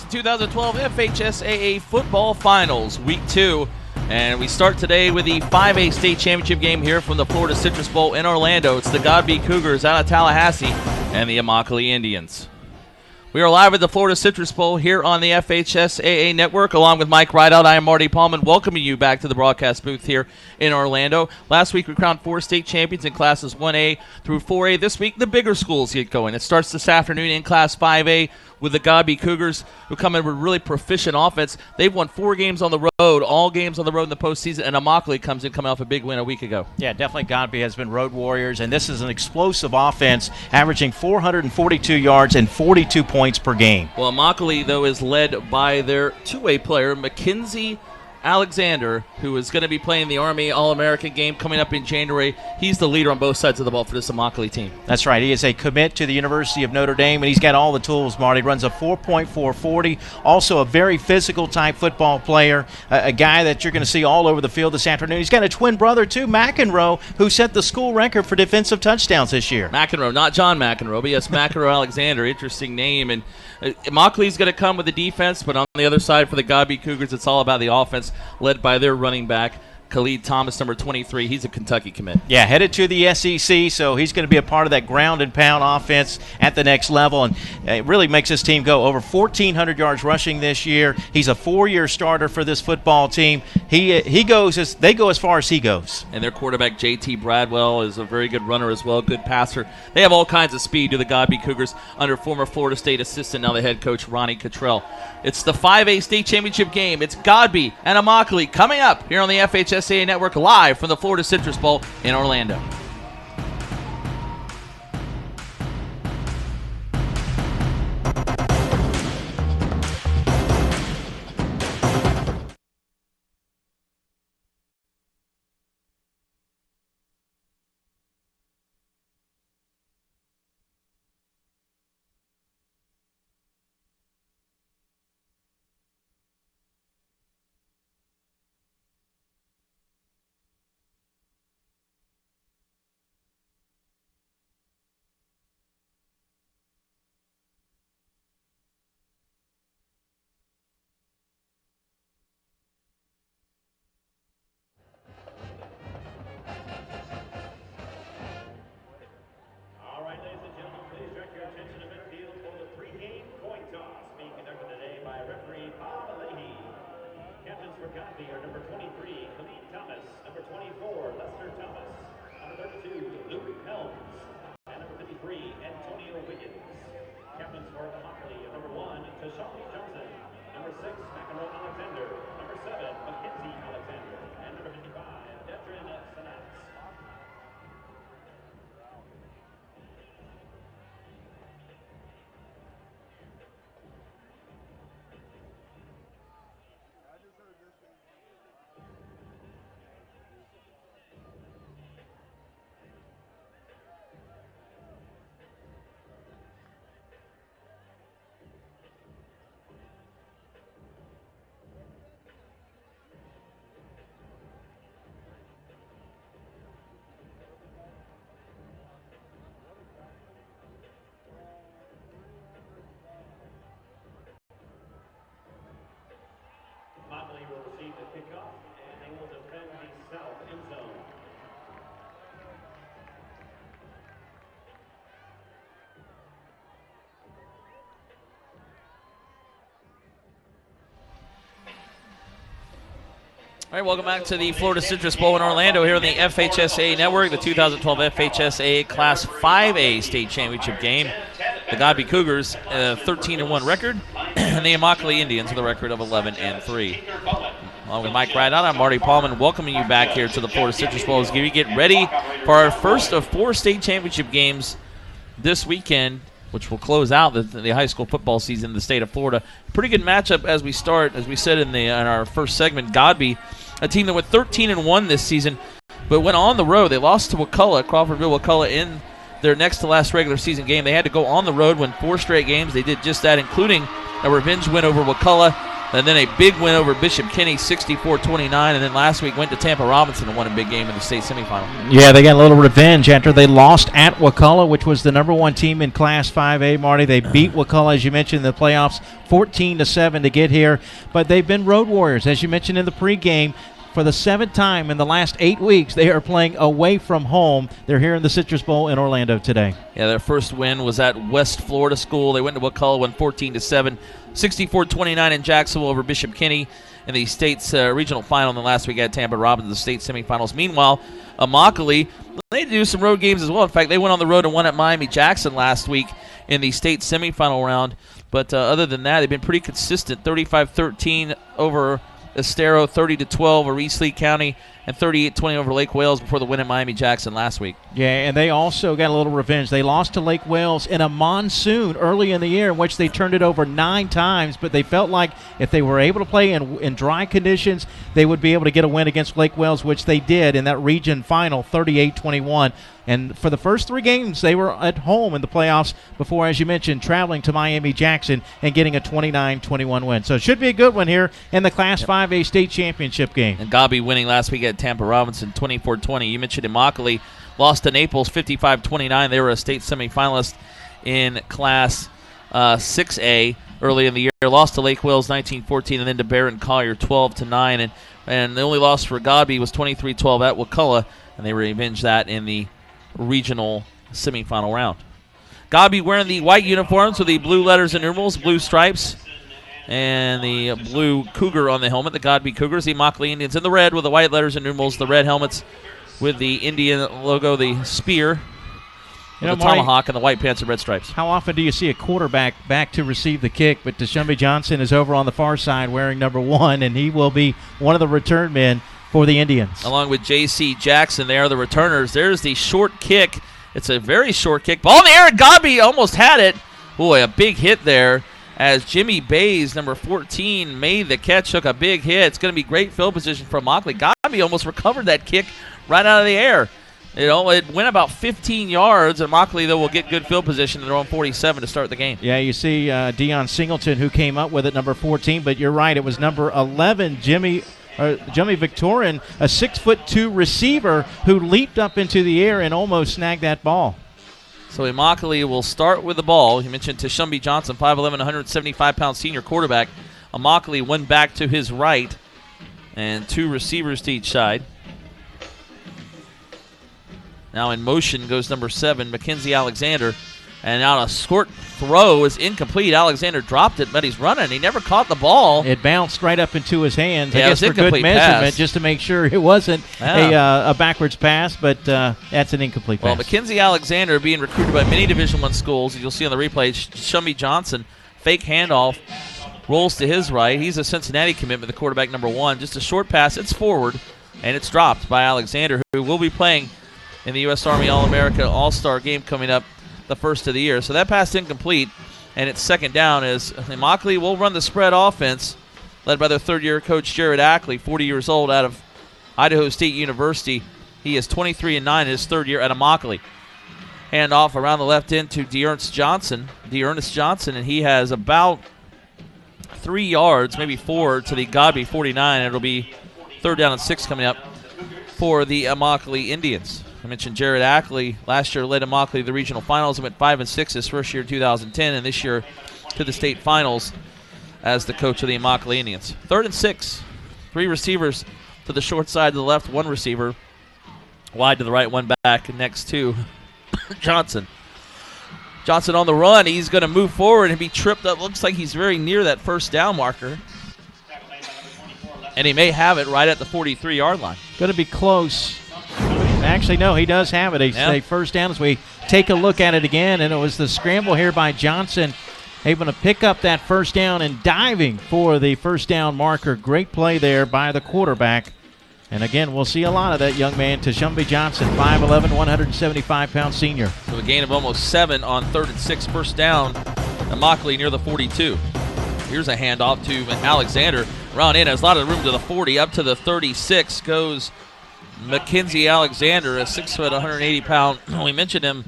the 2012 FHSAA Football Finals, Week 2. And we start today with the 5A State Championship game here from the Florida Citrus Bowl in Orlando. It's the Godby Cougars out of Tallahassee and the Immokalee Indians. We are live at the Florida Citrus Bowl here on the FHSAA Network, along with Mike Rideout. I am Marty Paulman, welcoming you back to the broadcast booth here in Orlando. Last week we crowned 4 state champions in classes 1A through 4A. This week the bigger schools get going. It starts this afternoon in Class 5A with the Godby Cougars, who come in with really proficient offense. They've won 4 games on the road, all games on the road in the postseason, and Immokalee comes in coming off a big win a week ago. Yeah, definitely Godby has been road warriors, and this is an explosive offense, averaging 442 yards and 42 points per game. Well, Immokalee, though, is led by their two-way player, Mackenzie Alexander, who is going to be playing the Army All-American game coming up in January. He's the leader on both sides of the ball for this Immokalee team. That's right. He is a commit to the University of Notre Dame, and he's got all the tools, Marty. He runs a 4.440. Also a very physical-type football player, a guy that you're going to see all over the field this afternoon. He's got a twin brother, too, McEnroe, who set the school record for defensive touchdowns this year. McEnroe, not John McEnroe, but yes, McEnroe Alexander. Interesting name. And Immokalee's going to come with the defense, but on the other side for the Godby Cougars, it's all about the offense, led by their running back, Khalid Thomas, number 23. He's a Kentucky commit. Yeah, headed to the SEC, so he's going to be a part of that ground and pound offense at the next level, and it really makes this team go over 1,400 yards rushing this year. He's a 4-year starter for this football team. They go as far as he goes. And their quarterback, J.T. Bradwell, is a very good runner as well, good passer. They have all kinds of speed to the Godby Cougars under former Florida State assistant, now the head coach, Ronnie Cottrell. It's the 5A State Championship game. It's Godby and Immokalee coming up here on the FHSAA Network, live from the Florida Citrus Bowl in Orlando. For Godby are number 23, Khalid Thomas, number 24, Lester Thomas, number 32, Luke Helms, and number 53, Antonio Wiggins. Captains for Immokalee are number 1, Tashali Johnson, number 6, McEnroe Alexander, number 7, Mackenzie Alexander, and number 55, Detrin Sanats. Immokalee will receive the kickoff, and they will defend the south end zone. All right, welcome back to the Florida Citrus Bowl in Orlando here on the FHSAA Network, the 2012 FHSAA Class 5A State Championship game. The Godby Cougars, 13-1 record, and the Immokalee Indians with a record of 11-3. Along with Mike Rideout, I'm Marty Paulman, welcoming you back here to the Florida Citrus Bowl as we get ready for our first of 4 state championship games this weekend, which will close out the high school football season in the state of Florida. Pretty good matchup as we start, as we said in our first segment. Godby, a team that went 13-1 this season, but went on the road. They lost to Crawfordville Wakulla in their next to last regular season game. They had to go on the road, win 4 straight games. They did just that, including a revenge win over Wakulla And then a big win over Bishop Kenny, 64-29. And then last week went to Tampa Robinson and won a big game in the state semifinal. Yeah, they got a little revenge after they lost at Wakulla, which was the #1 team in Class 5A, Marty. They beat Wakulla, as you mentioned, in the playoffs, 14-7 to get here. But they've been road warriors, as you mentioned in the pregame. For the 7th time in the last 8 weeks, they are playing away from home. They're here in the Citrus Bowl in Orlando today. Yeah, their first win was at West Florida School. They went to Wakulla, won 14-7, 64-29 in Jacksonville over Bishop Kenny in the state's regional final. And then last week at Tampa Robinson, the state semifinals. Meanwhile, immokalee, they do some road games as well. In fact, they went on the road and won at Miami-Jackson last week in the state semifinal round. But other than that, they've been pretty consistent. 35-13 over Estero, 30-12 over East Lee County, and 38-20 over Lake Wales before the win at Miami-Jackson last week. Yeah, and they also got a little revenge. They lost to Lake Wales in a monsoon early in the year in which they turned it over 9 times, but they felt like if they were able to play in dry conditions, they would be able to get a win against Lake Wales, which they did in that region final, 38-21. And for the first 3 games, they were at home in the playoffs before, as you mentioned, traveling to Miami-Jackson and getting a 29-21 win. So it should be a good one here in the Class 5A state championship game. And Godby winning last week at Tampa Robinson, 24-20. You mentioned immokalee lost to Naples, 55-29. They were a state semifinalist in Class 6A early in the year. Lost to Lake Wales, 19-14, and then to Barron Collier, 12-9. And the only loss for Godby was 23-12 at Wakulla, and they revenged that in the regional semifinal round. Godby wearing the white uniforms with the blue letters and numerals, blue stripes, and the blue cougar on the helmet, the Godby Cougars. The immokalee Indians in the red with the white letters and numerals, the red helmets with the Indian logo, the spear, the tomahawk, and the white pants and red stripes. How often do you see a quarterback back to receive the kick? But Deshumby Johnson is over on the far side wearing #1, and he will be one of the return men for the Indians. Along with J.C. Jackson, they are the returners. There's the short kick. It's a very short kick. Ball in the air, and Godby almost had it. Boy, a big hit there as Jimmy Bays, number 14, made the catch, took a big hit. It's going to be great field position for immokalee. Godby almost recovered that kick right out of the air. It went about 15 yards, and immokalee, though, will get good field position. They're on 47 to start the game. Yeah, you see Deion Singleton, who came up with it, number 14, but you're right, it was number 11, Jimmy Victorian, a 6'2" receiver who leaped up into the air and almost snagged that ball. So immokalee will start with the ball. You mentioned Deshumby Johnson, 5'11", 175-pound senior quarterback. Immokalee one back to his right and 2 receivers to each side. Now in motion goes number 7, Mackenzie Alexander. And now a short throw is incomplete. Alexander dropped it, but he's running. He never caught the ball. It bounced right up into his hands. Yeah, I guess for good measurement, just to make sure it wasn't a backwards pass, but that's an incomplete pass. Well, Mackenzie Alexander being recruited by many Division I schools, as you'll see on the replay. Deshumby Johnson, fake handoff, rolls to his right. He's a Cincinnati commitment, the quarterback number 1. Just a short pass. It's forward, and it's dropped by Alexander, who will be playing in the U.S. Army All-America All-Star game coming up the first of the year. So that pass incomplete, and it's second down as immokalee will run the spread offense led by their third-year coach Jared Ackley, 40 years old, out of Idaho State University. He is 23-9 in his third year at immokalee. Hand off around the left end to Dearness Johnson, and he has about 3 yards, maybe 4, to the Godby 49. It'll be 3rd down and 6 coming up for the immokalee Indians. I mentioned Jared Ackley last year led immokalee to the regional finals and went 5-6 his first year in 2010, and this year to the state finals as the coach of the immokalee Indians. 3rd and 6, 3 receivers to the short side to the left, 1 receiver wide to the right, 1 back next to Johnson. Johnson on the run. He's going to move forward and be tripped up. Looks like he's very near that first down marker. And he may have it right at the 43-yard line. Going to be close. Actually, no, he does have it. A first down as we take a look at it again, and it was the scramble here by Johnson, able to pick up that first down and diving for the first down marker. Great play there by the quarterback. And again, we'll see a lot of that young man, Deshumby Johnson, 5'11", 175-pound senior. So a gain of almost 7 on 3rd and 6, first down. Immokalee near the 42. Here's a handoff to Alexander. Round in, has a lot of room to the 40, up to the 36 goes Mackenzie Alexander, a 6 foot, 180-pound. We mentioned him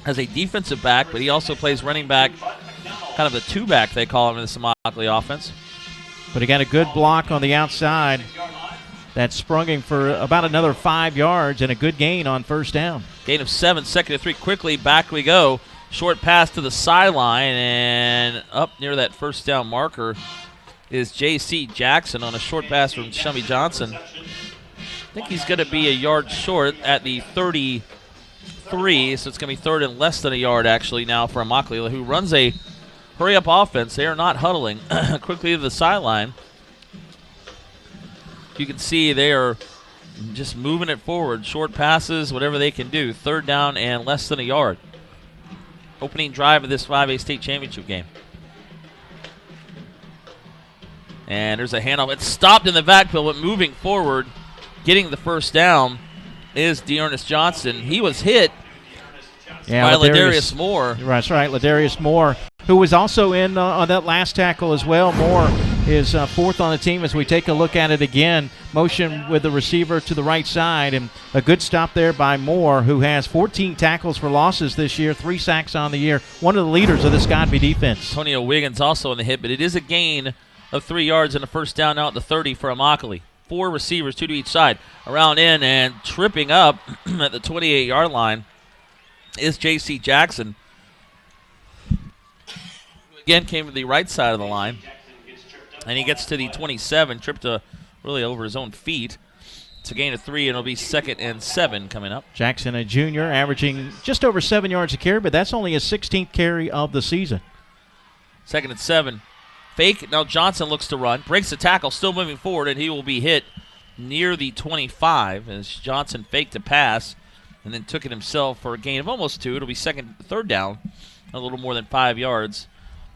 as a defensive back, but he also plays running back, kind of a 2-back, they call him in this immokalee offense. But he got a good block on the outside that sprung him for about another 5 yards and a good gain on first down. Gain of 7, 2nd and 3. Quickly, back we go. Short pass to the sideline, and up near that first down marker is J.C. Jackson on a short pass from Shummy Johnson. I think he's going to be a yard short at the 33, so it's going to be third and less than a yard actually now for immokalee, who runs a hurry-up offense. They are not huddling. Quickly to the sideline. You can see they are just moving it forward. Short passes, whatever they can do. Third down and less than a yard. Opening drive of this 5A state championship game. And there's a handoff. It's stopped in the backfield, but moving forward, getting the first down is Dearness Johnson. He was hit by Ladarius Moore. That's right, Ladarius Moore, who was also in on that last tackle as well. Moore is fourth on the team as we take a look at it again. Motion with the receiver to the right side, and a good stop there by Moore, who has 14 tackles for losses this year, 3 sacks on the year, one of the leaders of this Godby defense. Antonio Wiggins also in the hit, but it is a gain of 3 yards and a first down out to 30 for immokalee. 4 receivers, 2 to each side. Around in and tripping up at the 28-yard line is J.C. Jackson. Again, came to the right side of the line. And he gets to the 27, tripped really over his own feet. It's a gain of 3, and it'll be 2nd and 7 coming up. Jackson, a junior, averaging just over 7 yards a carry, but that's only his 16th carry of the season. 2nd and 7. Fake. Now Johnson looks to run. Breaks the tackle, still moving forward, and he will be hit near the 25 as Johnson faked a pass and then took it himself for a gain of almost 2. It'll be third down, a little more than 5 yards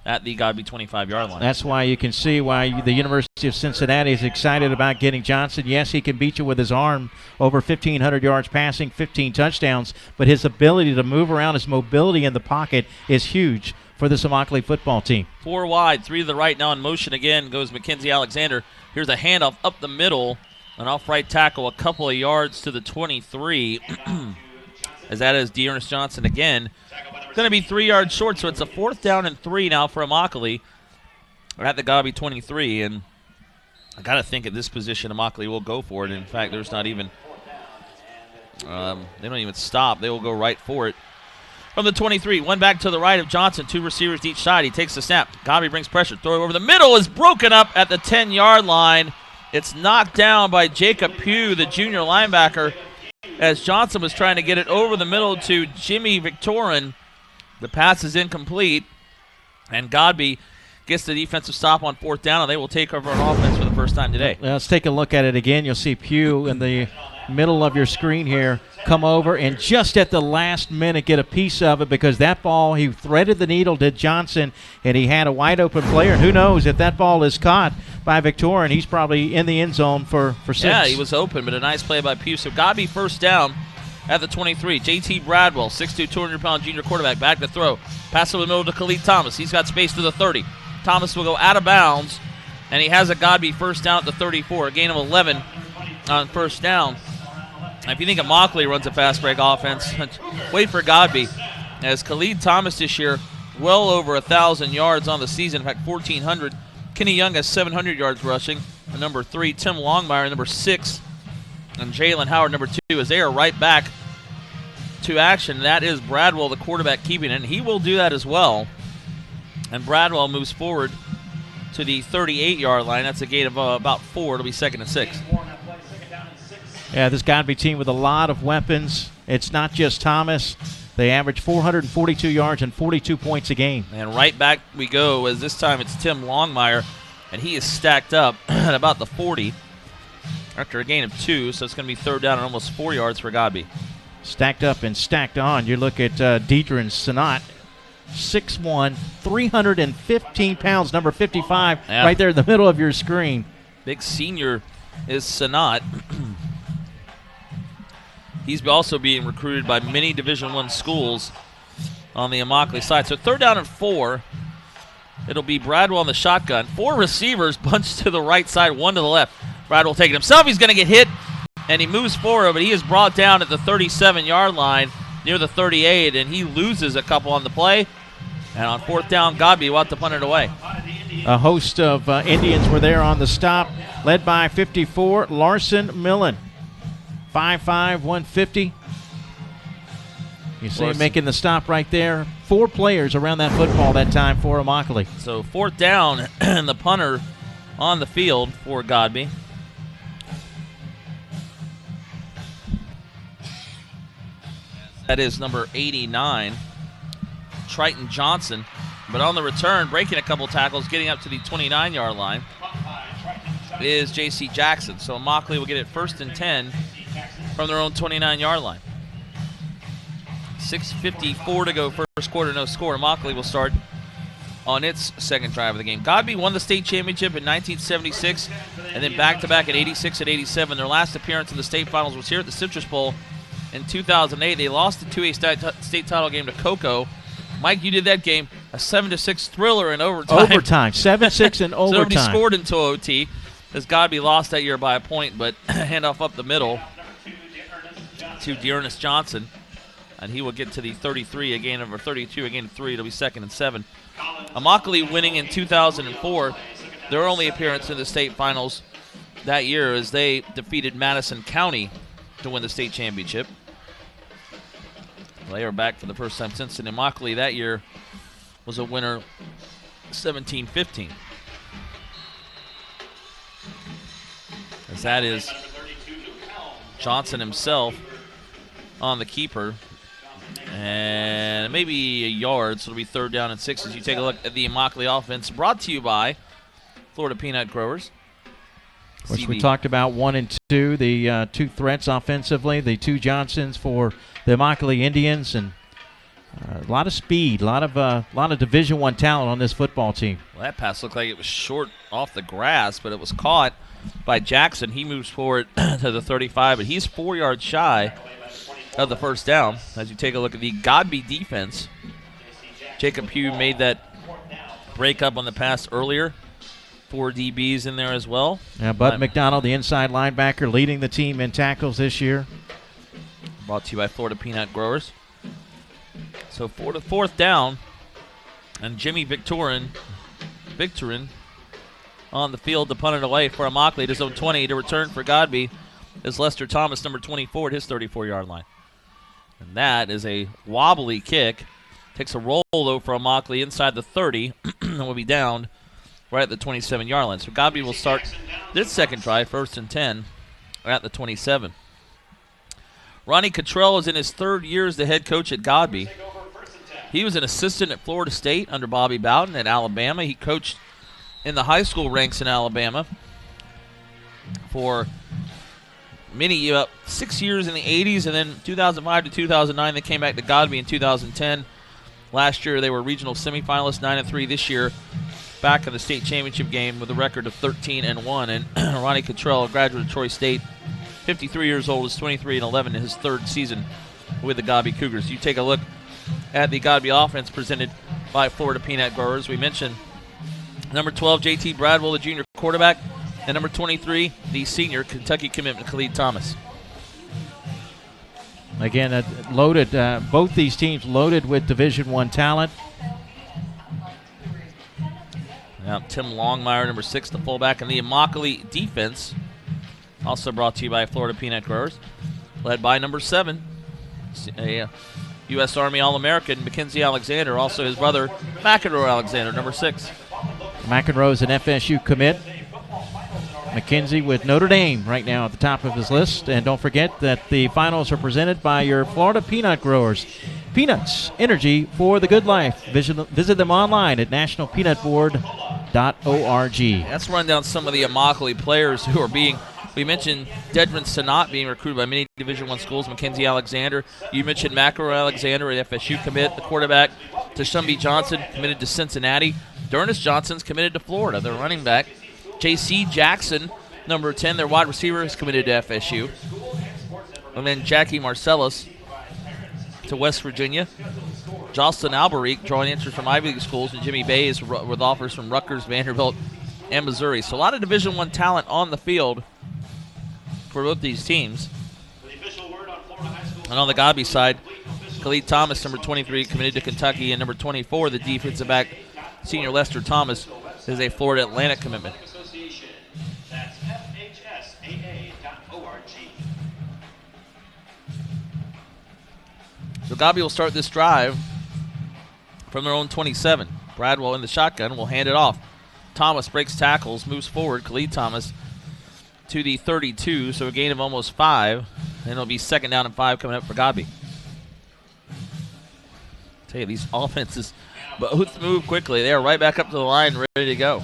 at the Godby 25-yard line. That's why you can see why the University of Cincinnati is excited about getting Johnson. Yes, he can beat you with his arm, over 1,500 yards passing, 15 touchdowns, but his ability to move around, his mobility in the pocket is huge for this immokalee football team. 4 wide, 3 to the right. Now in motion again goes Mackenzie Alexander. Here's a handoff up the middle. An off-right tackle a couple of yards to the 23. As that is Dearness Johnson again. Going to be 3 yards short, so it's a 4th down and 3 now for immokalee. We're at the Godby 23, and I got to think at this position immokalee will go for it. In fact, there's not even they don't even stop. They will go right for it. From the 23, one back to the right of Johnson, 2 receivers to each side. He takes the snap. Godby brings pressure. Throw over the middle is broken up at the 10-yard line. It's knocked down by Jacob Pugh, the junior linebacker, as Johnson was trying to get it over the middle to Jimmy Victorin. The pass is incomplete, and Godby gets the defensive stop on 4th down, and they will take over on offense for the first time today. Let's take a look at it again. You'll see Pugh in the middle of your screen here come over and just at the last minute get a piece of it, because that ball, he threaded the needle, did Johnson, and he had a wide open player. And who knows, if that ball is caught by Victorin, he's probably in the end zone for 6. Yeah, he was open, but a nice play by Pugh. So Godby first down at the 23. J.T. Bradwell, 6'2", 200-pound junior quarterback, back to throw. Pass over the middle to Khalid Thomas. He's got space to the 30. Thomas will go out of bounds, and he has a Godby first down at the 34. A gain of 11 on first down. If you think immokalee runs a fast break offense, wait for Godby, as Khalid Thomas this year well over 1,000 yards on the season. In fact, 1,400. Kenny Young has 700 yards rushing. And number 3, Tim Longmire, number 6, and Jalen Howard, number 2, as they are right back to action. That is Bradwell, the quarterback, keeping it, and he will do that as well. And Bradwell moves forward to the 38-yard line. That's a gain of about 4. It'll be 2nd and 6. Yeah, this Godby team with a lot of weapons. It's not just Thomas. They average 442 yards and 42 points a game. And right back we go, as this time it's Tim Longmire, and he is stacked up at about the 40 after a gain of 2, so it's going to be 3rd down and almost 4 yards for Godby. Stacked up and stacked on. You look at Deidrin Sanat, 6'1", 315 pounds, number 55, right there in the middle of your screen. Big senior is Sanat. He's also being recruited by many Division I schools on the immokalee side. So 3rd down and 4. It'll be Bradwell on the shotgun. 4 receivers bunched to the right side, 1 to the left. Bradwell taking himself. He's going to get hit, and he moves forward, but he is brought down at the 37-yard line near the 38, and he loses a couple on the play. And on 4th down, Godby will have to punt it away. A host of Indians were there on the stop, led by 54, Larson Millen. 5'5", 150. You see him making the stop right there. 4 players around that football that time for Immokalee. So 4th down, and the punter on the field for Godby. That is number 89, Triton Johnson. But on the return, breaking a couple tackles, getting up to the 29-yard line, is J.C. Jackson. So Immokalee will get it 1st and 10 from their own 29-yard line. 6:54 to go, first quarter, no score. Immokalee will start on its second drive of the game. Godby won the state championship in 1976 and then back-to-back in 86 and 87. Their last appearance in the state finals was here at the Citrus Bowl in 2008. They lost the 2A state title game to Cocoa. Mike, you did that game, a 7-6 thriller in overtime. 7-6 in overtime. So nobody scored until OT, as Godby lost that year by a point, but handoff up the middle to Dearness Johnson, and he will get to the 33, a gain of 32, a gain of 3. It'll be 2nd and 7. Immokalee winning in 2004, their only appearance in the state finals that year, as they defeated Madison County to win the state championship. They are back for the first time since. And Immokalee that year was a winner 17-15. As that is Johnson himself on the keeper. And maybe a yard, so it'll be 3rd down and 6 as you take a look at the Immokalee offense, brought to you by Florida Peanut Growers. Which we talked about 1 and 2, the 2 threats offensively, the 2 Johnsons for the Immokalee Indians, and a lot of speed, a lot of Division I talent on this football team. Well, that pass looked like it was short off the grass, but it was caught by Jackson. He moves forward to the 35, but he's 4 yards shy of the first down. As you take a look at the Godby defense, Jacob Pugh made that break up on the pass earlier. 4 DBs in there as well. Yeah, Bud McDonald, the inside linebacker, leading the team in tackles this year. Brought to you by Florida Peanut Growers. So 4th down, and Jimmy Victorin on the field to punt it away for Immokalee at his own 20. To return for Godby is Lester Thomas, number 24, at his 34-yard line. And that is a wobbly kick. Takes a roll, though, for Immokalee inside the 30 and will be down right at the 27-yard line. So Godby will start this second drive, 1st and 10, at the 27. Ronnie Cottrell is in his 3rd year as the head coach at Godby. He was an assistant at Florida State under Bobby Bowden at Alabama. He coached in the high school ranks in Alabama for many 6 years in the 80s, and then 2005 to 2009 they came back to Godby in 2010. Last year they were regional semifinalists, 9-3. This year back in the state championship game with a record of 13-1. And Ronnie Cottrell, a graduate of Troy State, 53 years old, is 23-11 in his 3rd season with the Godby Cougars. You take a look at the Godby offense presented by Florida Peanut Growers. We mentioned number 12, J.T. Bradwell, the junior quarterback, and number 23, the senior Kentucky commitment, Khalid Thomas. Again, loaded. Both these teams loaded with Division I talent. Now, Tim Longmire, number 6, the fullback, and the Immokalee defense, also brought to you by Florida Peanut Growers, led by number 7, a U.S. Army All-American, Mackenzie Alexander, also his brother, McEnroe Alexander, number 6. McEnroe is an FSU commit. McKenzie with Notre Dame right now at the top of his list. And don't forget that the finals are presented by your Florida Peanut Growers. Peanuts, energy for the good life. Visit them online at nationalpeanutboard.org. Let's run down some of the Immokalee players who are being, we mentioned Dedrin Sanat being recruited by many Division I schools, Mackenzie Alexander. You mentioned McEnroe Alexander at FSU commit, the quarterback. Tashumbi Johnson committed to Cincinnati. Dearness Johnson's committed to Florida, their running back. J.C. Jackson, number 10, their wide receiver, is committed to FSU. And then Jackie Marcellus to West Virginia. Jocelyn Alberic drawing interest from Ivy League schools, and Jimmy Bays with offers from Rutgers, Vanderbilt, and Missouri. So a lot of Division I talent on the field for both these teams. And on the Godby side, Khalid Thomas, number 23, committed to Kentucky, and number 24, the defensive back, senior Lester Thomas, is a Florida Atlantic commitment. That's FHSAA.org. So Godby will start this drive from their own 27. Bradwell in the shotgun will hand it off. Thomas breaks tackles, moves forward. Khalid Thomas to the 32, so a gain of almost 5. And it'll be 2nd down and 5 coming up for Godby. Tell you, these offenses both move quickly. They are right back up to the line, ready to go.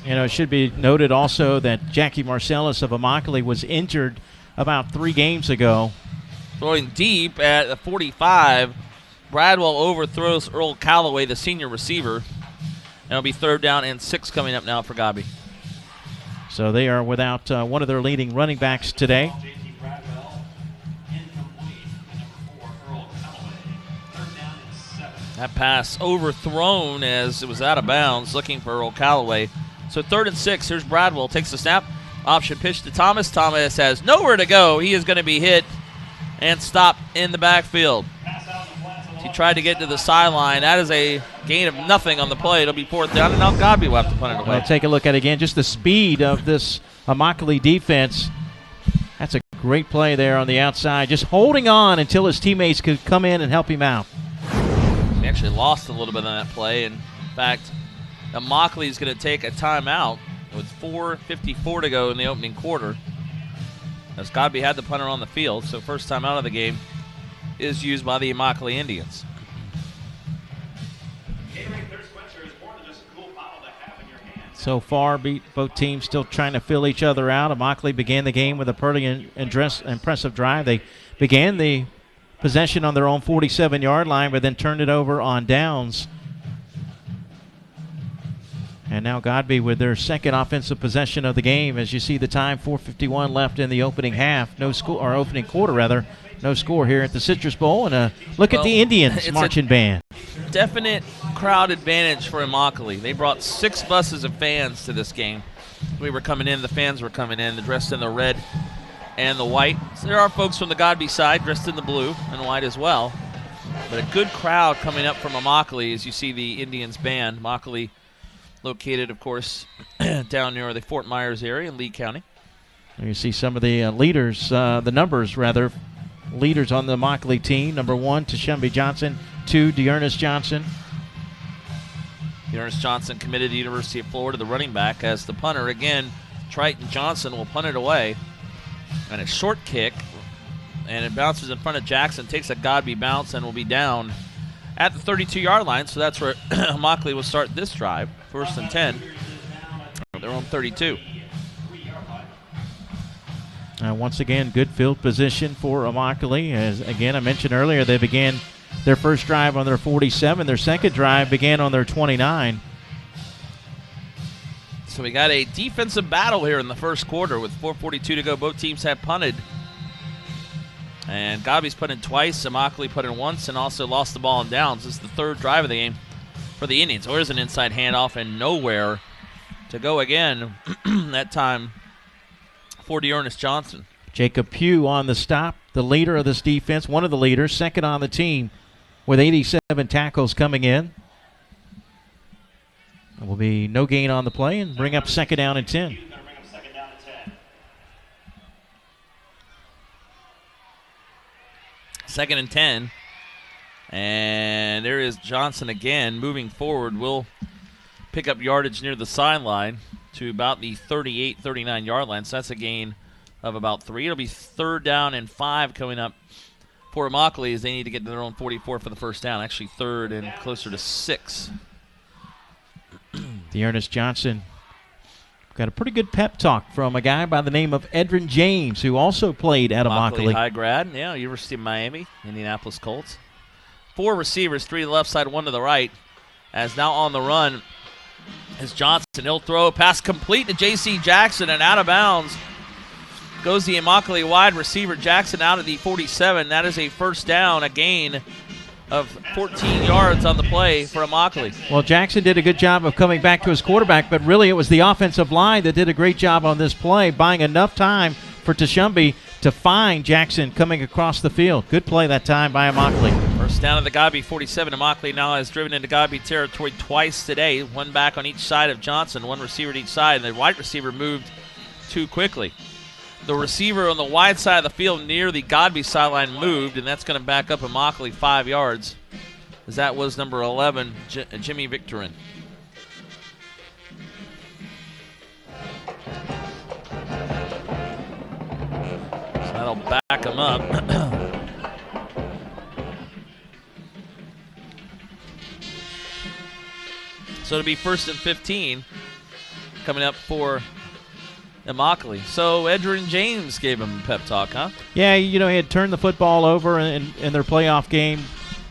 You know, it should be noted also that Jackie Marcellus of Immokalee was injured about 3 games ago. Throwing deep at the 45. Bradwell overthrows Earl Calloway, the senior receiver. And it'll be 3rd down and 6 coming up now for Godby. So they are without one of their leading running backs today. That pass overthrown as it was out of bounds, looking for Earl Calloway. So 3rd and 6. Here's Bradwell. Takes the snap. Option pitch to Thomas. Thomas has nowhere to go. He is going to be hit and stopped in the backfield. He tried to get to the sideline. That is a gain of nothing on the play. It'll be 4th down, and now Godby will have to punt it away. Well, take a look at it again. Just the speed of this Immokalee defense. That's a great play there on the outside. Just holding on until his teammates could come in and help him out. He actually lost a little bit on that play. In fact, Immokalee is going to take a timeout with 4:54 to go in the opening quarter. As Godby had the punter on the field, so first time out of the game is used by the Immokalee Indians. So far, both teams still trying to fill each other out. Immokalee began the game with a pretty impressive drive. They began the possession on their own 47-yard line, but then turned it over on downs. And now Godby with their 2nd offensive possession of the game. As you see the time, 4:51 left in the opening half. No score, or opening quarter rather. No score here at the Citrus Bowl. And look at the Indians marching band. Definite crowd advantage for Immokalee. They brought 6 buses of fans to this game. We were coming in, the fans were coming in, dressed in the red and the white. So there are folks from the Godby side dressed in the blue and white as well. But a good crowd coming up from Immokalee as you see the Indians band. Immokalee located, of course, down near the Fort Myers area in Lee County. And you see some of the leaders, the numbers rather, leaders on the Immokalee team. Number 1, Tashumbi Johnson. 2, Dearness Johnson. Dearness Johnson committed to the University of Florida, the running back, as the punter. Again, Triton Johnson will punt it away. And a short kick, and it bounces in front of Jackson, takes a Godby bounce, and will be down at the 32-yard line. So that's where Immokalee will start this drive. 1st and 10. They're on 32. Once again, good field position for Immokalee. As again, I mentioned earlier, they began their first drive on their 47. Their second drive began on their 29. So we got a defensive battle here in the first quarter with 4:42 to go. Both teams have punted. And Godby's punted twice. Immokalee punted once and also lost the ball on downs. This is the 3rd drive of the game for the Indians. So there's an inside handoff and nowhere to go again. That time for Dearness Johnson. Jacob Pugh on the stop, the leader of this defense, one of the leaders, 2nd on the team with 87 tackles coming in. There will be no gain on the play and bring up 2nd down and 10. Second and 10. And there is Johnson again moving forward. Will pick up yardage near the sideline to about the 38, 39-yard line. So that's a gain of about 3. It'll be 3rd down and 5 coming up for Immokalee as they need to get to their own 44 for the first down. Actually 3rd and closer to 6. Dearness Johnson got a pretty good pep talk from a guy by the name of Edrin James, who also played at Immokalee. High grad, yeah, University of Miami, Indianapolis Colts. 4 receivers, 3 to the left side, 1 to the right. As now on the run is Johnson. He'll throw, pass complete to J.C. Jackson and out of bounds. Goes the Immokalee wide receiver Jackson out of the 47. That is a first down, a gain of 14 yards on the play for Immokalee. Well, Jackson did a good job of coming back to his quarterback, but really it was the offensive line that did a great job on this play, buying enough time for Tashumbi to find Jackson coming across the field. Good play that time by Immokalee. First down at the Godby 47. Immokalee now has driven into Godby territory twice today. One back on each side of Johnson, one receiver at each side, and the wide receiver moved too quickly. The receiver on the wide side of the field near the Godby sideline moved, and that's going to back up Immokalee 5 yards, as that was number 11, Jimmy Victorin. So that'll back him up. So it'll be 1st and 15 coming up for Immokalee. So Edgerrin James gave him a pep talk, huh? Yeah, he had turned the football over in their playoff game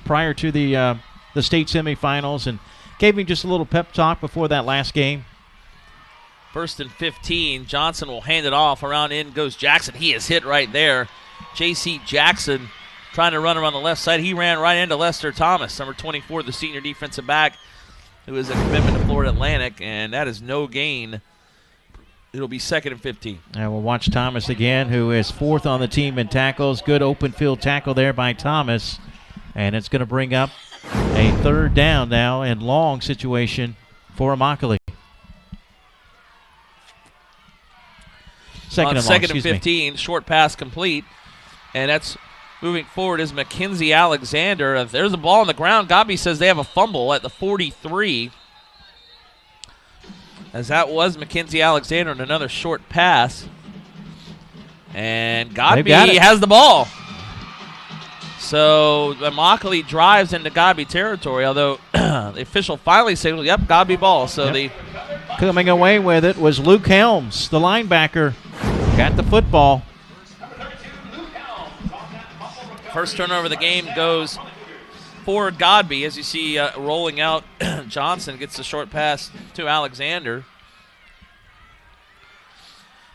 prior to the state semifinals and gave him just a little pep talk before that last game. 1st and 15. Johnson will hand it off. Around in goes Jackson. He is hit right there. J.C. Jackson trying to run around the left side. He ran right into Lester Thomas, number 24, the senior defensive back, who is a commitment to Florida Atlantic, and that is no gain. It'll be 2nd and 15. And we'll watch Thomas again, who is 4th on the team in tackles. Good open field tackle there by Thomas. And it's going to bring up a 3rd down now and long situation for Immokalee. Second and 15, short pass complete. And that's moving forward is Mackenzie Alexander. There's a ball on the ground. Godby says they have a fumble at the 43. As that was Mackenzie Alexander on another short pass. And Godby has the ball. So Immokalee drives into Godby territory, although the official finally signaled, yep, Godby ball. So coming away with it was Luke Helms, the linebacker. Got the football. First turnover of the game goes for Godby, as you see rolling out. Johnson gets the short pass to Alexander.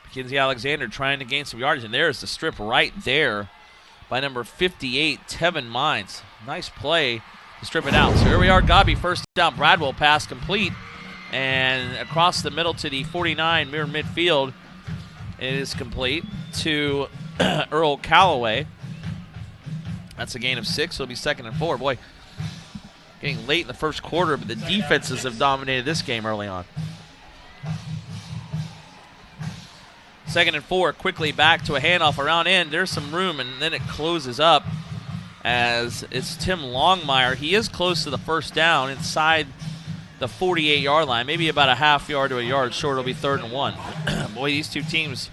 Mackenzie Alexander trying to gain some yardage, and there's the strip right there by number 58, Tevin Mines. Nice play to strip it out. So here we are, Godby, first down. Bradwell pass complete, and across the middle to the 49 near midfield. It is complete to Earl Calloway. That's a gain of 6. It'll be 2nd and 4. Boy, getting late in the first quarter, but the defenses have dominated this game early on. 2nd and 4, quickly back to a handoff around in. There's some room, and then it closes up as it's Tim Longmire. He is close to the first down inside the 48-yard line, maybe about a half yard to a yard short. It'll be 3rd and 1. Boy, these two teams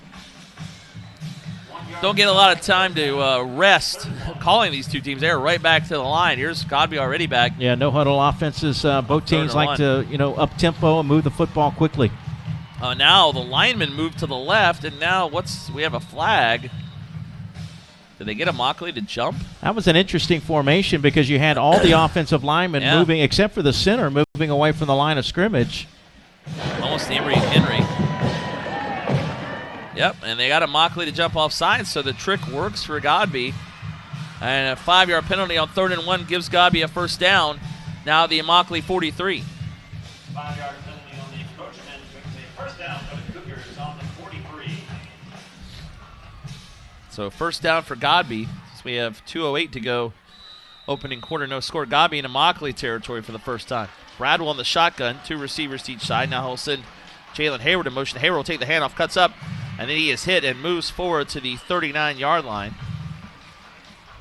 don't get a lot of time to rest calling these two teams. They're right back to the line. Here's Godby already back. Yeah, no huddle offenses. Both teams like to, up tempo and move the football quickly. Now the linemen move to the left, and now we have a flag. Did they get Immokalee to jump? That was an interesting formation because you had all the offensive linemen moving, except for the center, moving away from the line of scrimmage. Almost Henry. Yep, and they got Immokalee to jump off sides, so the trick works for Godby. And a 5-yard penalty on 3rd and 1 gives Godby a first down. Now the Immokalee 43. 5-yard penalty on the encroachment brings a first down for the Cougars on the 43. So first down for Godby. So we have 2:08 to go. Opening quarter, no score. Godby in Immokalee territory for the first time. Bradwell on the shotgun, 2 receivers to each side. Now he'll send Jalen Hayward in motion. Hayward will take the handoff, cuts up, and then he is hit and moves forward to the 39-yard line.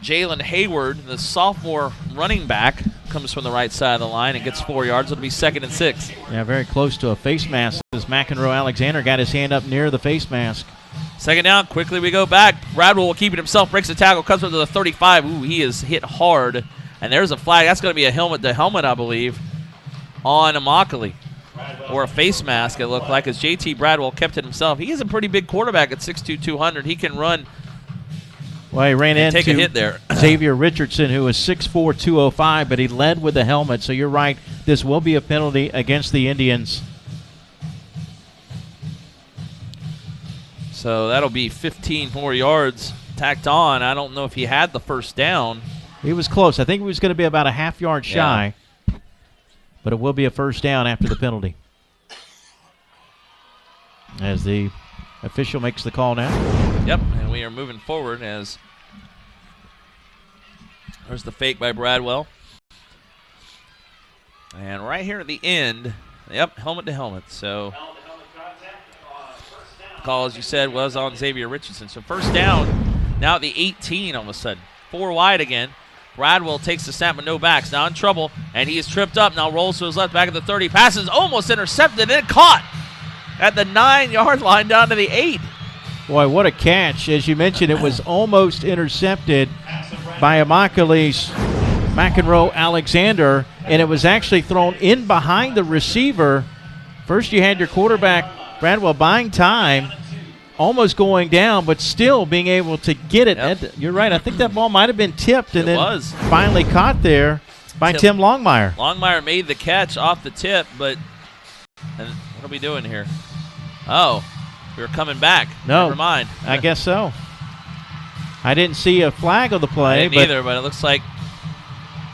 Jalen Hayward, the sophomore running back, comes from the right side of the line and gets 4 yards. It'll be 2nd and 6. Yeah, very close to a face mask as McEnroe Alexander got his hand up near the face mask. 2nd down, quickly we go back. Bradwell will keep it himself, breaks the tackle, comes up to the 35. Ooh, he is hit hard. And there's a flag. That's going to be a helmet to helmet, I believe, on Immokalee. Or a face mask, it looked like, as JT Bradwell kept it himself. He is a pretty big quarterback at 6'2", 200. He can run. Well, he ran into take a hit there. Xavier Richardson, who is 6'4", 205, but he led with the helmet. So you're right, this will be a penalty against the Indians. So that'll be 15 more yards tacked on. I don't know if he had the first down. He was close. I think he was going to be about a half yard shy. Yeah. But it will be a first down after the penalty. As the official makes the call now. Yep, and we are moving forward as There's the fake by Bradwell. And right here at the end, yep, helmet to helmet. So the call, as you said, was on Xavier Richardson. So first down, now at the 18 all of a sudden. 4 wide again. Bradwell takes the snap with no backs. Now in trouble, and he is tripped up. Now rolls to his left, back at the 30. Passes almost intercepted and caught at the 9-yard line down to the 8. Boy, what a catch. As you mentioned, it was almost intercepted by immokalee's McEnroe Alexander, and it was actually thrown in behind the receiver. First you had your quarterback, Bradwell, buying time, almost going down, but still being able to get it. Yep. You're right. I think that ball might have been tipped and then was finally caught there by Tim Longmire. Longmire made the catch off the tip, but what are we doing here? Oh, we were coming back. No. Never mind. I guess so. I didn't see a flag of the play. I didn't either, but it looks like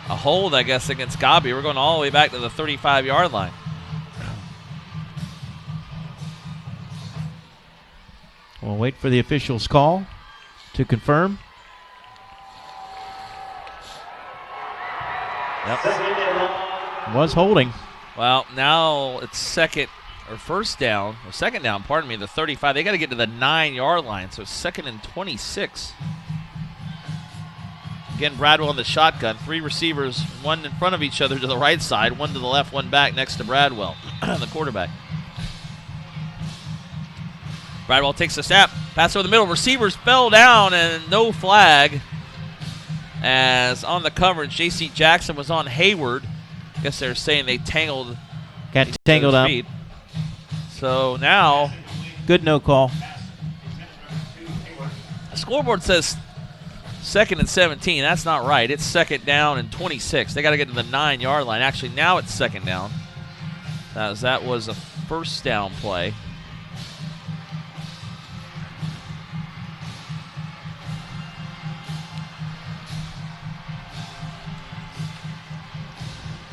a hold, I guess, against Godby. We're going all the way back to the 35-yard line. We'll wait for the official's call to confirm. Yep. Was holding. Well, now it's second down, the 35. They got to get to the 9-yard line, so it's 2nd and 26. Again, Bradwell in the shotgun. 3 receivers, one in front of each other to the right side, one to the left, one back next to Bradwell, the quarterback. Bradwell takes the snap, pass over the middle. Receivers fell down and no flag. As on the coverage, J.C. Jackson was on Hayward. I guess they're saying they Got tangled up. Feet. So now, good no call. The scoreboard says 2nd and 17. That's not right. It's 2nd down and 26. They got to get to the 9-yard line. Actually, now it's 2nd down. As that was a first down play.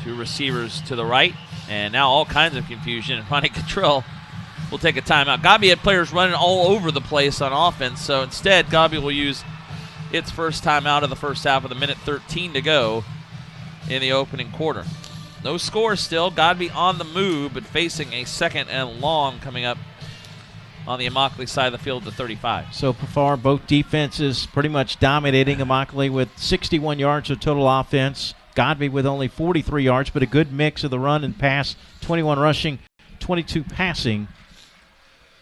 Two receivers to the right, and now all kinds of confusion. And Ronnie Cottrell will take a timeout. Godby had players running all over the place on offense, so instead Godby will use its first timeout of the first half with 1:13 to go in the opening quarter. No score still. Godby on the move, but facing a 2nd and long coming up on the Immokalee side of the field to 35. So far, both defenses pretty much dominating Immokalee with 61 yards of total offense. Godby with only 43 yards, but a good mix of the run and pass. 21 rushing, 22 passing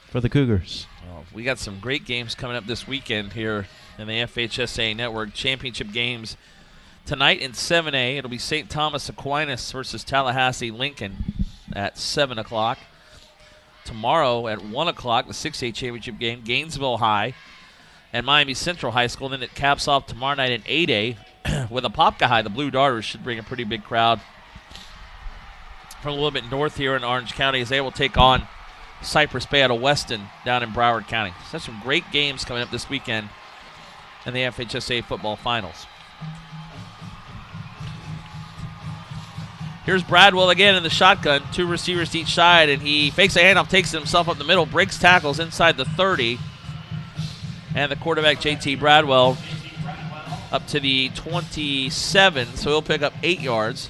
for the Cougars. Well, we got some great games coming up this weekend here in the FHSA Network. Championship games tonight in 7A. It'll be St. Thomas Aquinas versus Tallahassee Lincoln at 7 o'clock. Tomorrow at 1 o'clock, the 6A championship game, Gainesville High and Miami Central High School. Then it caps off tomorrow night at 8A with Apopka High. The Blue Darters should bring a pretty big crowd from a little bit north here in Orange County as they will take on Cypress Bay out of Weston down in Broward County. So that's some great games coming up this weekend in the FHSA football finals. Here's Bradwell again in the shotgun. 2 receivers to each side, and he fakes a handoff, takes it himself up the middle, breaks tackles inside the 30. And the quarterback, J.T. Bradwell, up to the 27, so he'll pick up 8 yards.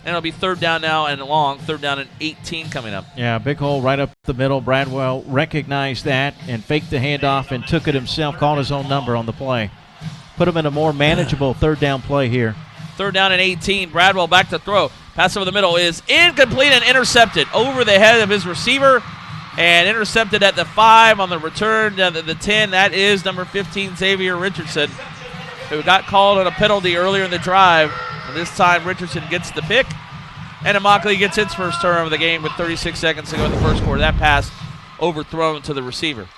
And it'll be 3rd down now and long, 3rd down and 18 coming up. Yeah, big hole right up the middle. Bradwell recognized that and faked the handoff and took it himself, called his own number on the play. Put him in a more manageable 3rd down play here. 3rd down and 18. Bradwell back to throw. Pass over the middle is incomplete and intercepted over the head of his receiver. And intercepted at the 5 on the return to the 10. That is number 15, Xavier Richardson, who got called on a penalty earlier in the drive. And this time Richardson gets the pick. And Immokalee gets its first turn of the game with 36 seconds to go in the first quarter. That pass overthrown to the receiver.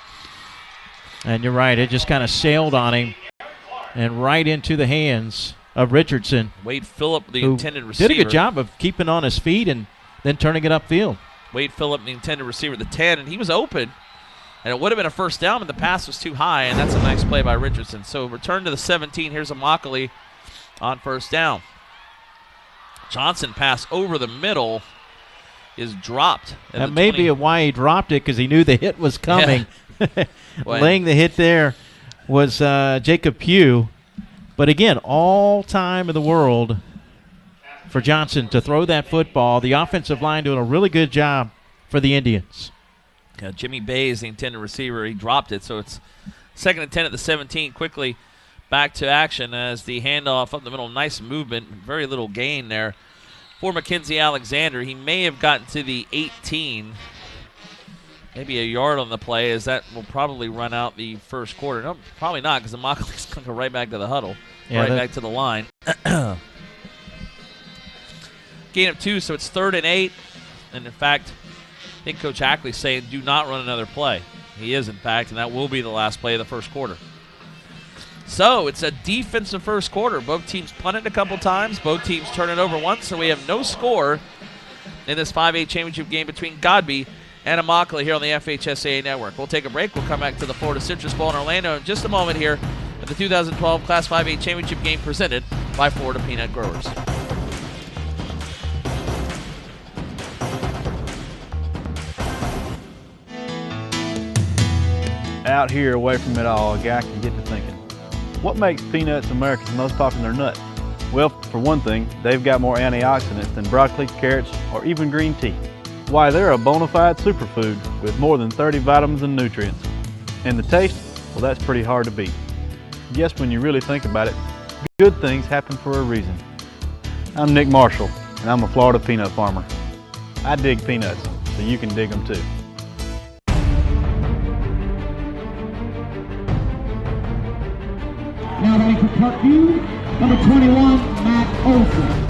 And you're right. It just kind of sailed on him and right into the hands of Richardson. Wade Phillip, the intended receiver. Did a good job of keeping on his feet and then turning it upfield. Wade Phillip, the intended receiver, the 10, and he was open. And it would have been a first down, but the pass was too high, and that's a nice play by Richardson. So return to the 17. Here's Immokalee on first down. Johnson pass over the middle is dropped. That may be why he dropped it, because he knew the hit was coming. Laying the hit there was Jacob Pugh. But again, all time in the world for Johnson to throw that football. The offensive line doing a really good job for the Indians. Jimmy Bay is the intended receiver. He dropped it, so it's 2nd and 10 at the 17. Quickly back to action as the handoff up the middle. Nice movement, very little gain there for Mackenzie Alexander. He may have gotten to the 18, maybe a yard on the play, as that will probably run out the first quarter. No, probably not, because Immokalee's going to go right back to the huddle, back to the line. Gain of 2, so it's 3rd and 8. And, in fact, I think Coach Ackley's saying do not run another play. He is, in fact, and that will be the last play of the first quarter. So it's a defensive first quarter. Both teams punted a couple times. Both teams turn it over once, so we have no score in this 5A championship game between Godby and Immokalee here on the FHSAA Network. We'll take a break. We'll come back to the Florida Citrus Bowl in Orlando in just a moment here at the 2012 Class 5A championship game presented by Florida Peanut Growers. Out here, away from it all, a guy can get to thinking, what makes peanuts America's most popular nut? Well, for one thing, they've got more antioxidants than broccoli, carrots, or even green tea. Why, they're a bona fide superfood with more than 30 vitamins and nutrients. And the taste? Well, that's pretty hard to beat. Yes, when you really think about it, good things happen for a reason. I'm Nick Marshall, and I'm a Florida peanut farmer. I dig peanuts, so you can dig them too. Now ready for Parkview, number 21, Matt Olson.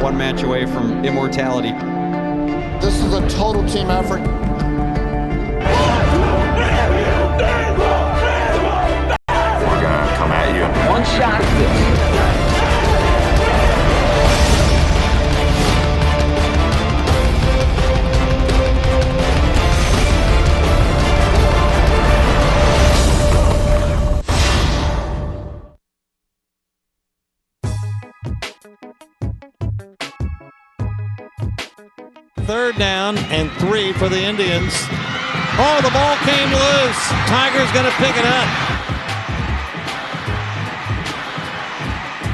One match away from immortality. This is a total team effort. We're gonna come at you. One shot at this. Third down and 3 for the Indians. Oh, the ball came loose. Tiger's going to pick it up.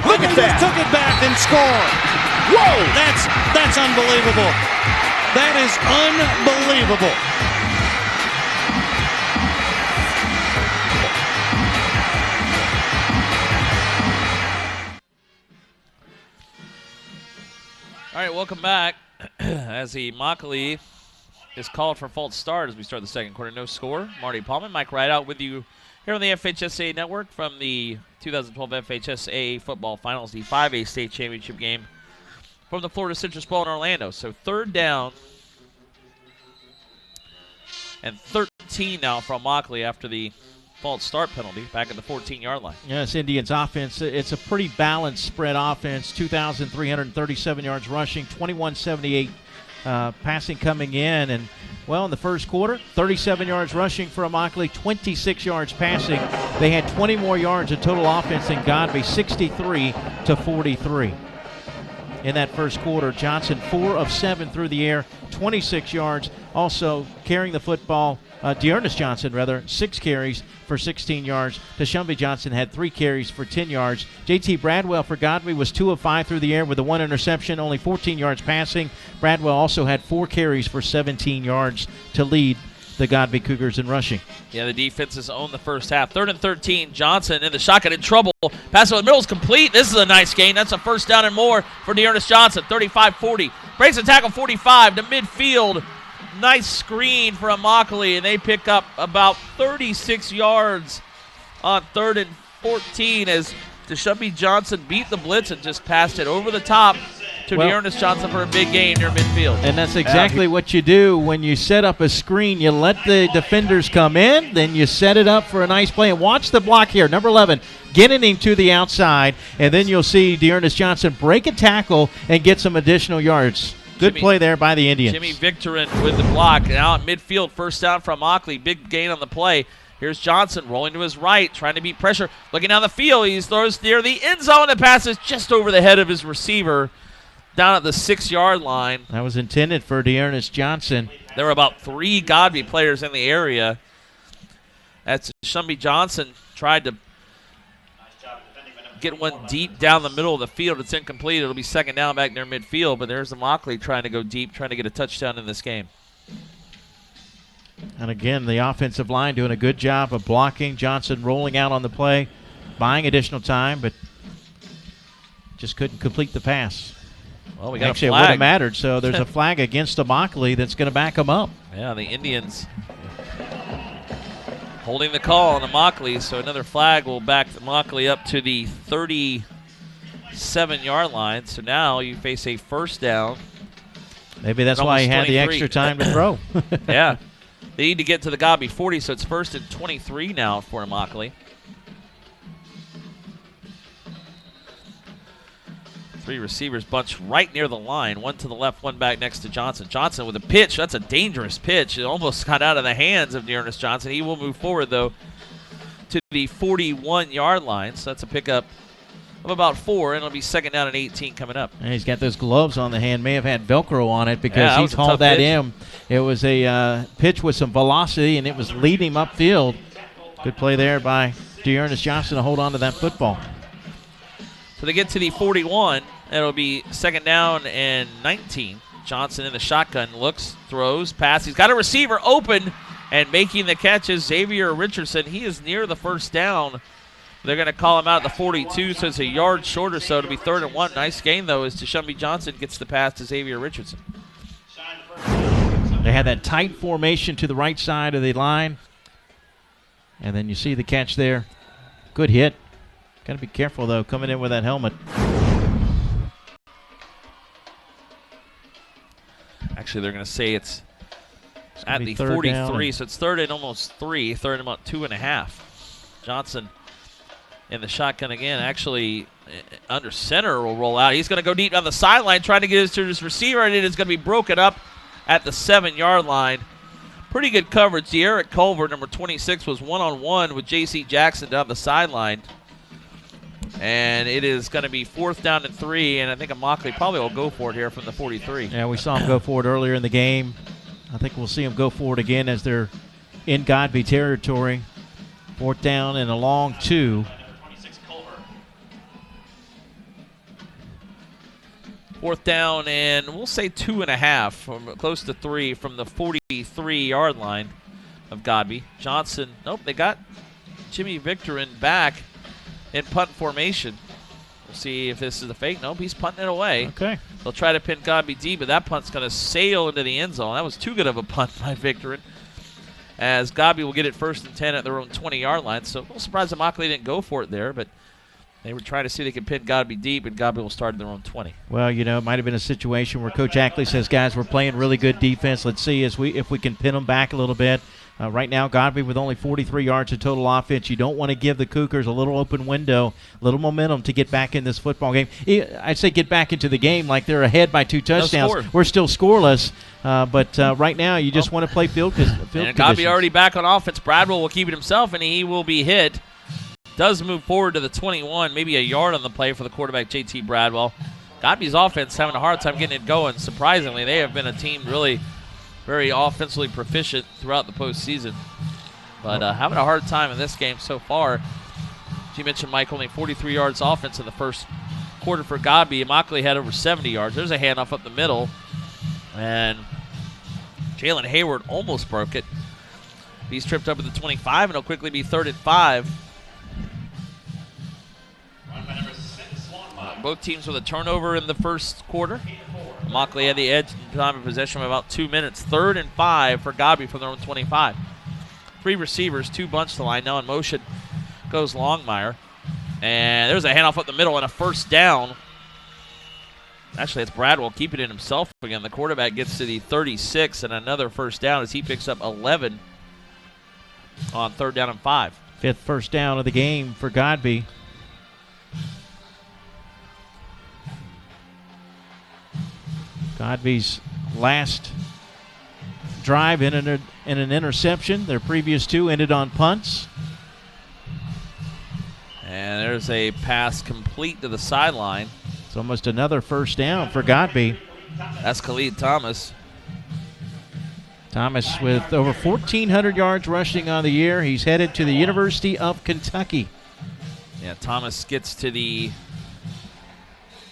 Look at that. Took it back and scored. Whoa! That's unbelievable. That is unbelievable. All right, welcome back. As the Immokalee is called for false start as we start the second quarter. No score. Marty Paulman, Mike Rideout with you here on the FHSA Network from the 2012 FHSA Football Finals, the 5A state championship game from the Florida Citrus Bowl in Orlando. So third down and 13 now from Immokalee after the false start penalty back at the 14-yard line. Yes, Indians offense, it's a pretty balanced spread offense. 2,337 yards rushing, 2,178 passing coming in. And, well, in the first quarter, 37 yards rushing for Immokalee, 26 yards passing. They had 20 more yards of total offense than Godby, 63 to 43. In that first quarter, Johnson 4 of 7 through the air, 26 yards. Also carrying the football, Dearness Johnson, 6 carries for 16 yards. Tashumbi Johnson had 3 carries for 10 yards. J.T. Bradwell for Godby was 2 of 5 through the air with a 1 interception, only 14 yards passing. Bradwell also had 4 carries for 17 yards to lead the Godby Cougars in rushing. Yeah, the defenses own the first half. 3rd and 13, Johnson in the shotgun in trouble. Pass over the middle is complete. This is a nice gain. That's a first down and more for Dearness Johnson, 35-40. Breaks the tackle 45 to midfield. Nice screen for Immokalee, and they pick up about 36 yards on 3rd and 14 as Tashumbi Johnson beat the blitz and just passed it over the top to Dearness Johnson for a big gain near midfield. And that's exactly what you do when you set up a screen. You let the defenders come in, then you set it up for a nice play. And watch the block here, number 11, getting him to the outside, and then you'll see Dearness Johnson break a tackle and get some additional yards. Good play there by the Indians. Jimmy Victorin with the block. Now at midfield, first down from Immokalee. Big gain on the play. Here's Johnson rolling to his right, trying to beat pressure. Looking down the field, he throws near the end zone and passes just over the head of his receiver down at the 6-yard line. That was intended for Dearness Johnson. There were about 3 Godby players in the area. That's Shumby Johnson tried to get one deep down the middle of the field. It's incomplete. It'll be second down back near midfield, but there's Immokalee trying to go deep, trying to get a touchdown in this game. And again, the offensive line doing a good job of blocking. Johnson rolling out on the play, buying additional time, but just couldn't complete the pass. Well, we got Actually, a it flag. would have mattered, so there's a flag against Immokalee that's going to back him up. Yeah, the Indians holding the call on Immokalee, so another flag will back Immokalee up to the 37-yard line. So now you face a first down. Maybe that's why he had the 23. extra time to throw. Yeah. They need to get to the Godby 40, so it's first and 23 now for Immokalee. 3 receivers bunched right near the line. One to the left, one back next to Johnson. Johnson with a pitch. That's a dangerous pitch. It almost got out of the hands of Dearness Johnson. He will move forward, though, to the 41-yard line. So that's a pickup of about 4, and it'll be second down and 18 coming up. And he's got those gloves on the hand. May have had Velcro on it because that he was a called tough that pitch. in. It was a pitch with some velocity, and it was leading him upfield. Good play there by Dearness Johnson to hold on to that football. So they get to the 41. It'll be second down and 19. Johnson in the shotgun, looks, throws, pass. He's got a receiver open, and making the catch is Xavier Richardson. He is near the first down. They're going to call him out at the 42, so it's a yard short or so. It'll be third and 1. Nice gain, though, as Shumby Johnson gets the pass to Xavier Richardson. They had that tight formation to the right side of the line. And then you see the catch there. Good hit. Got to be careful, though, coming in with that helmet. Actually, they're going to say it's at be the third 43, down. so it's third and almost 3, third and about 2.5. Johnson in the shotgun again. Actually, under center will roll out. He's going to go deep down the sideline, trying to get it to his receiver, and it is going to be broken up at the 7-yard line. Pretty good coverage. De'Eric Culver, number 26, was one-on-one with J.C. Jackson down the sideline. And it is going to be fourth down and 3, and I think Immokalee probably will go for it here from the 43. Yeah, we saw him go for it earlier in the game. I think we'll see him go for it again as they're in Godby territory. Fourth down and a long 2. Fourth down and we'll say 2.5, from close to 3 from the 43-yard line of Godby. Johnson, nope, they got Jimmy Victorin back in punt formation. We'll see if this is a fake. Nope, he's punting it away. Okay. They'll try to pin Godby deep, but that punt's going to sail into the end zone. That was too good of a punt by Victorin, as Godby will get it first and 10 at their own 20-yard line. So a little surprised Immokalee didn't go for it there, but they were trying to see if they could pin Godby deep, and Godby will start at their own 20. Well, you know, it might have been a situation where Coach Ackley says, guys, we're playing really good defense. Let's see if we can pin them back a little bit. Right now, Godby with only 43 yards of total offense. You don't want to give the Cougars a little open window, a little momentum to get back in this football game. I'd say get back into the game like they're ahead by 2 touchdowns. No, we're still scoreless, but right now you just want to play field And Godby already back on offense. Bradwell will keep it himself, and he will be hit. Does move forward to the 21, maybe a yard on the play for the quarterback, J.T. Bradwell. Godby's offense having a hard time getting it going. Surprisingly, they have been a team really very offensively proficient throughout the postseason, but having a hard time in this game so far. As you mentioned, Mike, only 43 yards offense in the first quarter for Godby. Immokalee had over 70 yards. There's a handoff up the middle, and Jalen Hayward almost broke it. He's tripped up at the 25, and it'll quickly be 3rd and 5. Both teams with a turnover in the first quarter. Immokalee had the edge in time of possession of about 2 minutes. 3rd and 5 for Godby from their own 25. 3 receivers, 2 bunch to the line. Now in motion goes Longmire. And there's a handoff up the middle and a first down. Actually, it's Bradwell keeping it himself again. The quarterback gets to the 36 and another first down as he picks up 11 on 3rd down and 5. 5th first down of the game for Godby. Godby's last drive in an interception. Their previous two ended on punts. And there's a pass complete to the sideline. It's almost another first down for Godby. That's Khalid Thomas. Thomas with over 1,400 yards rushing on the year. He's headed to the University of Kentucky. Yeah, Thomas gets to the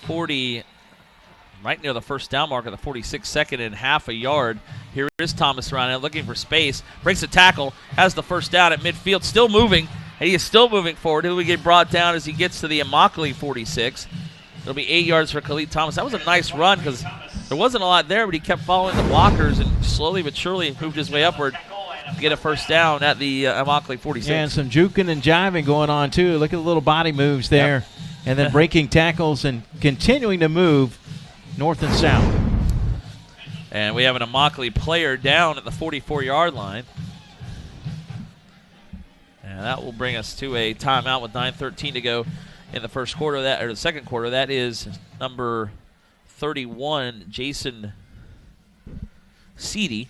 40, right near the first down mark of the 46, second and half a yard. Here is Thomas around it, looking for space. Breaks a tackle, has the first down at midfield, still moving. And he is still moving forward. He'll get brought down as he gets to the immokalee 46. It'll be 8 yards for Khalid Thomas. That was a nice run because there wasn't a lot there, but he kept following the blockers and slowly but surely moved his way upward to get a first down at the immokalee 46. Yeah, and some juking and jiving going on, too. Look at the little body moves there. Yep. And then breaking tackles and continuing to move north and south. And we have an immokalee player down at the 44-yard line. And that will bring us to a timeout with 9:13 to go in the first quarter, or the second quarter. That is number 31, Jason Seedy.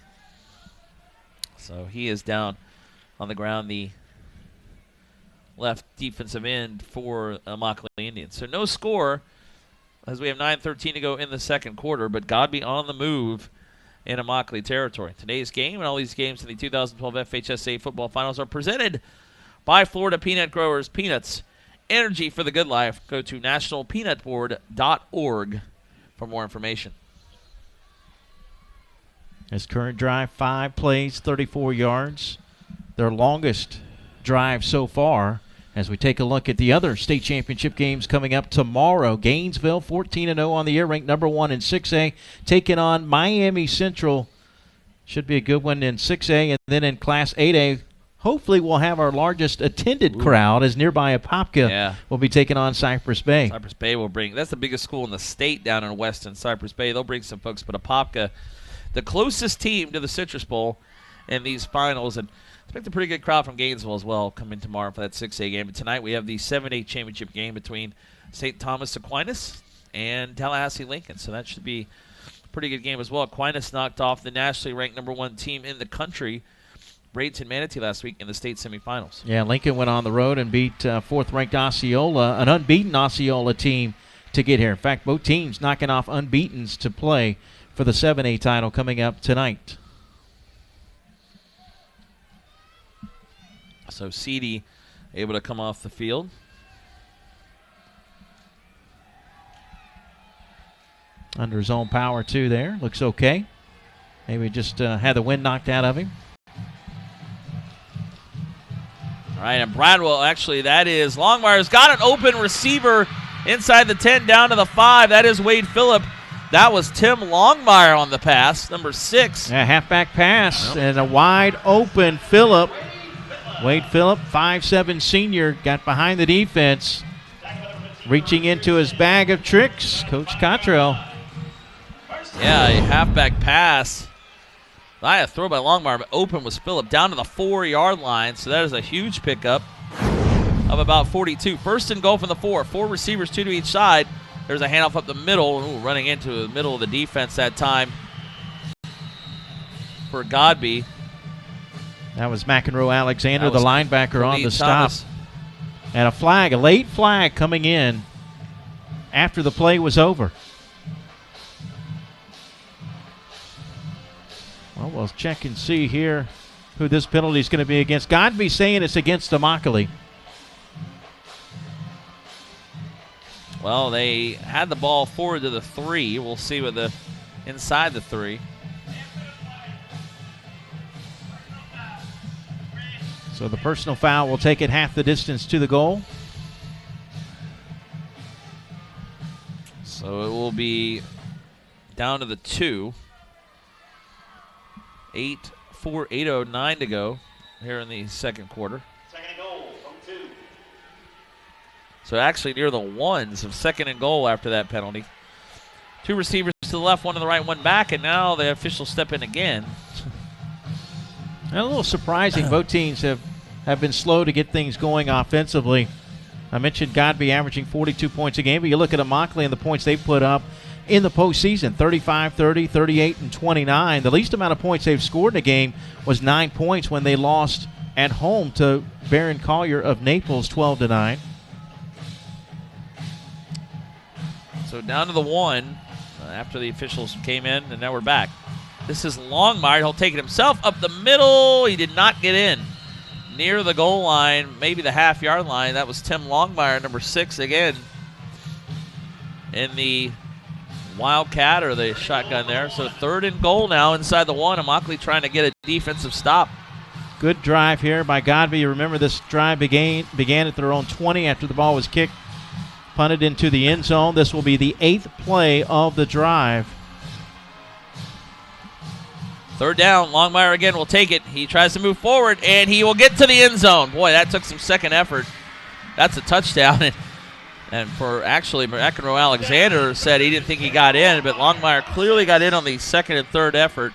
So he is down on the ground, the left defensive end for immokalee Indians. So no score as we have 9:13 to go in the second quarter, but Godby on the move in immokalee territory. Today's game and all these games in the 2012 FHSA football finals are presented by Florida Peanut Growers. Peanuts, energy for the good life. Go to nationalpeanutboard.org for more information. This current drive, 5 plays, 34 yards. Their longest drive so far. As we take a look at the other state championship games coming up tomorrow. Gainesville, 14-0 on the year, ranked number 1 in 6A, taking on Miami Central. Should be a good one in 6A. And then in Class 8A, hopefully we'll have our largest attended crowd as nearby Apopka will be taking on Cypress Bay. Cypress Bay will bring, that's the biggest school in the state down in Weston, Cypress Bay. They'll bring some folks, but Apopka, the closest team to the Citrus Bowl in these finals. And expect a pretty good crowd from Gainesville as well coming tomorrow for that 6A game. And tonight we have the 7A championship game between St. Thomas Aquinas and Tallahassee Lincoln. So that should be a pretty good game as well. Aquinas knocked off the nationally ranked number 1 team in the country, Bradenton Manatee, last week in the state semifinals. Yeah, Lincoln went on the road and beat 4th-ranked Osceola, an unbeaten Osceola team, to get here. In fact, both teams knocking off unbeatens to play for the 7A title coming up tonight. So Seedy able to come off the field. Under his own power, too, there. Looks okay. Maybe just had the wind knocked out of him. All right, and Bradwell, actually, that is Longmire's got an open receiver inside the 10 down to the 5. That is Wade Phillip. That was Tim Longmire on the pass, number 6. Yeah, halfback pass and a wide open Phillip. Wade Phillip, 5'7" senior, got behind the defense, reaching into his bag of tricks. Coach Cottrell. Yeah, a halfback pass. A throw by Longmire, but open was Phillip down to the 4-yard line. So that is a huge pickup of about 42. First and goal from the 4. 4 receivers, 2 to each side. There's a handoff up the middle. Ooh, running into the middle of the defense that time for Godby. That was McEnroe Alexander, the linebacker, on the stop. Thomas. And a flag, a late flag coming in after the play was over. Well, we'll check and see here who this penalty is going to be against. Godby saying it's against immokalee. Well, they had the ball forward to the 3. We'll see what the inside the 3. So the personal foul will take it half the distance to the goal. So it will be down to the 2. 8:09 to go here in the second quarter. Second and goal from 2. So actually near the 1s of second and goal after that penalty. 2 receivers to the left, 1 to the right, 1 back, and now the officials step in again. And a little surprising. Both teams have been slow to get things going offensively. I mentioned Godby averaging 42 points a game, but you look at immokalee and the points they put up, in the postseason, 35-30, 38-29. The least amount of points they've scored in a game was 9 points when they lost at home to Barron Collier of Naples, 12-9. So down to the 1 after the officials came in, and now we're back. This is Longmire. He'll take it himself up the middle. He did not get in. Near the goal line, maybe the half-yard line. That was Tim Longmire, number 6 again in the Wildcat or the shotgun there. So 3rd and goal now inside the 1. Immokalee trying to get a defensive stop. Good drive here by Godby. You remember this drive began at their own 20 after the ball was kicked, punted into the end zone. This will be the 8th play of the drive. 3rd down. Longmire again will take it. He tries to move forward, and he will get to the end zone. Boy, that took some second effort. That's a touchdown. And for actually, McEnroe Alexander said he didn't think he got in, but Longmire clearly got in on the 2nd and 3rd effort.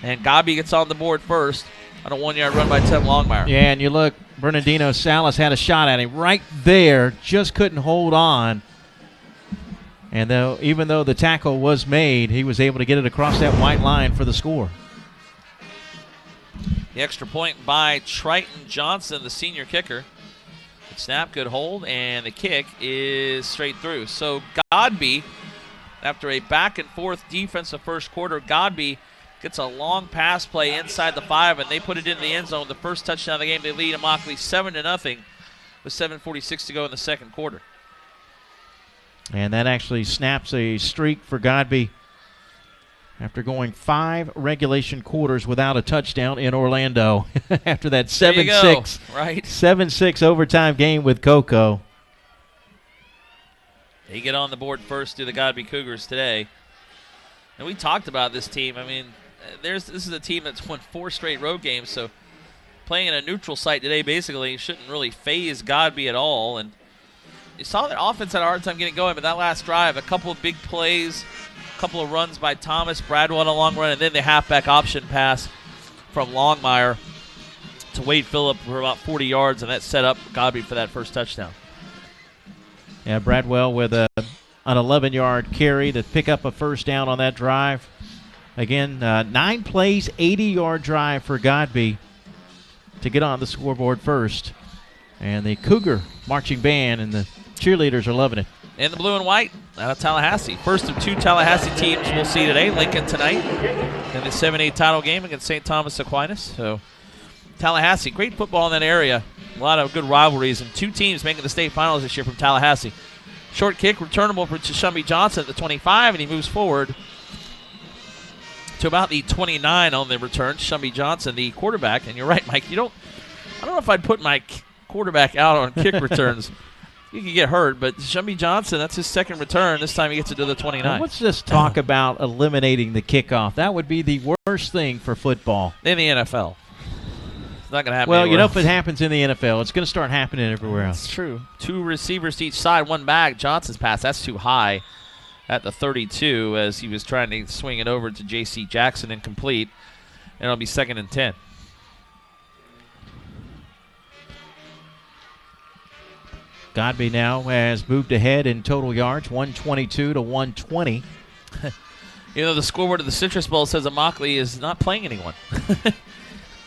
And Godby gets on the board first on a 1-yard run by Tim Longmire. Yeah, and you look, Bernardino Salas had a shot at him right there, just couldn't hold on. And even though the tackle was made, he was able to get it across that white line for the score. The extra point by Triton Johnson, the senior kicker. Good snap, good hold, and the kick is straight through. So Godby, after a back-and-forth defensive first quarter, Godby gets a long pass play inside the 5, and they put it in the end zone. The first touchdown of the game, they lead Immokalee 7-0 with 7:46 to go in the second quarter. And that actually snaps a streak for Godby after going 5 regulation quarters without a touchdown in Orlando after that 7-6 right. 7-6 overtime game with Coco. They get on the board first to the Godby Cougars today. And we talked about this team. I mean, this is a team that's won 4 straight road games, so playing in a neutral site today basically shouldn't really faze Godby at all. And you saw that offense had a hard time getting going, but that last drive, a couple of big plays, a couple of runs by Thomas, Bradwell on a long run, and then the halfback option pass from Longmire to Wade Phillip for about 40 yards, and that set up Godby for that first touchdown. Yeah, Bradwell with an 11-yard carry to pick up a first down on that drive. Again, 9 plays, 80-yard drive for Godby to get on the scoreboard first. And the Cougar marching band and the cheerleaders are loving it. In the blue and white, out of Tallahassee. First of 2 Tallahassee teams we'll see today. Lincoln tonight in the 7A title game against St. Thomas Aquinas. So Tallahassee, great football in that area. A lot of good rivalries, and 2 teams making the state finals this year from Tallahassee. Short kick, returnable for Shumby Johnson at the 25, and he moves forward to about the 29 on the return. Shumby Johnson, the quarterback. And you're right, Mike. I don't know if I'd put my quarterback out on kick returns. You can get hurt, but Shumby Johnson, that's his second return. This time he gets it to the 29. Well, let's just talk about eliminating the kickoff. That would be the worst thing for football. In the NFL. It's not going to happen Well, anywhere you know, else. if it happens in the NFL, it's going to start happening everywhere else. That's true. 2 receivers to each side, 1 back. Johnson's pass, that's too high at the 32 as he was trying to swing it over to J.C. Jackson, incomplete. And it'll be 2nd and 10. Godby now has moved ahead in total yards, 122 to 120. You know, the scoreboard of the Citrus Bowl says Immokalee is not playing anyone.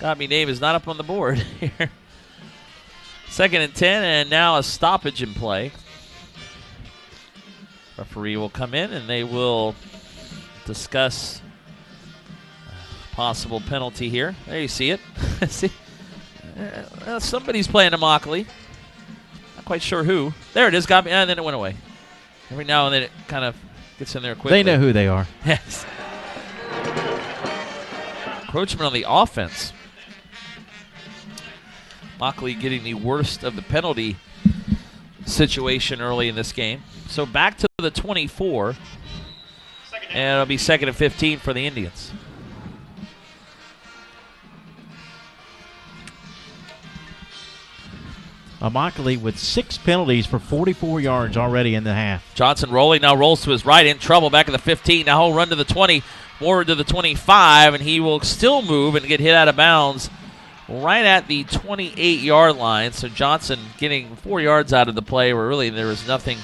Godby name is not up on the board here. 2nd and 10, and now a stoppage in play. Referee will come in, and they will discuss a possible penalty here. There you see it. See, somebody's playing Immokalee. Not quite sure who. There it is, Godby, and then it went away. Every now and then it kind of gets in there quickly. They know who they are. Yes. Encroachment on the offense. Immokalee getting the worst of the penalty situation early in this game. So back to the 24, and it'll be 2nd and 15 for the Indians. Immokalee with 6 penalties for 44 yards already in the half. Johnson rolling, now rolls to his right, in trouble back at the 15. Now he'll run to the 20, forward to the 25, and he will still move and get hit out of bounds right at the 28-yard line. So Johnson getting 4 yards out of the play where really there was nothing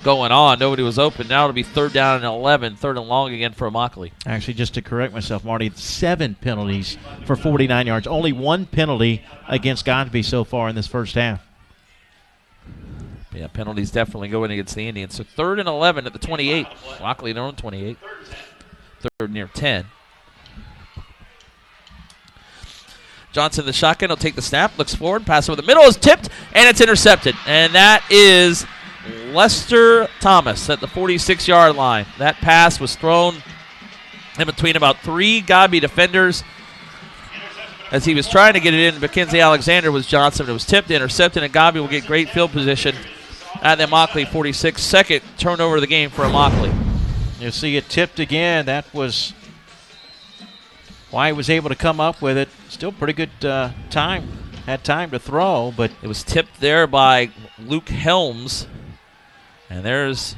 going on. Nobody was open. Now it'll be 3rd down and 11, 3rd and long again for immokalee. Actually, just to correct myself, Marty, 7 penalties for 49 yards. Only 1 penalty against Godby so far in this first half. Yeah, penalties definitely going against the Indians. So 3rd and 11 at the 28. Immokalee their own 28. 3rd near 10. Johnson, the shotgun, will take the snap, looks forward, pass over the middle, is tipped, and it's intercepted. And that is Lester Thomas at the 46-yard line. That pass was thrown in between about 3 Godby defenders as he was trying to get it in. Mackenzie Alexander was Johnson. It was tipped, intercepted, and Godby will get great field position at the immokalee 46. Second turnover of the game for immokalee. You'll see it tipped again. That was why he was able to come up with it. Still pretty good time. Had time to throw, but it was tipped there by Luke Helms. And there's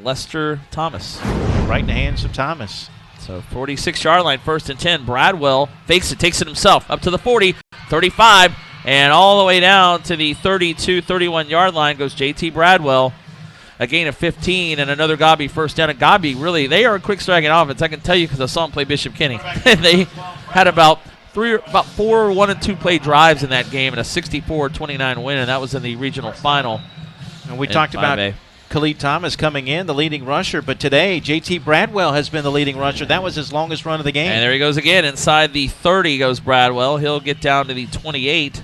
Lester Thomas. Right in the hands of Thomas. So 46-yard line, 1st and 10. Bradwell fakes it, takes it himself, up to the 40, 35, and all the way down to the 32, 31-yard line goes J.T. Bradwell. A gain of 15 and another Godby first down. And Godby, really, they are a quick striking offense. I can tell you because I saw them play Bishop Kenny. They had about 4 1- and 2-play drives in that game and a 64-29 win, and that was in the regional final. And we talked about Khalid Thomas coming in, the leading rusher, but today J.T. Bradwell has been the leading rusher. That was his longest run of the game. And there he goes again. Inside the 30 goes Bradwell. He'll get down to the 28.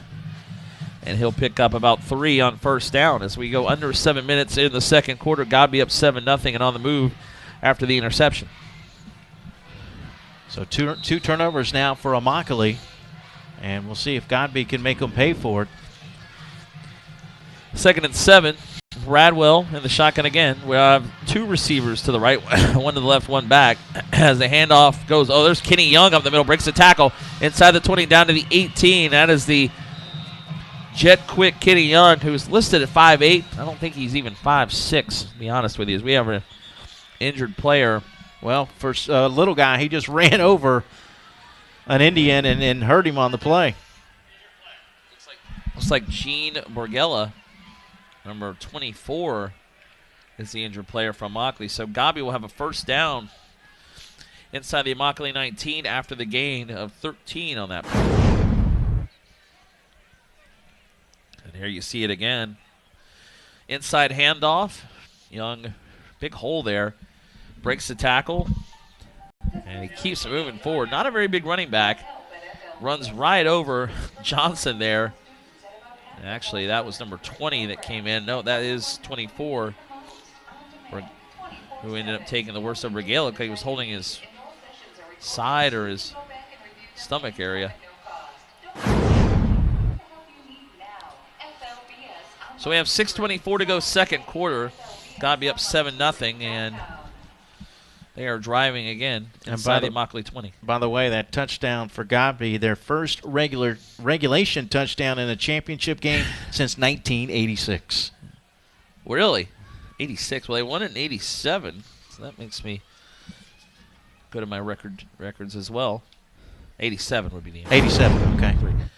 And he'll pick up about 3 on first down as we go under 7 minutes in the second quarter. Godby up 7-0 and on the move after the interception. So two turnovers now for immokalee, and we'll see if Godby can make them pay for it. 2nd and 7. Bradwell in the shotgun again. We have 2 receivers to the right, one to the left, one back. As the handoff goes, there's Kenny Young up the middle, breaks the tackle inside the 20 down to the 18. That is the jet quick Kenny Young, who's listed at 5'8". I don't think he's even 5'6", to be honest with you, as we have an injured player. Well, for a little guy, he just ran over an Indian and hurt him on the play. Looks like Gene Borgella, number 24, is the injured player from immokalee. So Godby will have a first down inside the immokalee 19 after the gain of 13 on that play. And here you see it again. Inside handoff. Young, big hole there. Breaks the tackle. And he keeps moving forward. Not a very big running back. Runs right over Johnson there. And actually, that was number 20 that came in. No, that is 24. Who ended up taking the worst of Regala because he was holding his side or his stomach area. So we have 6:24 to go second quarter. Godby up 7-0, and they are driving again inside the immokalee 20. By the way, that touchdown for Godby, their first regulation touchdown in a championship game since 1986. Really? 86. Well, they won it in 87, so that makes me go to my records as well. 87 would be the answer. 87, okay.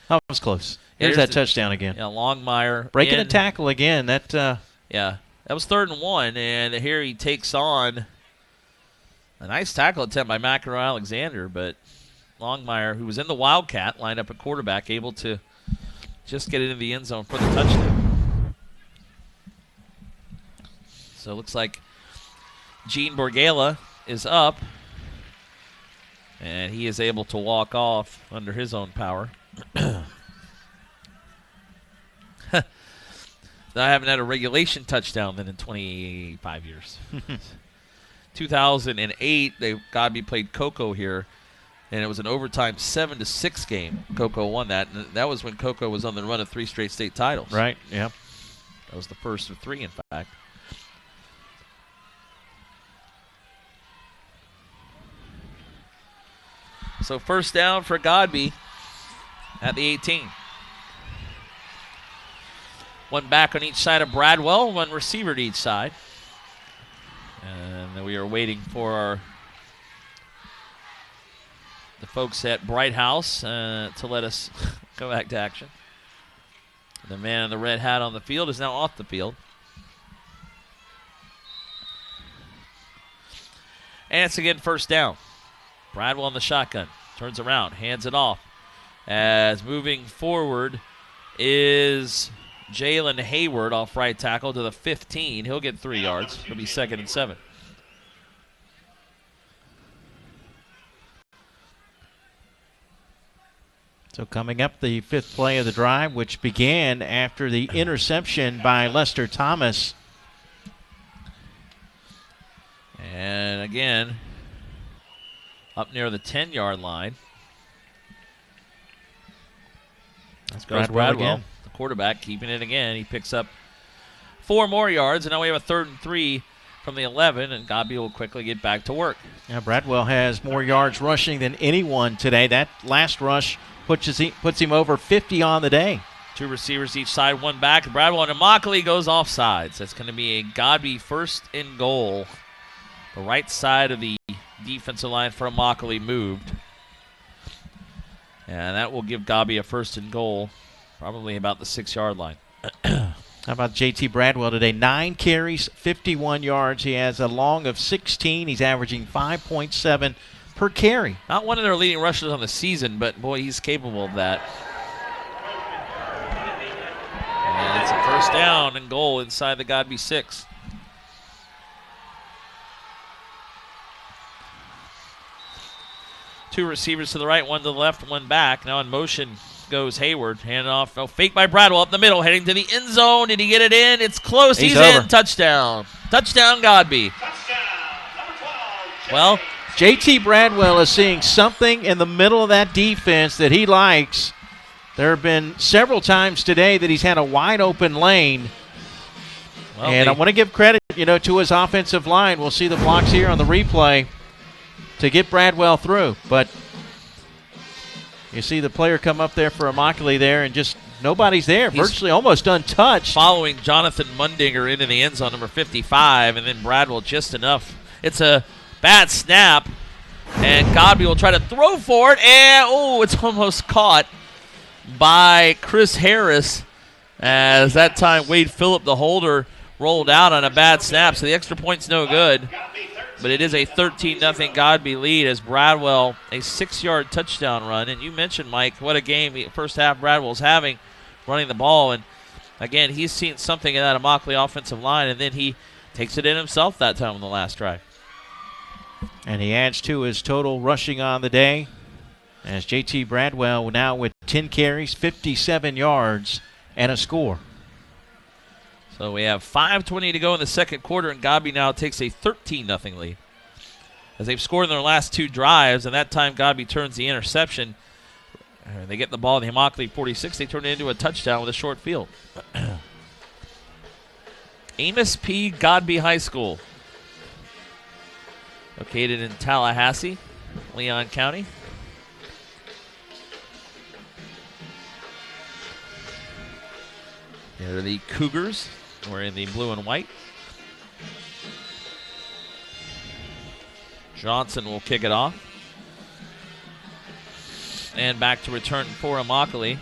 That was close. Here's that touchdown again. Yeah, Longmire. Breaking a tackle again. Yeah, that was 3rd and 1, and here he takes on a nice tackle attempt by Macro Alexander, but Longmire, who was in the Wildcat, lined up at quarterback, able to just get it into the end zone for the touchdown. So it looks like Gene Borgala is up, and he is able to walk off under his own power. I haven't had a regulation touchdown then in 25 years. 2008, Godby played Cocoa here, and it was an overtime 7-6 game. Cocoa won that, and that was when Cocoa was on the run of 3 straight state titles. Right, yeah. That was the first of 3, in fact. So first down for Godby at the 18. One back on each side of Bradwell, one receiver to each side. And we are waiting for the folks at Bright House to let us go back to action. The man in the red hat on the field is now off the field. And it's again first down. Bradwell in the shotgun. Turns around, hands it off. As moving forward is Jalen Hayward off right tackle to the 15. He'll get 3 yards. It'll be 2nd and 7. So coming up, the 5th play of the drive, which began after the interception by Lester Thomas. And again, up near the 10-yard line. That's Bradwell again. The quarterback keeping it again. He picks up 4 more yards, and now we have a 3rd and 3 from the 11, and Godby will quickly get back to work. Yeah, Bradwell has more yards rushing than anyone today. That last rush puts him over 50 on the day. 2 receivers each side, 1 back. Bradwell and immokalee goes offsides. That's going to be a Godby 1st and goal. The right side of the defensive line for immokalee moved. And that will give Godby a 1st and goal, probably about the 6-yard line. How about JT Bradwell today? 9 carries, 51 yards. He has a long of 16. He's averaging 5.7 per carry. Not one of their leading rushers on the season, but boy, he's capable of that. And it's a 1st down and goal inside the Godby 6. Two receivers to the right, 1 to the left, 1 back. Now in motion goes Hayward. Hand off. Oh, fake by Bradwell up the middle, heading to the end zone. Did he get it in? It's close. He's over. in. Touchdown. Touchdown, Godby. Well, JT Bradwell is seeing something in the middle of that defense that he likes. There have been several times today that he's had a wide open lane. Well, and I want to give credit, to his offensive line. We'll see the blocks here on the replay to get Bradwell through. But you see the player come up there for immokalee there, and just nobody's there. He's virtually almost untouched. Following Jonathan Mundinger into the end zone, number 55, and then Bradwell just enough. It's a bad snap, and Godby will try to throw for it, and it's almost caught by Chris Harris, as that time Wade Phillip, the holder, rolled out on a bad snap, so the extra point's no good. But it is a 13-0 Godby lead as Bradwell, a 6-yard touchdown run. And you mentioned, Mike, what a game first half Bradwell's having running the ball. And, again, he's seen something in that immokalee offensive line, and then he takes it in himself that time on the last drive. And he adds to his total rushing on the day as JT Bradwell now with 10 carries, 57 yards, and a score. So we have 5:20 to go in the second quarter, and Godby now takes a 13-0 lead. As they've scored in their last 2 drives, and that time Godby turns the interception. They get the ball in the immokalee 46. They turn it into a touchdown with a short field. Amos P. Godby High School, located in Tallahassee, Leon County. Here are the Cougars. We're in the blue and white. Johnson will kick it off. And back to return for immokalee.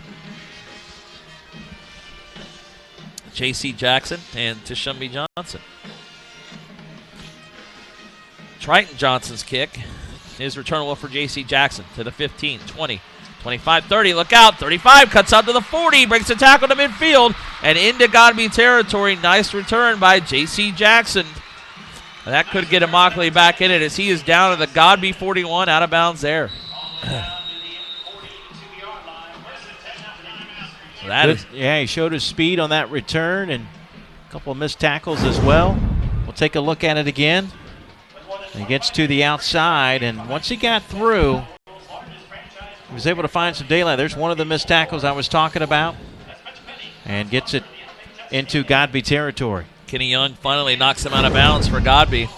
J.C. Jackson and Tishumbi Johnson. Triton Johnson's kick is returnable for J.C. Jackson to the 15, 20, 25, 30. Look out. 35 cuts out to the 40. Breaks a tackle to midfield and into Godby territory. Nice return by J.C. Jackson. And that could get immokalee back in it as he is down to the Godby 41, out of bounds there. Yeah, he showed his speed on that return and a couple of missed tackles as well. We'll take a look at it again. He gets to the outside, and once he got through, he was able to find some daylight. There's one of the missed tackles I was talking about, and gets it into Godby territory. Kenny Young finally knocks him out of bounds for Godby.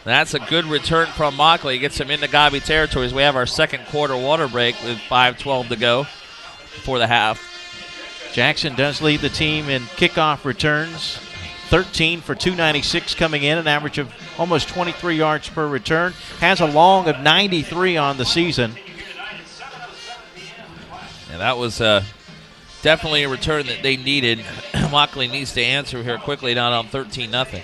That's a good return from immokalee. Gets him into Godby territory as we have our second quarter water break with 5:12 to go before the half. Jackson does lead the team in kickoff returns. 13 for 296 coming in, an average of almost 23 yards per return. Has a long of 93 on the season. And that was definitely a return that they needed. Immokalee needs to answer here quickly, down on 13-0.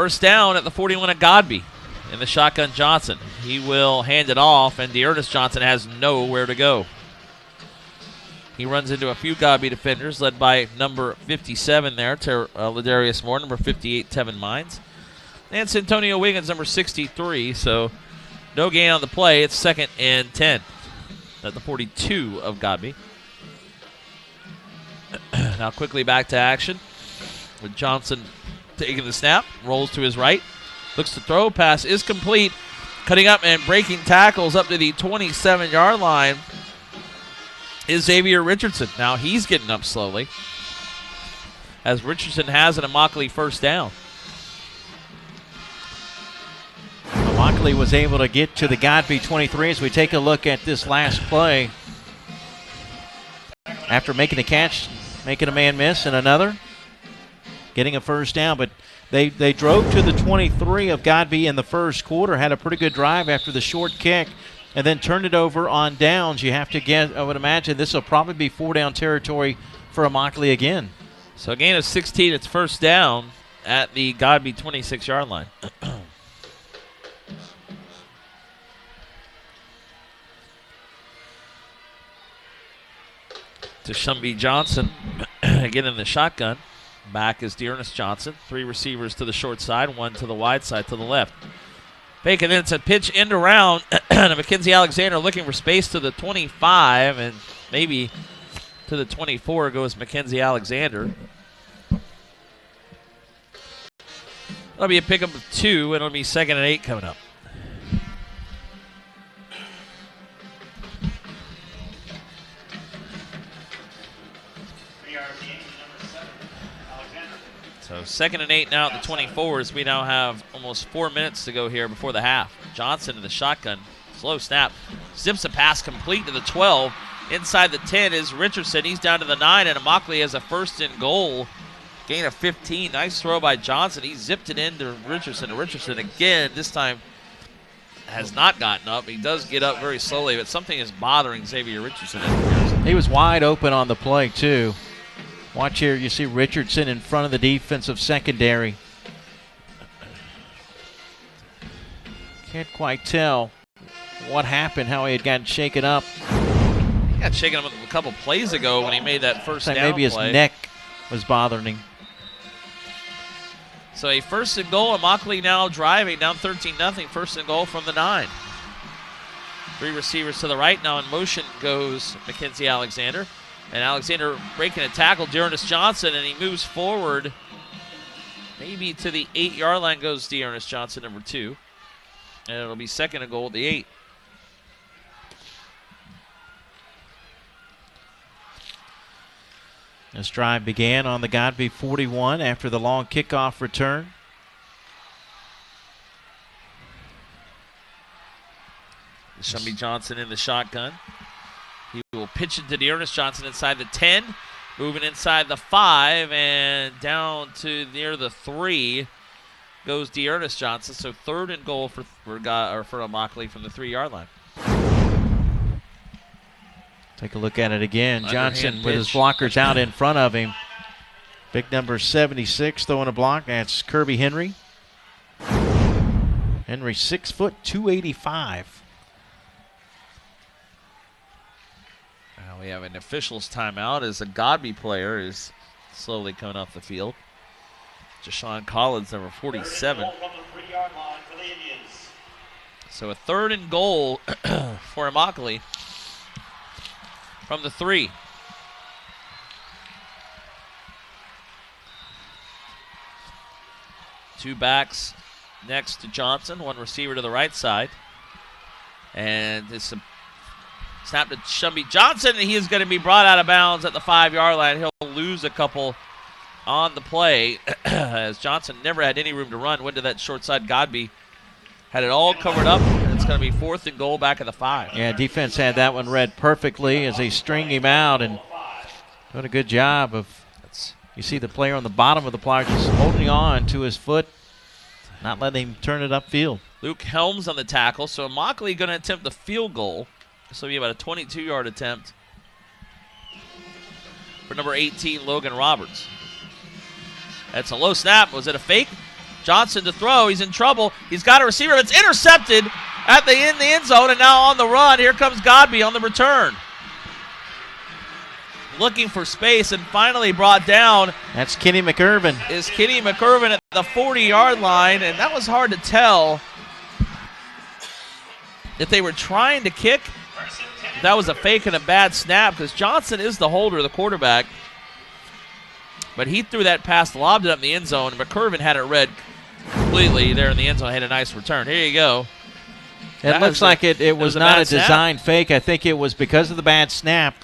First down at the 41 of Godby. In the shotgun, Johnson. He will hand it off, and Dearness Johnson has nowhere to go. He runs into a few Godby defenders, led by number 57 there, Ladarius Moore, number 58, Tevin Mines. And Santonio Wiggins, number 63, so no gain on the play. It's 2nd and 10 at the 42 of Godby. Now quickly back to action with Johnson taking the snap, rolls to his right, looks to throw, pass is complete, cutting up and breaking tackles up to the 27-yard line is Xavier Richardson. Now he's getting up slowly as Richardson has an immokalee first down. Immokalee was able to get to the Godby 23 as we take a look at this last play. After making a catch, making a man miss, and another, getting a first down, but they drove to the 23 of Godby in the first quarter, had a pretty good drive after the short kick, and then turned it over on downs. You have to get, I would imagine this will probably be 4-down territory for Immokalee again. So a gain of 16, it's first down at the Godby 26-yard line. To Shumby Johnson, again in the shotgun. Back is Dearness Johnson. 3 receivers to the short side, 1 to the wide side to the left. Fake, and then it's a pitch end around to Mackenzie Alexander looking for space to the 25, and maybe to the 24 goes Mackenzie Alexander. That'll be a pickup of 2, and it'll be 2nd and 8 coming up. So 2nd and 8 now at the 24 as we now have almost 4 minutes to go here before the half. Johnson in the shotgun. Slow snap. Zips a pass complete to the 12. Inside the 10 is Richardson. He's down to the 9, and Immokalee has a 1st and goal. Gain of 15. Nice throw by Johnson. He zipped it into Richardson. And Richardson again, this time has not gotten up. He does get up very slowly, but something is bothering Xavier Richardson. He was wide open on the play, too. Watch here, you see Richardson in front of the defensive secondary. Can't quite tell what happened, how he had gotten shaken up. He got shaken up a couple plays ago when he made that first down maybe his play. Neck was bothering him. So a 1st and goal, Immokalee now driving, down 13-0, 1st and goal from the 9. 3 receivers to the right, now in motion goes Mackenzie Alexander. And Alexander breaking a tackle, Dearness Johnson, and he moves forward. Maybe to the 8-yard line goes Dearness Johnson, number 2. And it'll be 2nd and goal at the 8. This drive began on the Godby 41 after the long kickoff return. Shumby Johnson in the shotgun. He will pitch it to Dearness Johnson inside the 10, moving inside the 5, and down to near the 3 goes Dearness Johnson. So 3rd and goal for Immokalee from the 3-yard line. Take a look at it again. Underhand Johnson with his pitch. blockers out in front of him. Big number 76 throwing a block. That's Kirby Henry. Henry 6 foot, 285. We have an official's timeout as a Godby player is slowly coming off the field. Jashawn Collins, number 47. So a 3rd and goal for Immokalee from the 3. Two backs next to Johnson, 1 receiver to the right side. And it's a snap to Shumby Johnson, and he is going to be brought out of bounds at the 5-yard line. He'll lose a couple on the play as Johnson never had any room to run. Went to that short side. Godby had it all covered up, and it's going to be 4th and goal back at the 5. Yeah, defense had that one read perfectly as they string him out and doing a good job of, you see the player on the bottom of the plot just holding on to his foot, not letting him turn it upfield. Luke Helms on the tackle, so Immokalee going to attempt the field goal. This will be about a 22-yard attempt for number 18, Logan Roberts. That's a low snap. Was it a fake? Johnson to throw. He's in trouble. He's got a receiver. It's intercepted in the end zone, and now on the run, here comes Godby on the return. Looking for space and finally brought down. That's Kenny McIrvin. Is Kenny McIrvin at the 40-yard line, and that was hard to tell if they were trying to kick. That was a fake and a bad snap because Johnson is the holder, the quarterback. But he threw that pass, lobbed it up in the end zone, and McIrvin had it read completely there in the end zone. Had a nice return. Here you go. It looks like it was not a design fake. I think it was because of the bad snap.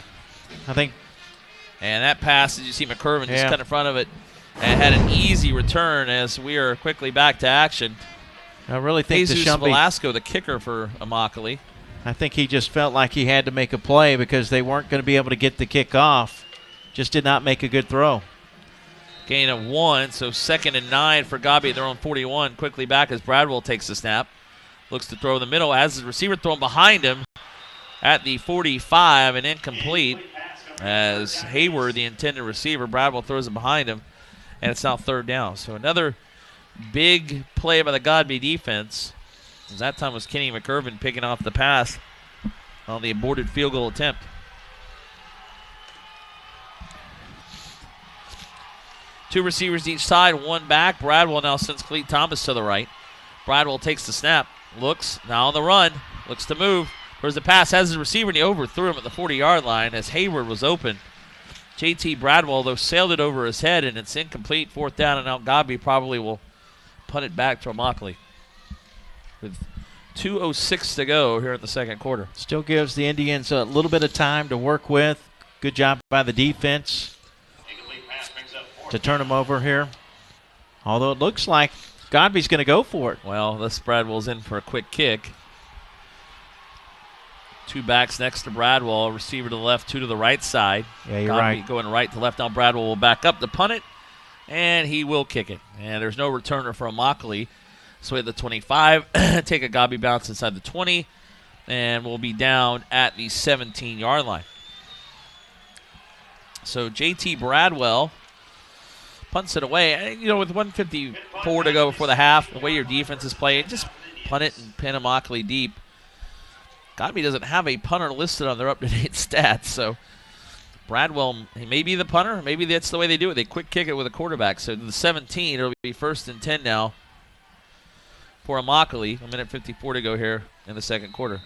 I think. And that pass, as you see McIrvin just cut in front of it and had an easy return as we are quickly back to action. I really think Jesus Velasco, the kicker for immokalee. I think he just felt like he had to make a play because they weren't going to be able to get the kick off. Just did not make a good throw. Gain of 1, so 2nd and 9 for Godby at their own 41. Quickly back as Bradwell takes the snap. Looks to throw in the middle, has his receiver thrown behind him at the 45 and incomplete as Hayward, the intended receiver, Bradwell throws it behind him, and it's now 3rd down. So another big play by the Godby defense. That time was Kenny McIrvin picking off the pass on the aborted field goal attempt. Two receivers each side, one back. Bradwell now sends Cleet Thomas to the right. Bradwell takes the snap, looks, now on the run, looks to move. There's the pass, has his receiver, and he overthrew him at the 40-yard line as Hayward was open. JT Bradwell, though, sailed it over his head, and it's incomplete. 4th down, and now Godby probably will punt it back to immokalee with 2:06 to go here in the second quarter. Still gives the Indians a little bit of time to work with. Good job by the defense to turn them over here. Although it looks like Godby's going to go for it. Well, this Bradwell's in for a quick kick. Two backs next to Bradwell, receiver to the left, two to the right side. Yeah, you're Godby right. Going right to left. Now Bradwell will back up to punt it, and he will kick it. And there's no returner for immokalee. So at the 25, take a Godby bounce inside the 20, and we'll be down at the 17-yard line. So JT Bradwell punts it away. And, you know, with 1:54 to go before the half, the way your defense is playing, just punt it and pin immokalee deep. Godby doesn't have a punter listed on their up-to-date stats, so Bradwell, he may be the punter. Maybe that's the way they do it. They quick kick it with a quarterback. So the 17, it'll be 1st and 10 now for immokalee. 1:54 to go here in the second quarter.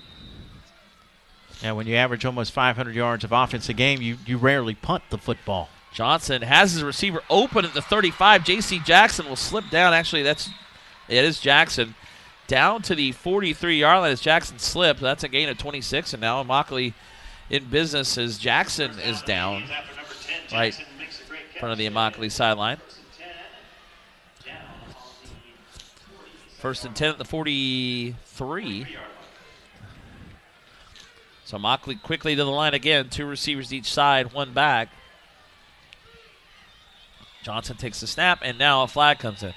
Yeah, when you average almost 500 yards of offense a game, you rarely punt the football. Johnson has his receiver open at the 35. J.C. Jackson will slip down. Actually, it is Jackson. Down to the 43-yard line as Jackson slipped. That's a gain of 26, and now immokalee in business as Jackson is down right in front of the immokalee sideline. 1st and 10 at the 43. So immokalee quickly to the line again. Two receivers each side, one back. Johnson takes the snap, and now a flag comes in.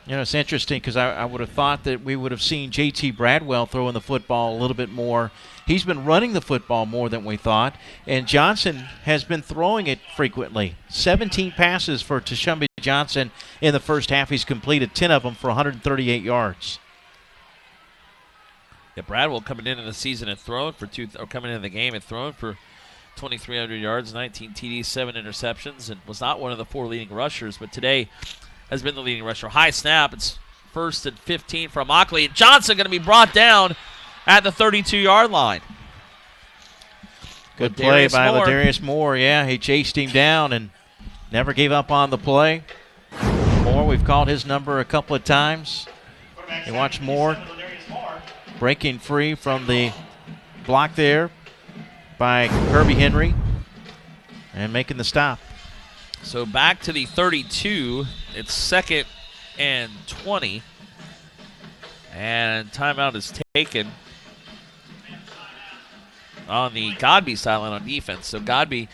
You know, it's interesting because I would have thought that we would have seen JT Bradwell throwing the football a little bit more. He's been running the football more than we thought, and Johnson has been throwing it frequently. 17 passes for Tashumbi Johnson in the first half. He's completed 10 of them for 138 yards. Yeah, Bradwell coming into the season and throwing for coming into the game and throwing for 2,300 yards, 19 TDs, 7 interceptions, and was not one of the 4 leading rushers, but today has been the leading rusher. High snap. It's 1st and 15 for immokalee. And Johnson going to be brought down at the 32-yard line. Good play by Ladarius Moore. Yeah, he chased him down and never gave up on the play. Moore, we've called his number a couple of times. You watch Moore breaking free from the block there by Kirby Henry and making the stop. So back to the 32. It's 2nd and 20. And timeout is taken on the Godby sideline on defense. So Godby,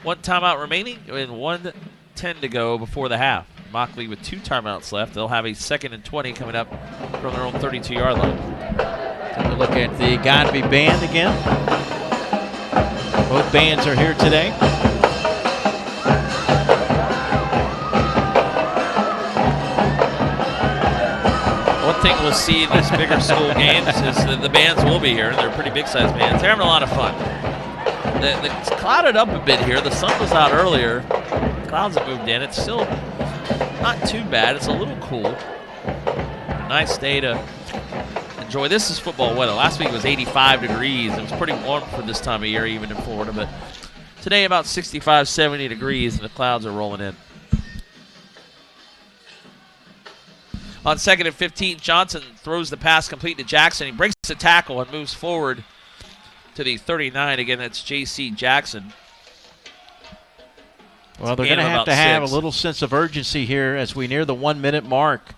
one timeout remaining and 1:10 to go before the half. immokalee with 2 timeouts left. They'll have a 2nd and 20 coming up from their own 32-yard line. Take a look at the Godby band again. Both bands are here today. thing we'll see in these bigger school games is that the bands will be here, and they're pretty big-sized bands. They're having a lot of fun. It's clouded up a bit here. The sun was out earlier. Clouds have moved in. It's still not too bad. It's a little cool. Nice day to enjoy. This is football weather. Last week it was 85 degrees. It was pretty warm for this time of year, even in Florida. But today about 65, 70 degrees, and the clouds are rolling in. On 2nd and 15, Johnson throws the pass complete to Jackson. He breaks the tackle and moves forward to the 39. Again, that's J.C. Jackson. Well, they're going to have a little sense of urgency here as we near the 1-minute mark.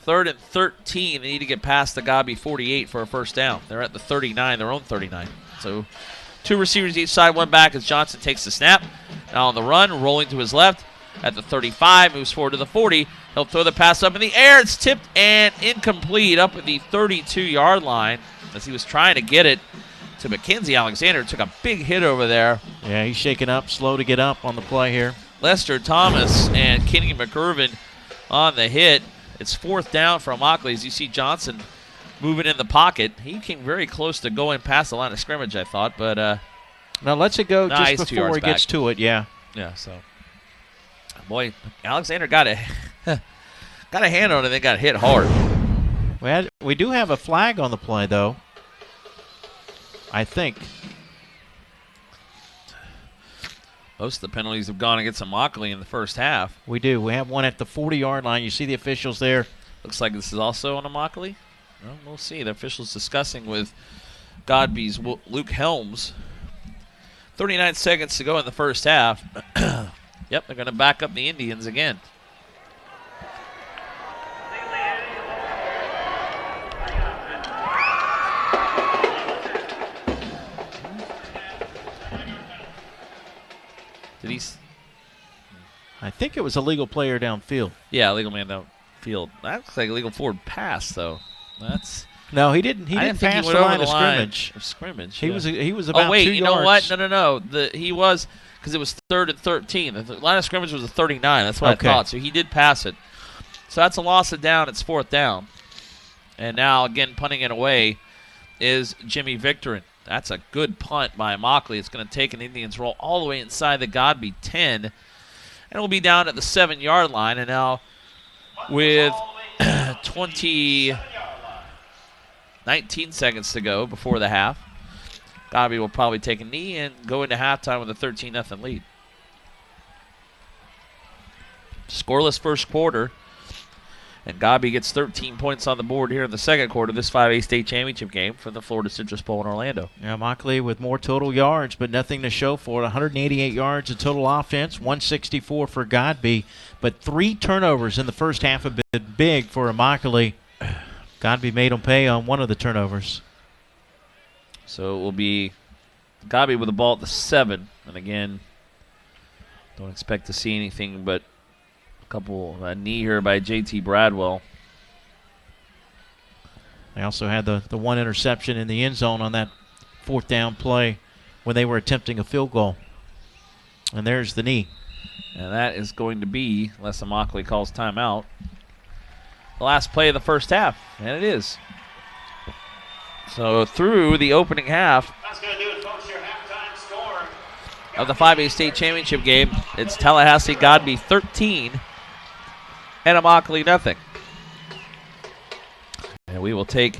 3rd and 13. They need to get past the Godby 48 for a first down. They're at the 39, their own 39. So 2 receivers each side, 1 back as Johnson takes the snap. Now on the run, rolling to his left at the 35, moves forward to the 40. He'll throw the pass up in the air. It's tipped and incomplete up at the 32-yard line as he was trying to get it to Mackenzie Alexander. Took a big hit over there. Yeah, he's shaking up, slow to get up on the play here. Lester Thomas and Kenny McIrvin on the hit. It's 4th down for immokalee as you see Johnson moving in the pocket. He came very close to going past the line of scrimmage, I thought, but now lets it go nice, just before he gets to it. Yeah. Yeah. So, boy, Alexander got a hand on it and got hit hard. We do have a flag on the play, though. I think. Most of the penalties have gone against immokalee in the first half. We do. We have one at the 40-yard line. You see the officials there. Looks like this is also on immokalee. Well, we'll see. The officials discussing with Godby's Luke Helms. 39 seconds to go in the first half. Yep, they're going to back up the Indians again. I think it was a legal player downfield. Yeah, legal man downfield. That looks like a legal forward pass, though. No, he didn't. He didn't pass the line of scrimmage. He was about 2 yards. Oh wait, you know what? No. He was, because it was 3rd and 13. The line of scrimmage was a 39. That's what I thought. So he did pass it. So that's a loss of down. It's 4th down. And now again punting it away is Jimmy Victorin. That's a good punt by immokalee. It's going to take an Indians roll all the way inside the Godby 10. And we'll be down at the 7-yard line. And now with 19 seconds to go before the half, Godby will probably take a knee and go into halftime with a 13-0 lead. Scoreless first quarter. And Godby gets 13 points on the board here in the second quarter of this 5A state championship game for the Florida Citrus Bowl in Orlando. Yeah, immokalee with more total yards, but nothing to show for it. 188 yards of total offense, 164 for Godby, but 3 turnovers in the first half have been big for immokalee. Godby made them pay on one of the turnovers. So it will be Godby with the ball at the 7. And again, don't expect to see anything but a knee here by J.T. Bradwell. They also had the one interception in the end zone on that 4th down play when they were attempting a field goal. And there's the knee. And that is going to be, unless immokalee calls timeout, the last play of the first half. And it is. So through the opening half of the 5A state championship game, it's Tallahassee Godby 13 and immokalee nothing. And we will take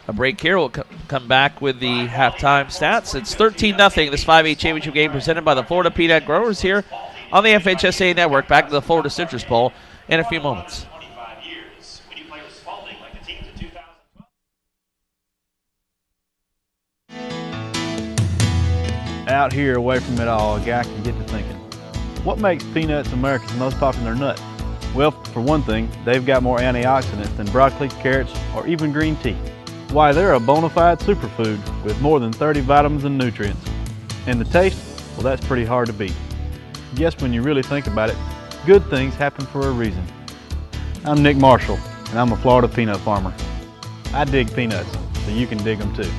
a break here. We'll come back with the halftime stats. It's 13-0, this 5A championship game presented by the Florida Peanut Growers here on the FHSA Network. Back to the Florida Citrus Bowl in a few moments. Out here, away from it all, a guy can get to thinking, what makes peanuts America's most popular nut? Well, for one thing, they've got more antioxidants than broccoli, carrots, or even green tea. Why, they're a bona fide superfood with more than 30 vitamins and nutrients. And the taste? Well, that's pretty hard to beat. Yes, when you really think about it, good things happen for a reason. I'm Nick Marshall, and I'm a Florida peanut farmer. I dig peanuts, so you can dig them too.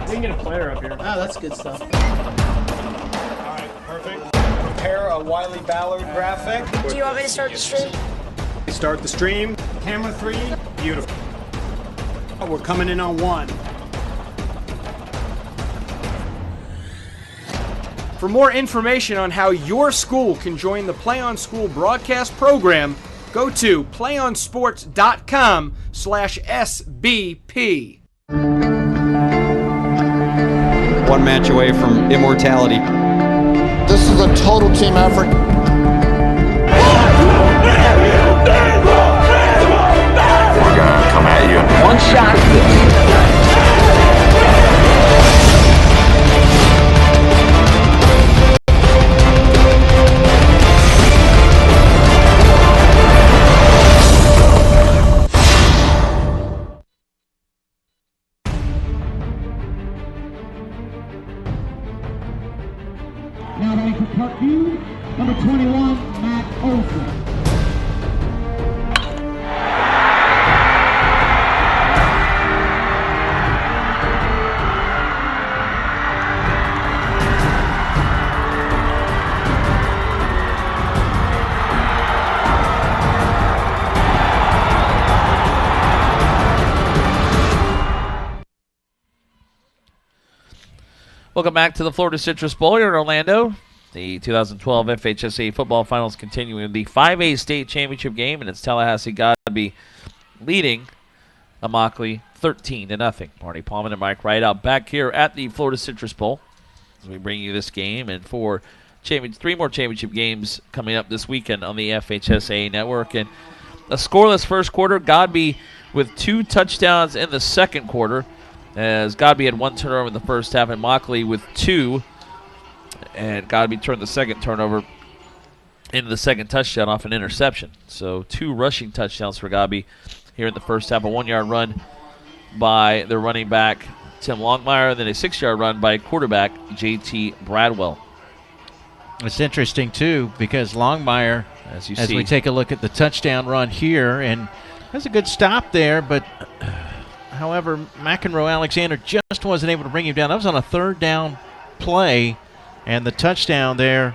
We can get a player up here. Oh, that's good stuff. All right, perfect. Prepare a Wiley Ballard graphic. Do you want me to start the stream? Start the stream. Camera 3. Beautiful. We're coming in on 1. For more information on how your school can join the Play On School broadcast program, go to playonsports.com/SBP. One match away from immortality. This is a total team effort. We're gonna come at you. One shot at this. Now ready for Parkview, number 21, Matt Olson. Welcome back to the Florida Citrus Bowl here in Orlando. The 2012 FHSA football finals continuing the 5A state championship game, and it's Tallahassee Godby leading immokalee 13-0. Marty Palman and Mike Wright out back here at the Florida Citrus Bowl as we bring you this game, and for three more championship games coming up this weekend on the FHSA network. And a scoreless first quarter, Godby with 2 touchdowns in the second quarter, as Godby had 1 turnover in the first half, and immokalee with 2. And Godby turned the second turnover into the second touchdown off an interception. So 2 rushing touchdowns for Godby here in the first half. A 1-yard run by their running back, Tim Longmire, and then a 6-yard run by quarterback, J.T. Bradwell. It's interesting, too, because Longmire, as we take a look at the touchdown run here, and has a good stop there, but however, McEnroe Alexander just wasn't able to bring him down. That was on a 3rd down play, and the touchdown there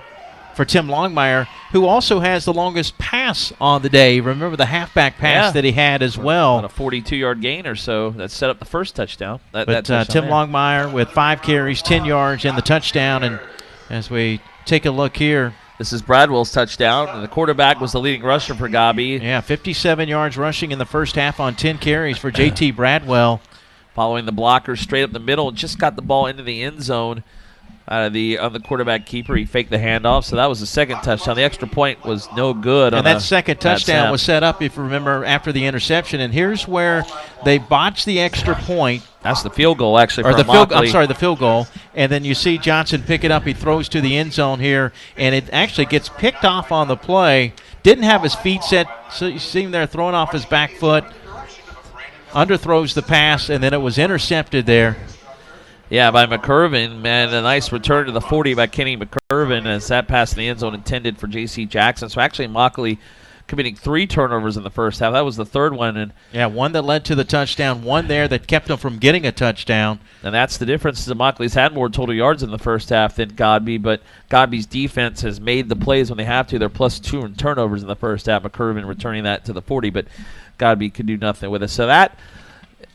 for Tim Longmire, who also has the longest pass on the day. Remember the halfback pass that he had as well. On a 42-yard gain or so that set up the first touchdown. Tim Longmire with 5 carries, 10 yards, and the touchdown. And as we take a look here, this is Bradwell's touchdown, and the quarterback was the leading rusher for Godby. Yeah, 57 yards rushing in the first half on 10 carries for J.T. Bradwell. Following the blocker straight up the middle, just got the ball into the end zone out of the quarterback keeper. He faked the handoff, so that was the second touchdown. The extra point was no good. And that second touchdown was set up, if you remember, after the interception. And here's where they botched the extra point. That's the field goal, actually, for the field goal. And then you see Johnson pick it up. He throws to the end zone here, and it actually gets picked off on the play. Didn't have his feet set, so you see him there throwing off his back foot. Underthrows the pass, and then it was intercepted there. Yeah, by McCurvin, man, a nice return to the 40 by Kenny McCurvin as that pass in the end zone intended for J.C. Jackson. So actually immokalee committing 3 turnovers in the first half. That was the third one. And yeah, one that led to the touchdown, one there that kept them from getting a touchdown. And that's the difference. Immokalee's had more total yards in the first half than Godby, but Godby's defense has made the plays when they have to. They're +2 in turnovers in the first half. McCurvin returning that to the 40, but Godby could do nothing with it. So that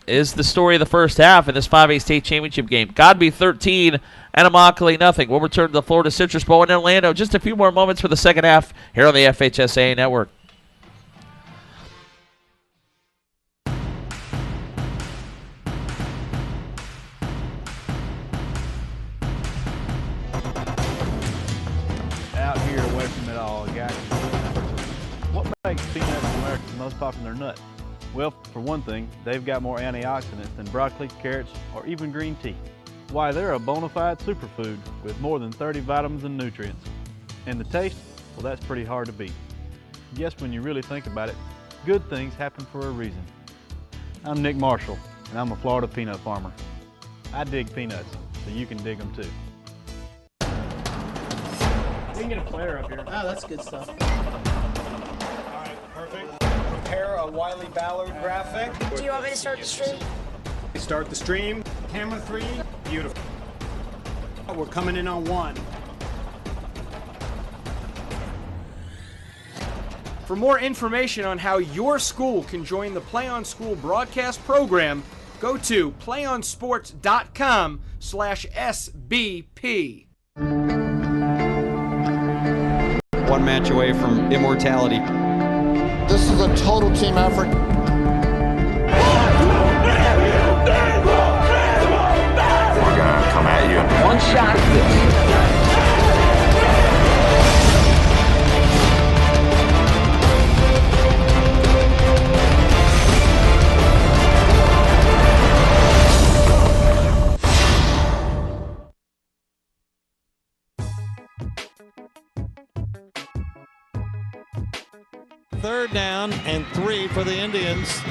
is the story of the first half in this 5A state championship game. Godby 13 and immokalee nothing. We'll return to the Florida Citrus Bowl in Orlando. Just a few more moments for the second half here on the FHSA Network. Out here away from it all, guys. What makes peanuts America's most popular nut? Well, for one thing, they've got more antioxidants than broccoli, carrots, or even green tea. Why, they're a bona fide superfood with more than 30 vitamins and nutrients. And the taste? Well, that's pretty hard to beat. Yes, when you really think about it, good things happen for a reason. I'm Nick Marshall, and I'm a Florida peanut farmer. I dig peanuts, so you can dig them too. We can get a player up here. Oh, that's good stuff. All right, perfect. Prepare a Wiley Ballard graphic. Do you want me to start the stream? Start the stream. Camera 3. Beautiful. We're coming in on 1. For more information on how your school can join the Play on School broadcast program, go to playonsports.com/SBP. One match away from immortality. This is a total team effort. We're gonna come at you. One shot at this. Third down and 3 for the Indians.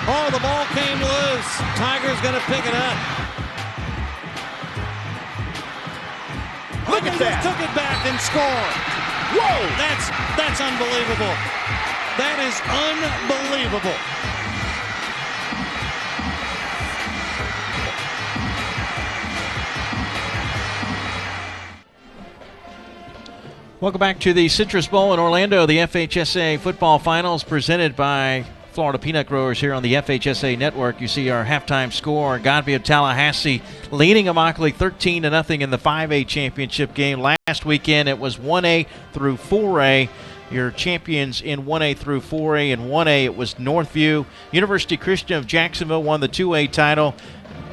Oh, the ball came loose. Tiger's going to pick it up. Look at that. Took it back and scored. Whoa! That's unbelievable. That is unbelievable. Welcome back to the Citrus Bowl in Orlando, the FHSA football finals presented by Florida Peanut Growers here on the FHSA Network. You see our halftime score, Godby of Tallahassee leading immokalee 13-0 in the 5A championship game. Last weekend it was 1A through 4A. Your champions in 1A through 4A. In 1A it was Northview. University Christian of Jacksonville won the 2A title.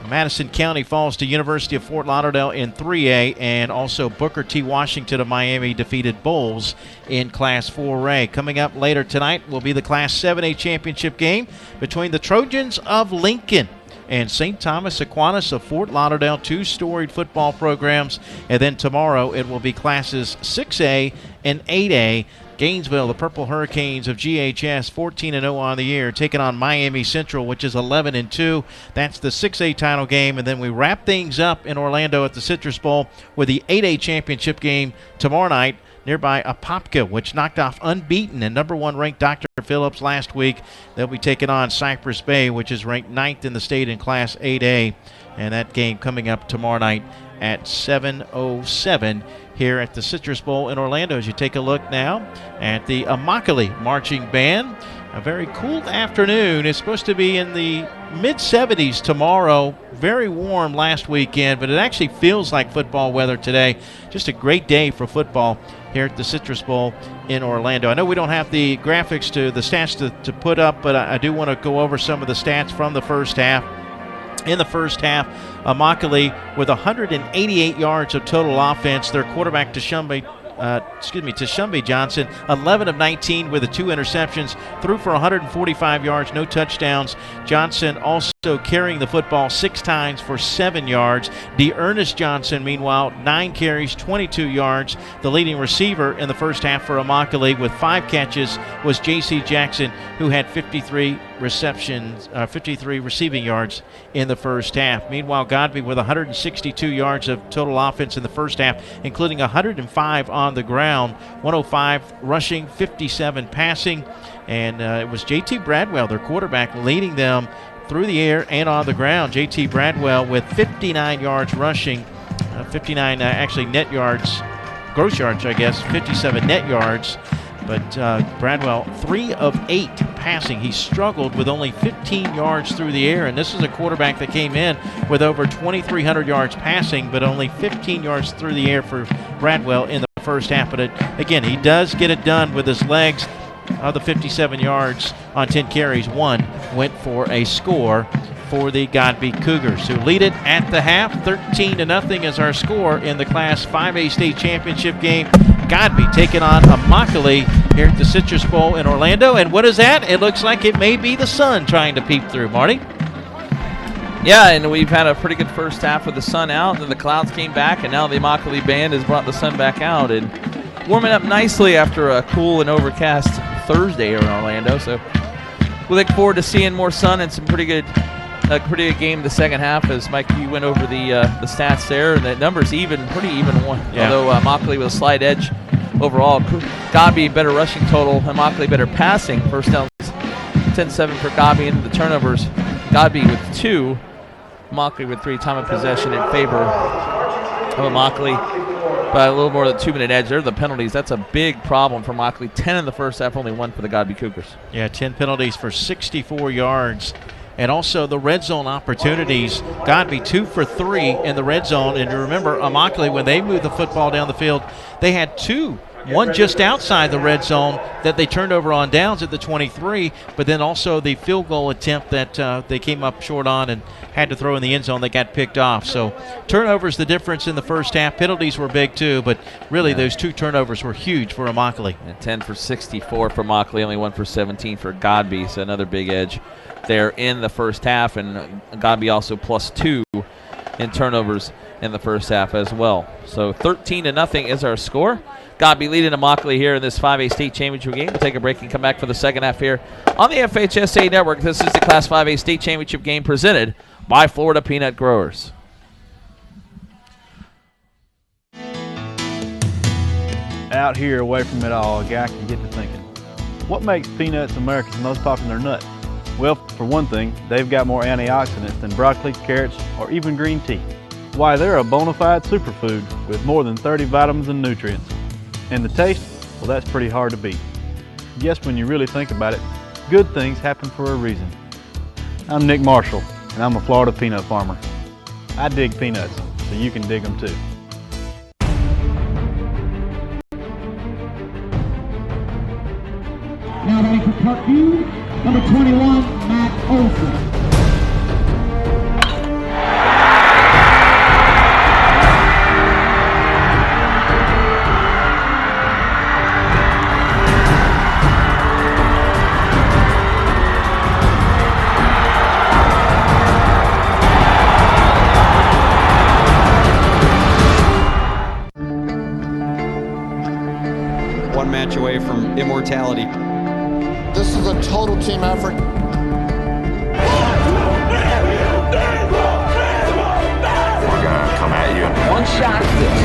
Madison County falls to University of Fort Lauderdale in 3A, and also Booker T. Washington of Miami defeated Bulls in Class 4A. Coming up later tonight will be the Class 7A championship game between the Trojans of Lincoln and St. Thomas Aquinas of Fort Lauderdale, two storied football programs. And then tomorrow it will be Classes 6A and 8A. Gainesville, the Purple Hurricanes of GHS, 14-0 on the year, taking on Miami Central, which is 11-2. That's the 6A title game, and then we wrap things up in Orlando at the Citrus Bowl with the 8A championship game tomorrow night. Nearby Apopka, which knocked off unbeaten and number 1 ranked Dr. Phillips last week. They'll be taking on Cypress Bay, which is ranked 9th in the state in Class 8A, and that game coming up tomorrow night at 7:07 here at the Citrus Bowl in Orlando. As you take a look now at the immokalee marching band, a very cool afternoon. It's supposed to be in the mid-70s tomorrow. Very warm last weekend, but it actually feels like football weather today. Just a great day for football here at the Citrus Bowl in Orlando. I know we don't have the graphics to the stats to put up, but I do want to go over some of the stats from the first half. In the first half, immokalee with 188 yards of total offense. Their quarterback, Tashumbe Johnson, 11 of 19 with the 2 interceptions, threw for 145 yards, no touchdowns. Johnson also carrying the football 6 times for 7 yards. Ernest Johnson, meanwhile, 9 carries, 22 yards. The leading receiver in the first half for immokalee with 5 catches was J.C. Jackson, who had 53 receiving yards in the first half. Meanwhile, Godby with 162 yards of total offense in the first half, including 105 on the ground, 105 rushing, 57 passing, and it was J.T. Bradwell, their quarterback, leading them through the air and on the ground. J.T. Bradwell with 59 yards rushing, 59 actually net yards, gross yards, 57 net yards. But Bradwell, 3 of 8 passing. He struggled with only 15 yards through the air, and this is a quarterback that came in with over 2,300 yards passing, but only 15 yards through the air for Bradwell in the first half. But again, he does get it done with his legs. Of the 57 yards on 10 carries, 1 went for a score for the Godby Cougars, who lead it at the half. 13-0 is our score in the Class 5A state championship game. Godby taking on immokalee here at the Citrus Bowl in Orlando. And what is that? It looks like it may be the sun trying to peep through. Marty? Yeah, and we've had a pretty good first half with the sun out, and then the clouds came back, and now the immokalee band has brought the sun back out and warming up nicely after a cool and overcast Thursday here in Orlando. So we look forward to seeing more sun and some pretty good game in the second half. As Mike, you went over the stats there, and the numbers pretty even one. Yeah. Although immokalee with a slight edge overall. Godby better rushing total, immokalee better passing. First downs 10-7 for Godby, and the turnovers, Godby with 2, immokalee with 3. Time of possession in favor of immokalee. by a little more than 2-minute edge. There are the penalties. That's a big problem for Immokalee. 10 in the first half, only 1 for the Godby Cougars. Yeah, 10 penalties for 64 yards. And also the red zone opportunities. Godby 2 for 3 in the red zone. And you remember Immokalee, when they moved the football down the field, they had 2. One just outside the red zone that they turned over on downs at the 23, but then also the field goal attempt that they came up short on and had to throw in the end zone that got picked off. So turnovers the difference in the first half. Penalties were big too, but really those 2 turnovers were huge for Immokalee. And 10 for 64 for Immokalee, only 1 for 17 for Godby, so another big edge there in the first half, and Godby also +2 in turnovers in the first half as well. So 13-0 is our score. Godby leading Immokalee here in this 5A state championship game. We'll take a break and come back for the second half here on the FHSA Network. This is the Class 5A state championship game presented by Florida Peanut Growers. Out here away from it all, a guy can get to thinking, what makes peanuts America's most popular nut? Well, for one thing, they've got more antioxidants than broccoli, carrots, or even green tea. Why, they're a bona fide superfood with more than 30 vitamins and nutrients. And the taste, well, that's pretty hard to beat. Yes, when you really think about it, good things happen for a reason. I'm Nick Marshall, and I'm a Florida peanut farmer. I dig peanuts, so you can dig them too. Now ready for Parkview, number 21, Matt Olson. One match away from immortality. This is a total team effort. We're gonna come at you. One shot at this.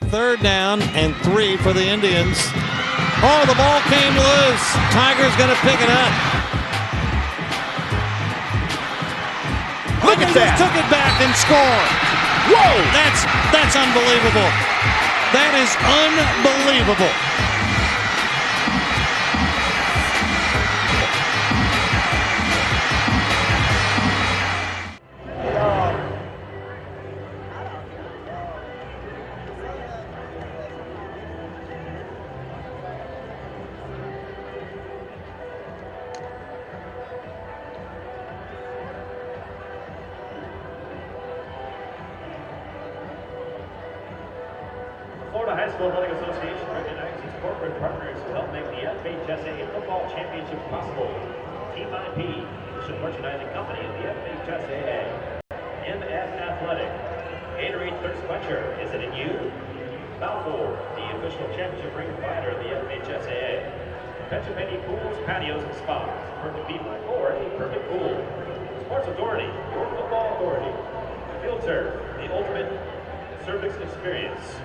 Third down and 3 for the Indians. Oh, the ball came loose. Tiger's going to pick it up. Look at that. Took it back and scored. Whoa! That's unbelievable. That is unbelievable. Florida High School Athletic Association recognizes its corporate partners who help make the FHSA Football Championship possible. Team IP, official merchandising company of the FHSAA. MF Athletic. Gatorade Thirst Quencher, is it in you? Balfour, the official championship ring provider of the FHSAA. Pennsylvania Pools, Patios, and Spas. Perfect people for a perfect pool. Sports Authority, your football authority. Field Turf, the ultimate cervix experience.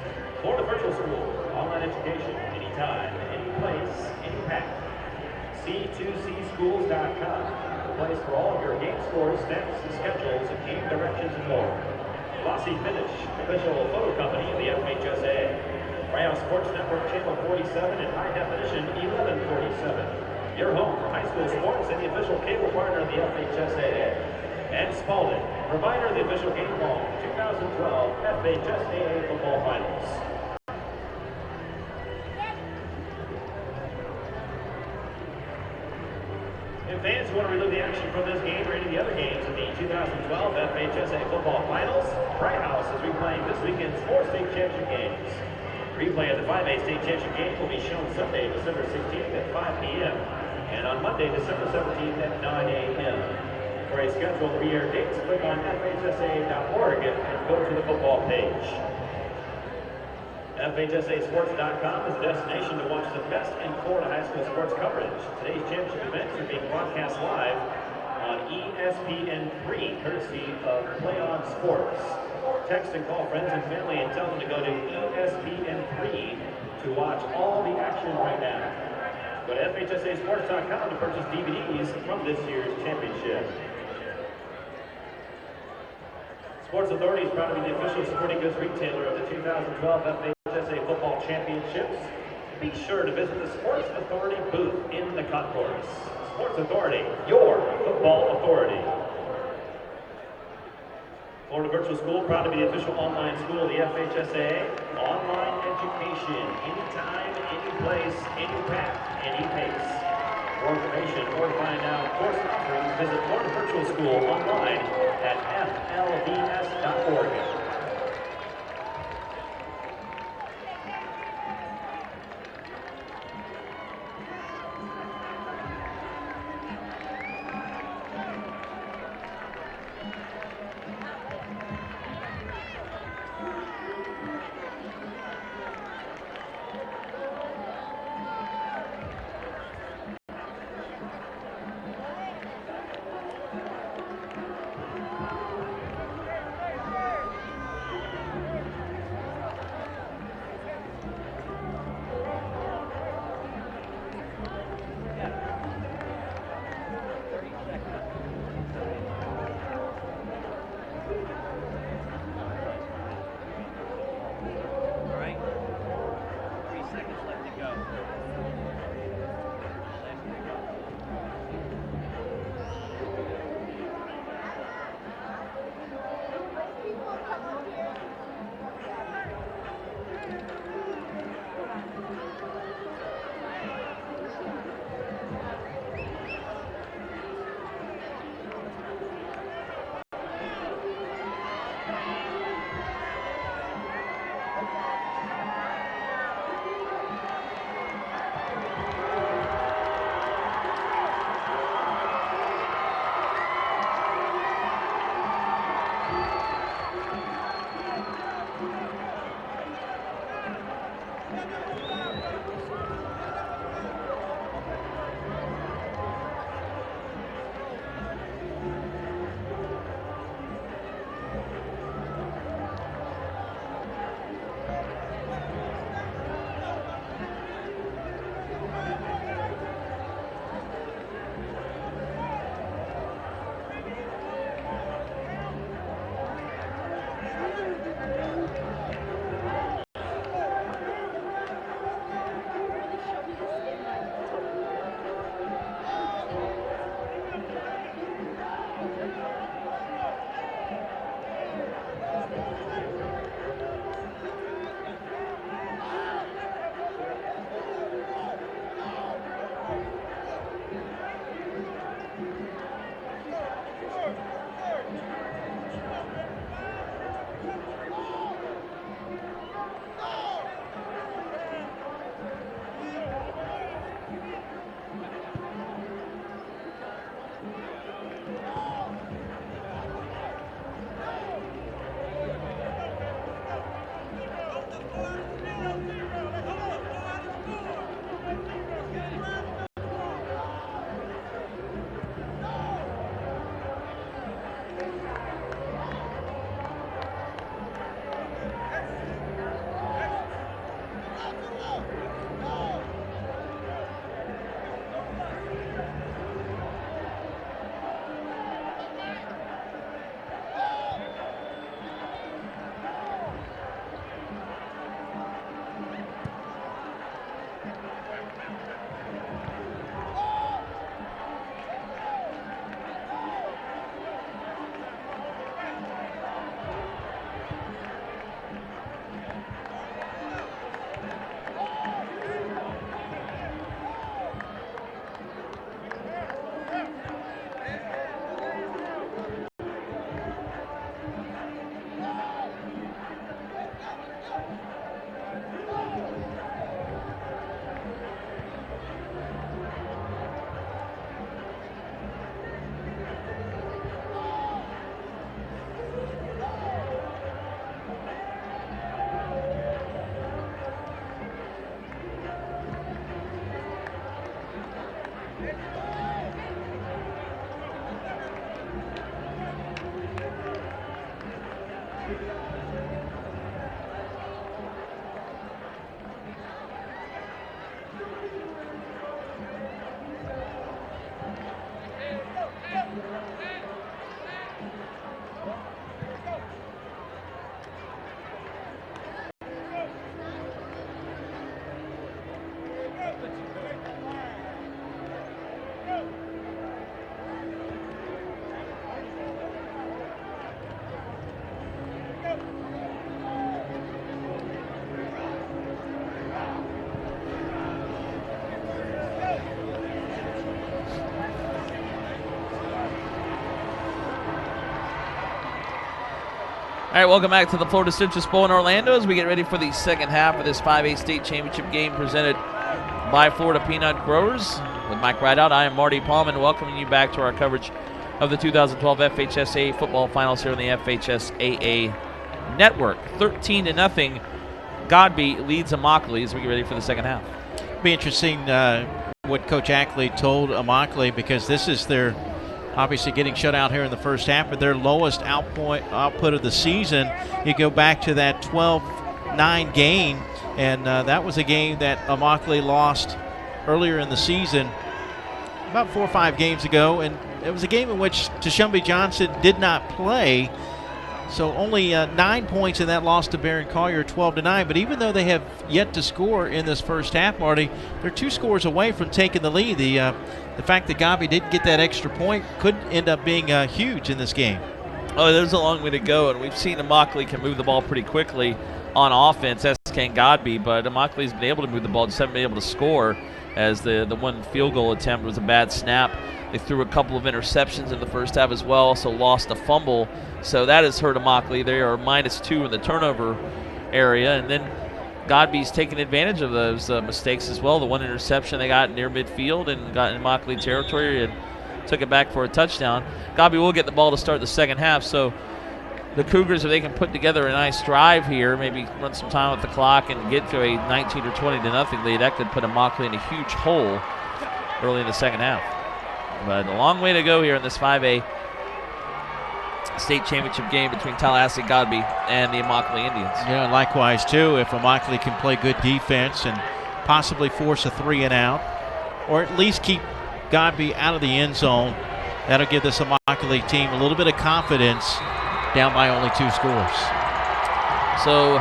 Florida Virtual School, online education, anytime, any place, any path. C2cschools.com, the place for all of your game scores, stats, and schedules, and game directions and more. Glossy Finish, official photo company of the FHSA. Bryout Sports Network Channel 47 and High Definition 1147. Your home for high school sports and the official cable partner of the FHSAA. And Spalding, provider of the official game ball 2012 FHSAA Football Finals. If fans want to relive the action from this game or any of the other games in the 2012 FHSA Football Finals, Bright House is replaying this weekend's 4 state championship games. Replay of the 5A state championship game will be shown Sunday, December 16th at 5 p.m. and on Monday, December 17th at 9 a.m. For a schedule of re-air dates, click on FHSA.org and go to the football page. FHSASports.com is a destination to watch the best in Florida high school sports coverage. Today's championship events are being broadcast live on ESPN3, courtesy of Play On Sports. Text and call friends and family and tell them to go to ESPN3 to watch all the action right now. Go to FHSASports.com to purchase DVDs from this year's championship. Sports Authority is proud to be the official sporting goods retailer of the 2012 FHSA Football Championships. Be sure to visit the Sports Authority booth in the concourse. Sports Authority, your football authority. Florida Virtual School, proud to be the official online school of the FHSA. Online education, anytime, any place, any path, any pace. For information or to find out course offerings, visit Florida Virtual School online at flvs.org. All right, welcome back to the Florida Citrus Bowl in Orlando as we get ready for the second half of this 5A state championship game presented by Florida Peanut Growers. With Mike Rideout, I am Marty Palman, welcoming you back to our coverage of the 2012 FHSA football finals here on the FHSAA network. 13-0, Godby leads Immokalee as we get ready for the second half. Be interesting what Coach Ackley told Immokalee, because this is their obviously getting shut out here in the first half, but their lowest output of the season. You go back to that 12-9 game, and that was a game that Immokalee lost earlier in the season, about 4 or 5 games ago, and it was a game in which Tashumbi Johnson did not play. So only 9 points in that loss to Barron Collier, 12-9. But even though they have yet to score in this first half, Marty, they're 2 scores away from taking the lead. The fact that Godby didn't get that extra point could end up being huge in this game. Oh, there's a long way to go, and we've seen Immokalee can move the ball pretty quickly on offense, as can Godby, but Immokalee's been able to move the ball, just haven't been able to score, as the one field goal attempt was a bad snap. They threw a couple of interceptions in the first half as well, so lost a fumble. So that has hurt Immokalee. They are -2 in the turnover area, and then Godby's taken advantage of those mistakes as well. The one interception they got near midfield and got in Immokalee territory and took it back for a touchdown. Godby will get the ball to start the second half, so the Cougars, if they can put together a nice drive here, maybe run some time with the clock and get to a 19 or 20-0 lead, that could put Immokalee in a huge hole early in the second half. But a long way to go here in this 5A state championship game between Tallahassee Godby and the Immokalee Indians. Yeah, likewise, too, if Immokalee can play good defense and possibly force a 3-and-out, or at least keep Godby out of the end zone, that'll give this Immokalee team a little bit of confidence down by only 2 scores. So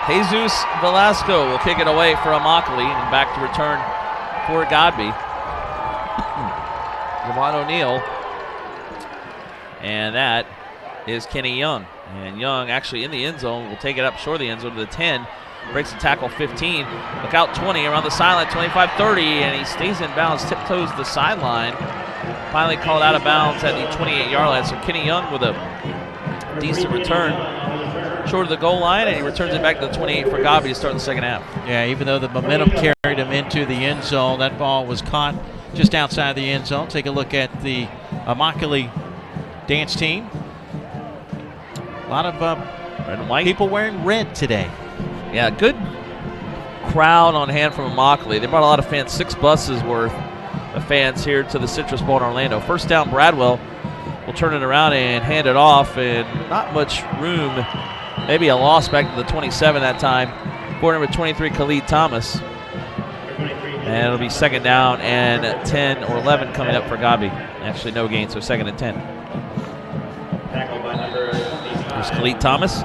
Jesus Velasco will kick it away for Immokalee, and back to return for Godby. Javon O'Neal. And that is Kenny Young. And Young actually in the end zone will take it up short of the end zone to the 10. Breaks the tackle 15. Look out 20 around the sideline, 25-30. And he stays in bounds, tiptoes the sideline. Finally called out of bounds at the 28-yard line. So Kenny Young with a decent return short of the goal line. And he returns it back to the 28 for Godby to start the second half. Yeah, even though the momentum carried him into the end zone, that ball was caught just outside the end zone. Take a look at the Immokalee dance team. A lot of red and white people wearing red today. Yeah, good crowd on hand from Immokalee. They brought a lot of fans, 6 buses worth of fans here to the Citrus Bowl in Orlando. First down, Bradwell will turn it around and hand it off, and not much room. Maybe a loss back to the 27 that time for number 23, Khalid Thomas. And it'll be second down and 10 or 11 coming up for Godby. Actually, no gain, so second and 10. There's Khalid Thomas,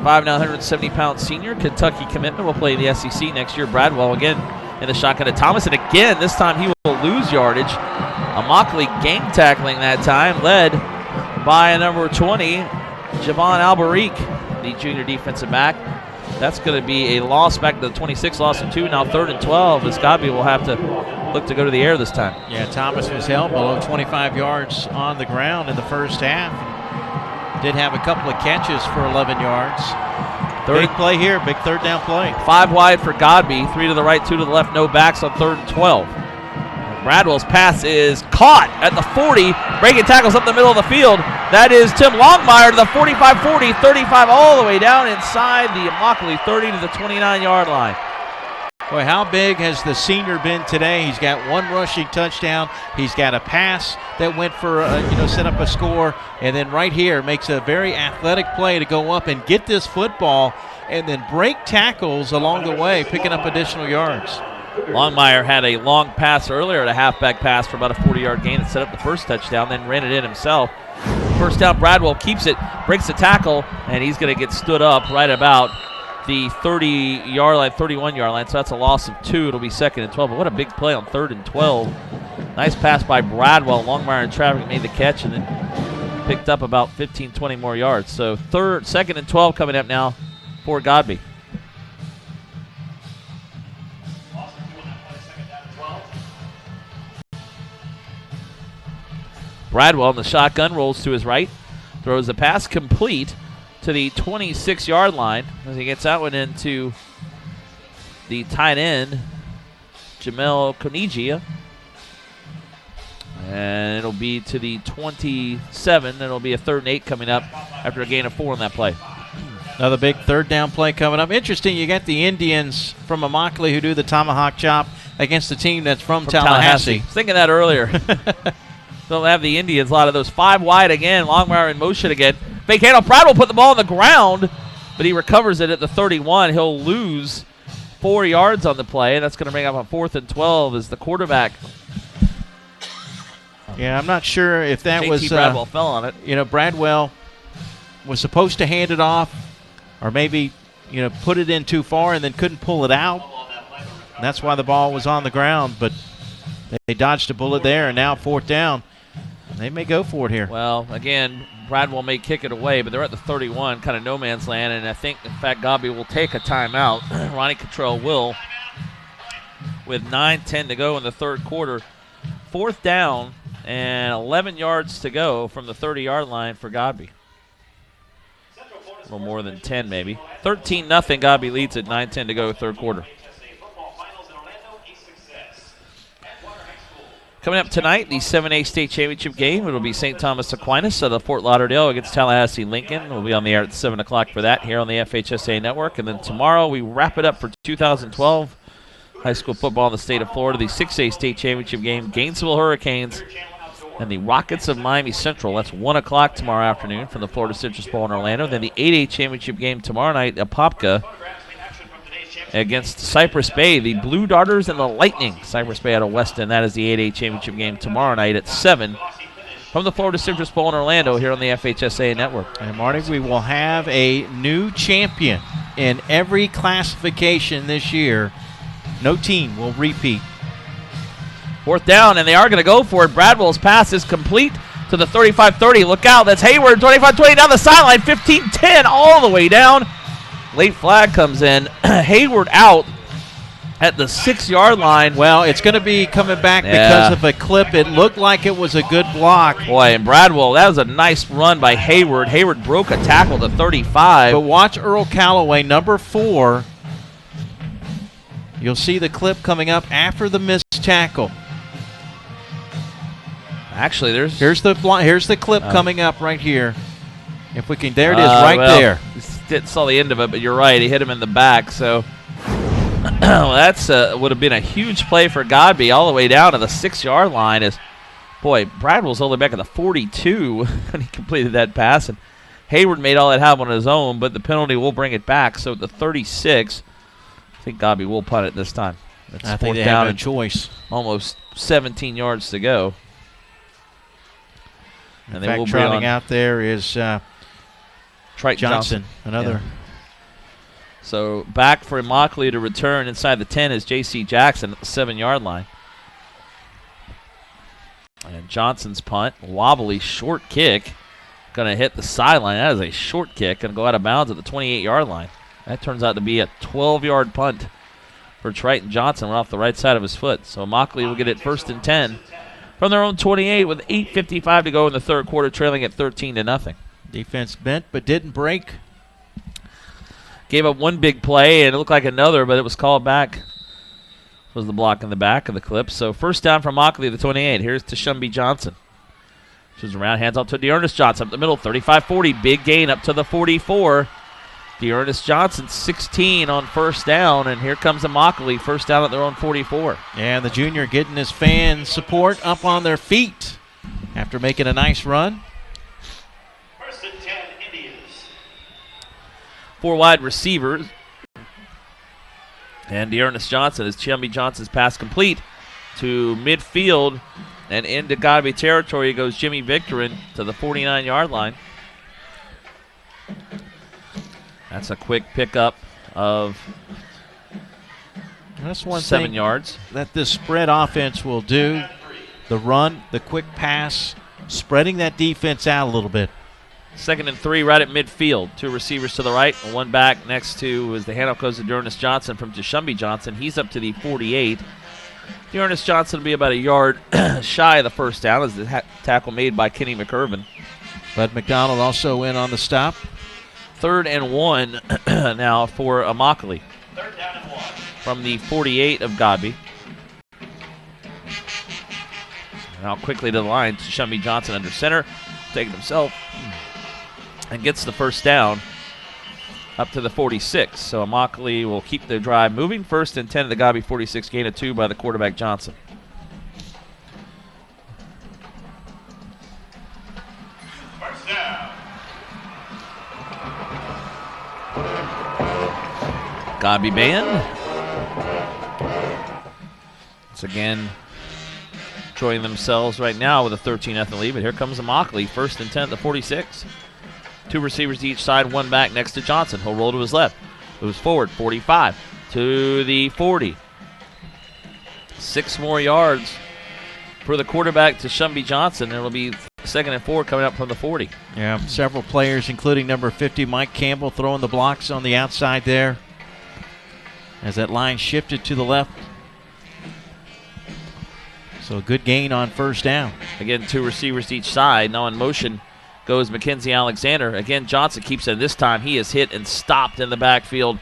5'9", 170-pound senior, Kentucky commitment. Will play in the SEC next year. Bradwell again in the shotgun to Thomas, and again, this time he will lose yardage. Immokalee gang tackling that time, led by number 20, Javon Albarique, the junior defensive back. That's going to be a loss back to the 26, loss of 2. Now 3rd and 12, as Godby will have to look to go to the air this time. Yeah, Thomas was held below 25 yards on the ground in the first half. Did have a couple of catches for 11 yards. Big play here, big third down play. 5 wide for Godby, 3 to the right, 2 to the left, no backs on 3rd and 12. Bradwell's pass is caught at the 40, breaking tackles up the middle of the field. That is Tim Longmire to the 45-40, 35 all the way down inside the Immokalee 30 to the 29-yard line. Boy, how big has the senior been today? He's got 1 rushing touchdown. He's got a pass that went for, set up a score. And then right here makes a very athletic play to go up and get this football and then break tackles along the way, picking up additional yards. Longmire had a long pass earlier, a halfback pass for about a 40-yard gain that set up the first touchdown, then ran it in himself. First down, Bradwell keeps it, breaks the tackle, and he's going to get stood up right about the 30-yard line, 31-yard line, so that's a loss of 2. It'll be 2nd and 12, but what a big play on 3rd and 12. Nice pass by Bradwell. Longmire in traffic made the catch and then picked up about 15, 20 more yards. So 2nd and 12 coming up now for Godby. Bradwell in the shotgun rolls to his right. throws the pass complete to the 26-yard line as he gets that one into the tight end, Jamel Konigia. And it'll be to the 27. It'll be a 3rd and 8 coming up after a gain of 4 on that play. Another big 3rd down play coming up. Interesting, you got the Indians from immokalee who do the tomahawk chop against the team that's from Tallahassee. I was thinking that earlier. They'll have the Indians, a lot of those. 5 wide again. Longmire in motion again. Fake handoff. Brad will put the ball on the ground, but he recovers it at the 31. He'll lose 4 yards on the play. That's going to bring up a 4th and 12 as the quarterback. Yeah, I'm not sure if that was Bradwell fell on it. You know, Bradwell was supposed to hand it off or maybe, you know, put it in too far and then couldn't pull it out. And that's why the ball was on the ground, but they dodged a bullet there, and now 4th down. They may go for it here. Well, again, Bradwell may kick it away, but they're at the 31, kind of no man's land, and I think, in fact, Godby will take a timeout. Ronnie Cottrell will, with 9:10 to go in the 3rd quarter. 4th down and 11 yards to go from the 30-yard line for Godby. A little more than 10, maybe. 13-0, Godby leads at 9:10 to go, 3rd quarter. Coming up tonight, the 7A state championship game. It'll be St. Thomas Aquinas of Fort Lauderdale against Tallahassee Lincoln. We'll be on the air at 7 o'clock for that here on the FHSA Network. And then tomorrow we wrap it up for 2012 high school football in the state of Florida. The 6A state championship game, Gainesville Hurricanes and the Rockets of Miami Central. That's 1 o'clock tomorrow afternoon from the Florida Citrus Bowl in Orlando. Then the 8A championship game tomorrow night, Apopka against Cypress Bay, the Blue Darters and the Lightning. Cypress Bay out of Weston. That is the 8A championship game tomorrow night at 7 from the Florida Citrus Bowl in Orlando here on the FHSA Network. And, Marty, we will have a new champion in every classification this year. No team will repeat. 4th down, and they are going to go for it. Bradwell's pass is complete to the 35-30. Look out, that's Hayward, 25-20 down the sideline, 15-10 all the way down. Late flag comes in. Hayward out at the 6-yard line. Well, it's going to be coming back because of a clip. It looked like it was a good block. Boy, and Bradwell, that was a nice run by Hayward. Hayward broke a tackle to 35. But watch Earl Calloway, number 4. You'll see the clip coming up after the missed tackle. Actually, here's the clip coming up right here. If we can, there it is, there. Didn't saw the end of it, but you're right. He hit him in the back. So that's would have been a huge play for Godby all the way down to the 6-yard line. Boy, Bradwell's all the way back at the 42 when he completed that pass, and Hayward made all that happen on his own. But the penalty will bring it back. So at the 36, I think Godby will punt it this time. I think they have a choice. Almost 17 yards to go. In fact, trailing out there is Triton Johnson. Another. Yeah. So back for Immokalee to return inside the 10 is J.C. Jackson at the 7-yard line. And Johnson's punt, wobbly short kick, going to hit the sideline. That is a short kick, going to go out of bounds at the 28-yard line. That turns out to be a 12-yard punt for Triton Johnson. Went off the right side of his foot. So Immokalee will get it 1st and 10 from their own 28 with 8:55 to go in the 3rd quarter, trailing at 13-0. Defense bent but didn't break. Gave up one big play, and it looked like another, but it was called back. Was the block in the back of the clip. So 1st down from Immokalee, the 28. Here's Tashumbi Johnson. She's around, hands off to Dearness Johnson up the middle, 35-40. Big gain up to the 44. Dearness Johnson, 16 on 1st down, and here comes Immokalee, 1st down at their own 44. Yeah, the junior getting his fan support up on their feet after making a nice run. 4 wide receivers. And Dearness Johnson, as Chumby Johnson's pass complete to midfield and into Godby territory goes Jimmy Victorin to the 49-yard line. That's a quick pickup of That's one 7 yards. That this spread offense will do. The run, the quick pass, spreading that defense out a little bit. 2nd and 3 right at midfield. 2 receivers to the right and 1 back next to as the handoff goes to Dearness Johnson from Tashumbi Johnson. He's up to the 48. Dearness Johnson will be about a yard shy of the 1st down as the tackle made by Kenny McIrvin. Bud McDonald also in on the stop. 3rd and 1 now for immokalee. 3rd down and 1. From the 48 of Godby. Now quickly to the line to Shumby Johnson under center, taking himself, and gets the first down up to the 46. So immokalee will keep the drive moving. 1st and 10 at the Godby 46, gain of 2 by the quarterback Johnson. First down. Godby band. Once again, enjoying themselves right now with a 13-0 lead, but here comes immokalee. 1st and 10 at the 46. 2 receivers to each side, 1 back next to Johnson. He'll roll to his left. Moves forward, 45 to the 40. 6 more yards for the quarterback to Shumby Johnson. It'll be 2nd and 4 coming up from the 40. Yeah, several players, including number 50, Mike Campbell, throwing the blocks on the outside there as that line shifted to the left. So a good gain on 1st down. Again, 2 receivers to each side. Now in motion goes Mackenzie Alexander. Again, Johnson keeps it. This time he is hit and stopped in the backfield.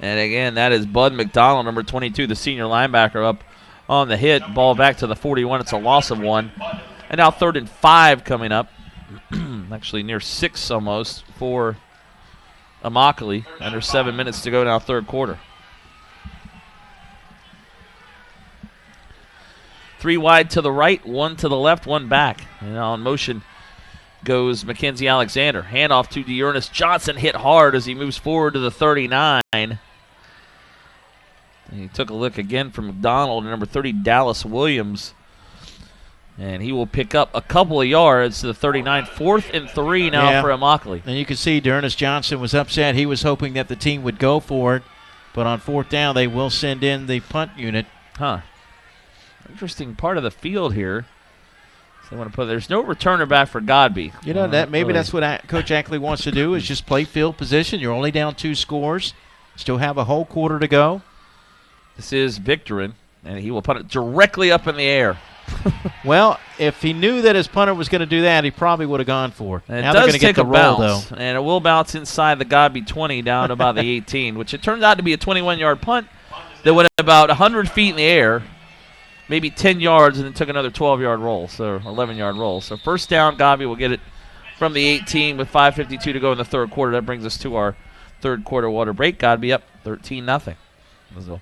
And again, that is Bud McDonald, number 22, the senior linebacker, up on the hit. Ball back to the 41. It's a loss of 1. And now 3rd and 5 coming up. Actually near 6 almost for immokalee. Under 7 minutes to go now, 3rd quarter. 3 wide to the right, 1 to the left, 1 back. And now in motion goes Mackenzie Alexander. Handoff to Dearness Johnson, hit hard as he moves forward to the 39. And he took a look again from McDonald, number 30, Dallas Williams. And he will pick up a couple of yards to the 39. 4th and 3 now for immokalee. And you can see Dearness Johnson was upset. He was hoping that the team would go for it. But on 4th down, they will send in the punt unit. Interesting part of the field here. They want to put. There's no returner back for Godby. You know, that's what Coach Ackley wants to do, is just play field position. You're only down 2 scores. Still have a whole quarter to go. This is Victorin, and he will punt it directly up in the air. Well, if he knew that his punter was going to do that, he probably would have gone for it. And now it they're does going to get take the a roll, bounce, though. and it will bounce inside the Godby 20 down to about the 18, which it turns out to be a 21-yard punt that went about 100 feet in the air. Maybe 10 yards, and then took another 12-yard roll, so 11-yard roll. So 1st down, Godby will get it from the 18 with 5:52 to go in the 3rd quarter. That brings us to our 3rd quarter water break. Godby up 13-0. So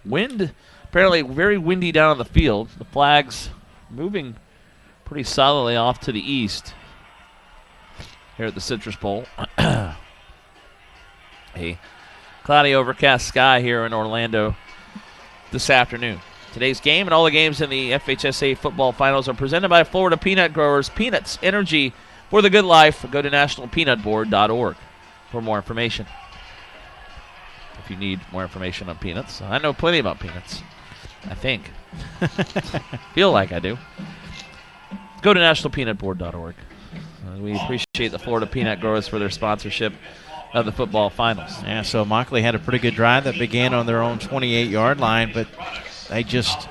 wind, apparently very windy down on the field. The flags moving pretty solidly off to the east here at the Citrus Bowl. A cloudy, overcast sky here in Orlando this afternoon. Today's game and all the games in the FHSA football finals are presented by Florida Peanut Growers. Peanuts, energy for the good life. Go to nationalpeanutboard.org for more information. If you need more information on peanuts. I know plenty about peanuts, I think. Feel like I do. Go to nationalpeanutboard.org. We appreciate the Florida Peanut Growers for their sponsorship of the football finals. Yeah, so immokalee had a pretty good drive that began on their own 28-yard line, but they just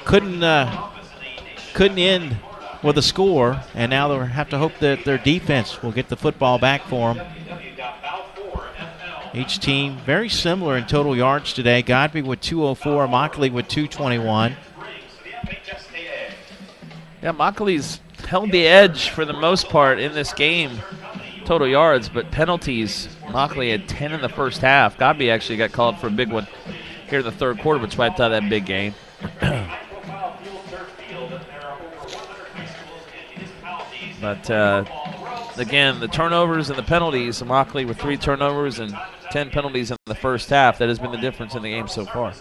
couldn't end with a score, and now they'll have to hope that their defense will get the football back for them. Each team very similar in total yards today. Godby with 204, immokalee with 221. Yeah, Immokalee's held the edge for the most part in this game, total yards, but penalties. Immokalee had 10 in the first half. Godby actually got called for a big one here in the 3rd quarter, which wiped out that big game. But again, the turnovers and the penalties, Immokalee with 3 turnovers and 10 penalties in the first half. That has been the difference in the game so far.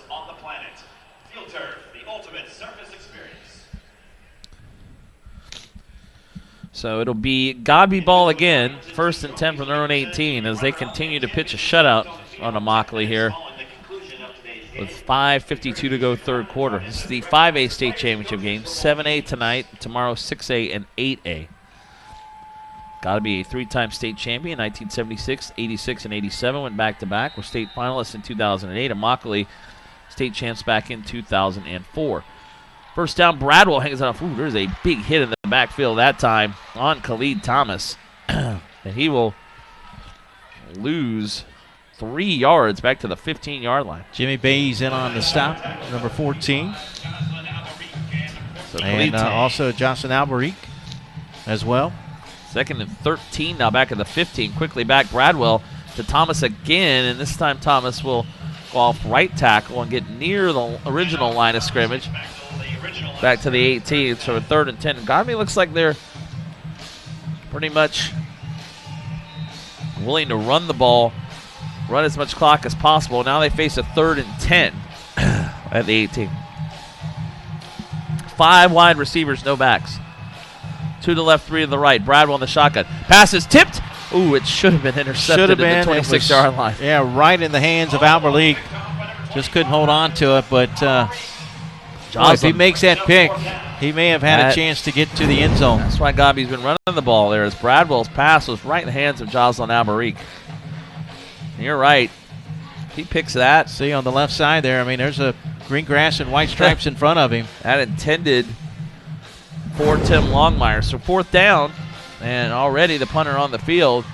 So it'll be Godby ball again, 1st and 10 from their own 18 as they continue to pitch a shutout on Immokalee here with 5:52 to go 3rd quarter. This is the 5A state championship game, 7A tonight, tomorrow 6A and 8A. Godby a 3-time state champion, 1976, 86, and 87, went back-to-back. Were state finalists in 2008. Immokalee state champs back in 2004. First down, Bradwell hangs it off. Ooh, there's a big hit in the backfield that time on Khalid Thomas. And he will lose 3 yards back to the 15-yard line. Jimmy Bayes in on the stop, number 14. So and also Johnson Alberique as well. 2nd and 13 now back at the 15. Quickly back Bradwell to Thomas again, and this time Thomas will go off right tackle and get near the original line of scrimmage. Back to the 18, so 3rd and 10. Godby looks like they're pretty much willing to run the ball, run as much clock as possible. Now they face a 3rd and 10 at the 18. 5 wide receivers, no backs. 2 to the left, 3 to the right. Bradwell on the shotgun. Pass is tipped. Ooh, it should have been intercepted at the 26-yard line. Yeah, right in the hands of Alberique. Just couldn't hold on to it, but if he makes that pick, he may have had a chance to get to the end zone. That's why Godby's been running the ball there, as Bradwell's pass was right in the hands of Jocelyn Alberique. And you're right. He picks that. See on the left side there, I mean, there's a green grass and white stripes in front of him. That intended for Tim Longmire. So 4th down, and already the punter on the field.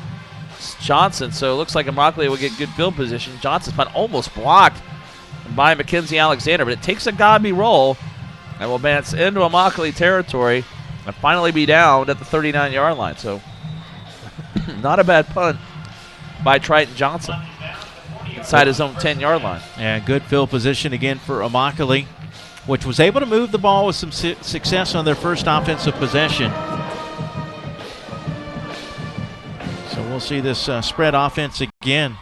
It's Johnson, so it looks like immokalee will get good field position. Johnson's punt almost blocked by Mackenzie Alexander, but it takes a Godby roll and will advance into immokalee territory and finally be down at the 39-yard line. So not a bad punt by Triton Johnson inside his own 10-yard line. Yeah, good field position again for immokalee, which was able to move the ball with some success on their first offensive possession. So we'll see this spread offense again.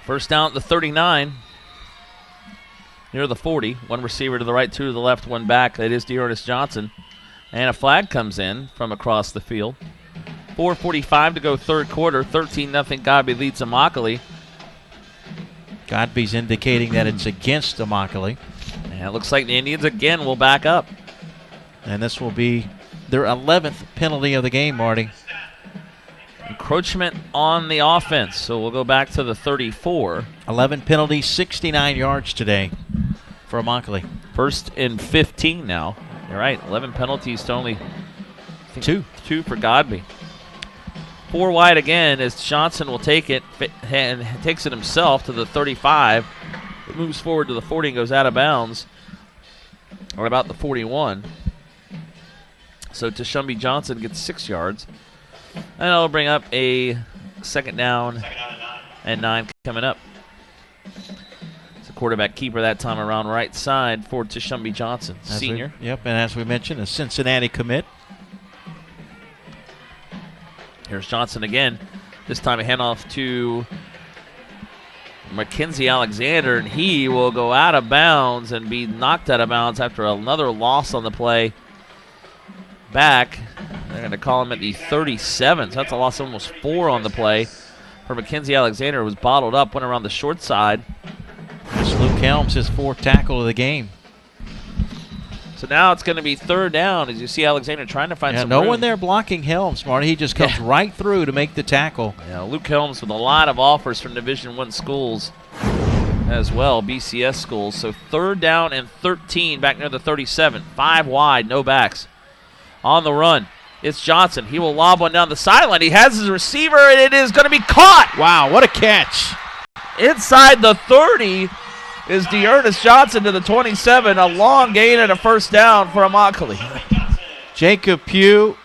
First down at the 39. Near the 40. 1 receiver to the right, 2 to the left, 1 back. That is Dearness Johnson. And a flag comes in from across the field. 4:45 to go 3rd quarter. 13-0 Godby leads immokalee. Godby's indicating that it's against immokalee. And it looks like the Indians again will back up. And this will be their 11th penalty of the game, Marty. Encroachment on the offense, so we'll go back to the 34. 11 penalties, 69 yards today for immokalee. 1st and 15 now. You're right, 11 penalties to only 2 for Godby. 4 wide again as Johnson will take it and takes it himself to the 35. It moves forward to the 40 and goes out of bounds, or about the 41. So Tashumbi Johnson gets 6 yards. And it'll bring up a 2nd down and 9 coming up. It's a quarterback keeper that time around right side for Tashumbi Johnson, senior. And as we mentioned, a Cincinnati commit. Here's Johnson again. This time a handoff to Mackenzie Alexander, and he will go out of bounds and be knocked out of bounds after another loss on the play back. They're going to call him at the 37, so that's a loss of almost 4 on the play for Mackenzie Alexander. Was bottled up, went around the short side. It's Luke Helms, his 4th tackle of the game. So now it's going to be 3rd down as you see Alexander trying to find some no room. one there blocking Helms, Marty. He just comes right through to make the tackle. Yeah, Luke Helms with a lot of offers from Division I schools as well, BCS schools. So 3rd down and 13 back near the 37. 5 wide, no backs. On the run, it's Johnson. He will lob one down the sideline. He has his receiver, and it is going to be caught. Wow, what a catch. Inside the 30 is Dearness Johnson to the 27. A long gain and a 1st down for immokalee. Jacob Pugh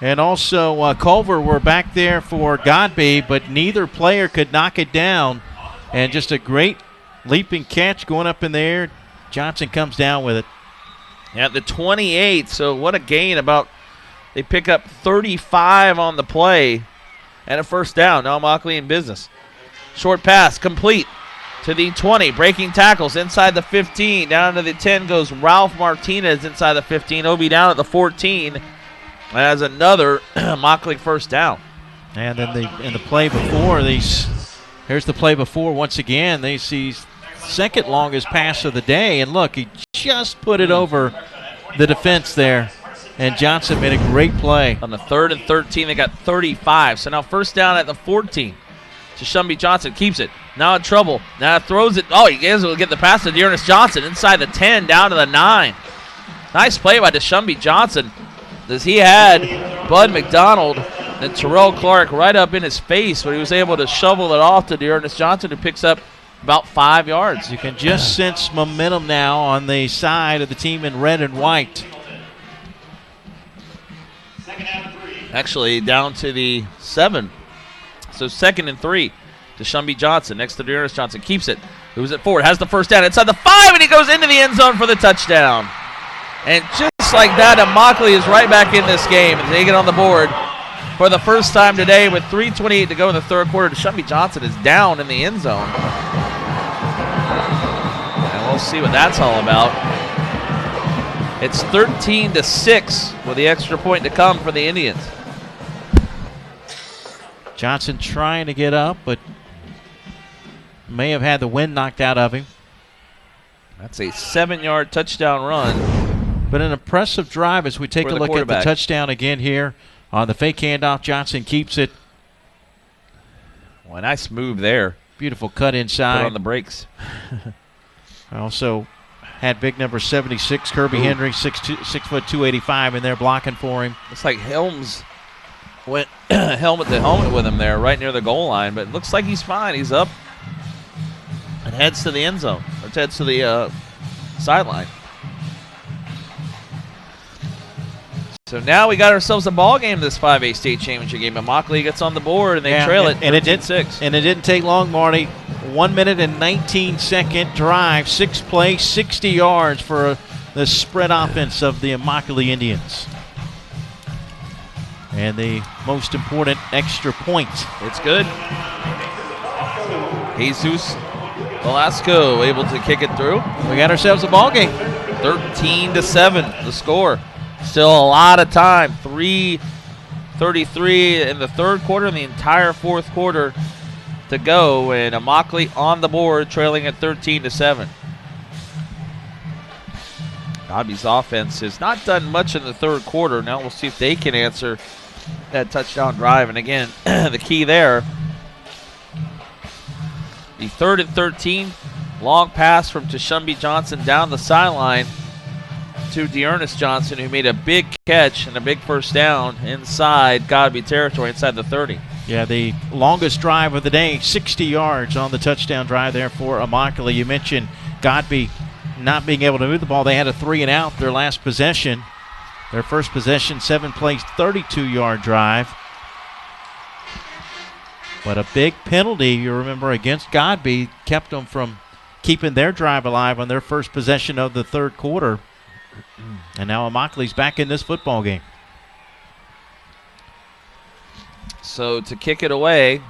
and also Culver were back there for Godby, but neither player could knock it down. And just a great leaping catch going up in the air. Johnson comes down with it. At the 28, so what a gain. They pick up 35 on the play and a 1st down. Now immokalee in business. Short pass complete to the 20. Breaking tackles inside the 15. Down to the 10 goes Ralph Martinez inside the 15. Obi down at the 14 as another immokalee 1st down. And then in the play before, here's the play before once again. They see 2nd longest pass of the day. And look, he just put it over the defense there. And Johnson made a great play. On the 3rd and 13, they got 35. So now 1st down at the 14. Tashumbi Johnson keeps it. Now in trouble. Now throws it. Oh, he is able to get the pass to Dearness Johnson inside the 10, down to the 9. Nice play by Deshaunby Johnson, as he had Bud McDonald and Terrell Clark right up in his face, but he was able to shovel it off to Dearness Johnson, who picks up about 5 yards. You can just sense momentum now on the side of the team in red and white. Actually, down to the 7. So 2nd and 3. Deshaunby Johnson next to Dearness Johnson. Keeps it. Moves it forward. Has the first down inside the 5, and he goes into the end zone for the touchdown. And just like that, Immokalee is right back in this game. And they get on the board for the first time today with 3:28 to go in the third quarter. Deshaunby Johnson is down in the end zone. And we'll see what that's all about. It's 13-6 with the extra point to come for the Indians. Johnson trying to get up, but may have had the wind knocked out of him. That's a 7-yard touchdown run. But an impressive drive as we take a look at the touchdown again here. On the fake handoff, Johnson keeps it. Well, nice move there. Beautiful cut inside. Put on the brakes. Also had big number 76, Kirby Henry, 6'2", 285 in there blocking for him. Looks like Helms went helmet to helmet with him there right near the goal line, but it looks like he's fine. He's up and heads to the end zone, or heads to the sideline. So now we got ourselves a ball game this 5A state championship game. Immokalee gets on the board and they trail it. And it didn't take long, Marty. 1 minute and 19-second drive, 6 plays, 60 yards for the spread offense of the Immokalee Indians. And the most important extra point. It's good. Jesus Velasco able to kick it through. We got ourselves a ball game. 13-7 the score. Still a lot of time. 3:33 in the third quarter and the entire fourth quarter to go. And Immokalee on the board, trailing at 13-7. Godby's offense has not done much in the third quarter. Now we'll see if they can answer that touchdown drive. And again, the key there, the 3rd and 13, long pass from Deshaunby Johnson down the sideline to Dearness Johnson, who made a big catch and a big first down inside Godby territory, inside the 30. Yeah, the longest drive of the day, 60 yards on the touchdown drive there for Immokalee. You mentioned Godby not being able to move the ball. They had a 3-and-out their last possession. Their first possession, 7 plays, 32-yard drive. But a big penalty, you remember, against Godby kept them from keeping their drive alive on their first possession of the third quarter. And now Immokalee's back in this football game. So to kick it away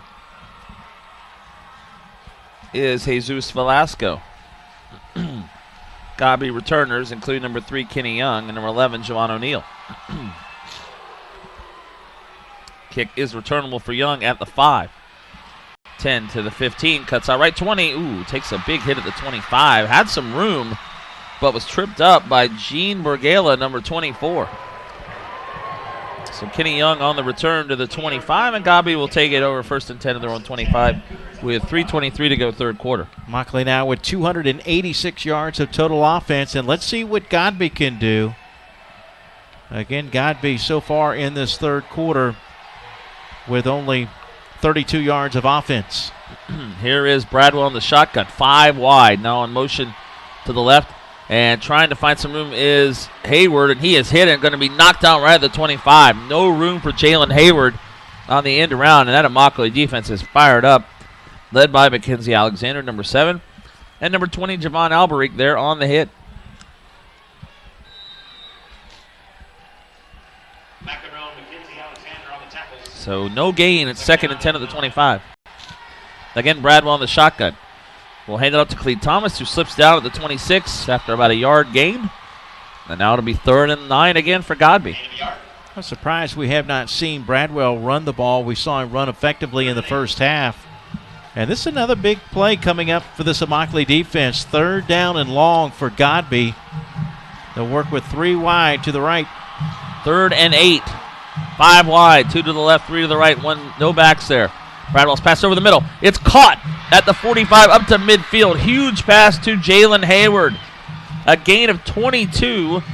is Jesus Velasco. Godby returners include number 3, Kenny Young, and number 11, Juwan O'Neal. Kick is returnable for Young at the 5. 10 to the 15, cuts out right 20. Ooh, takes a big hit at the 25. Had some room, but was tripped up by Gene Bergala, number 24. So Kenny Young on the return to the 25, and Godby will take it over 1st and 10 of their own 25 with 3:23 to go third quarter. Immokalee now with 286 yards of total offense, and let's see what Godby can do. Again, Godby so far in this third quarter with only 32 yards of offense. Here is Bradwell in the shotgun, 5 wide, now in motion to the left. And trying to find some room is Hayward, and he is hit and going to be knocked out right at the 25. No room for Jalen Hayward on the end around, and that Immokalee defense is fired up, led by Mackenzie Alexander, number 7, and number 20, Javon Alberic, there on the hit. So no gain. It's 2nd and 10 at the 25. Again, Bradwell on the shotgun. We'll hand it up to Cleve Thomas, who slips down at the 26 after about a yard gain. And now it'll be 3rd and 9 again for Godby. I'm surprised we have not seen Bradwell run the ball. We saw him run effectively in the first half. And this is another big play coming up for this Immokalee defense. 3rd down and long for Godby. They'll work with 3 wide to the right. 3rd and 8. 5 wide, 2 to the left, 3 to the right, 1, no backs there. Bradwell's pass over the middle. It's caught at the 45 up to midfield. Huge pass to Jalen Hayward. A gain of 22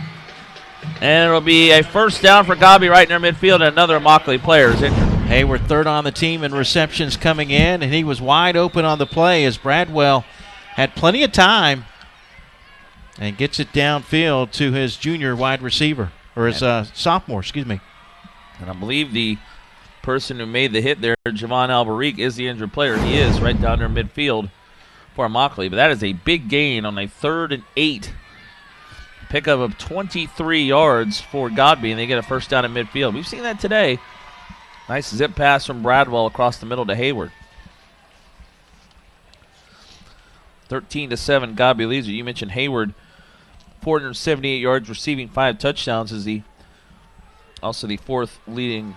And it'll be a first down for Godby right near midfield, and another immokalee player is injured. Hayward third on the team in receptions coming in, and he was wide open on the play as Bradwell had plenty of time and gets it downfield to his junior wide receiver, or his sophomore, excuse me. And I believe the person who made the hit there, Javon Alberique, is the injured player. He is right down there midfield for immokalee, but that is a big gain on a 3rd and 8. Pickup of 23 yards for Godby, and they get a first down at midfield. We've seen that today. Nice zip pass from Bradwell across the middle to Hayward. 13-7, Godby leads it. You mentioned Hayward, 478 yards, receiving 5 touchdowns, is also the 4th leading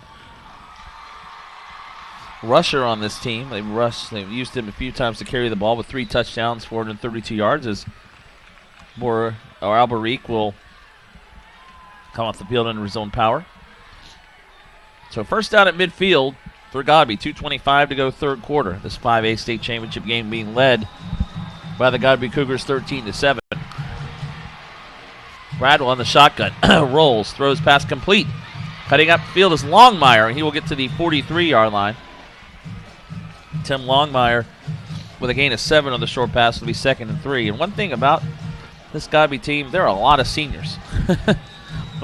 rusher on this team. They've used him a few times to carry the ball with 3 touchdowns, 432 yards. As Alberique will come off the field under his own power. So first down at midfield for Godby. 2:25 to go third quarter. This 5A state championship game being led by the Godby Cougars 13-7. Bradwell on the shotgun. Rolls, throws pass complete. Cutting up field is Longmire, and he will get to the 43-yard line. Tim Longmire with a gain of 7 on the short pass will be 2nd and 3. And one thing about this Godby team, there are a lot of seniors.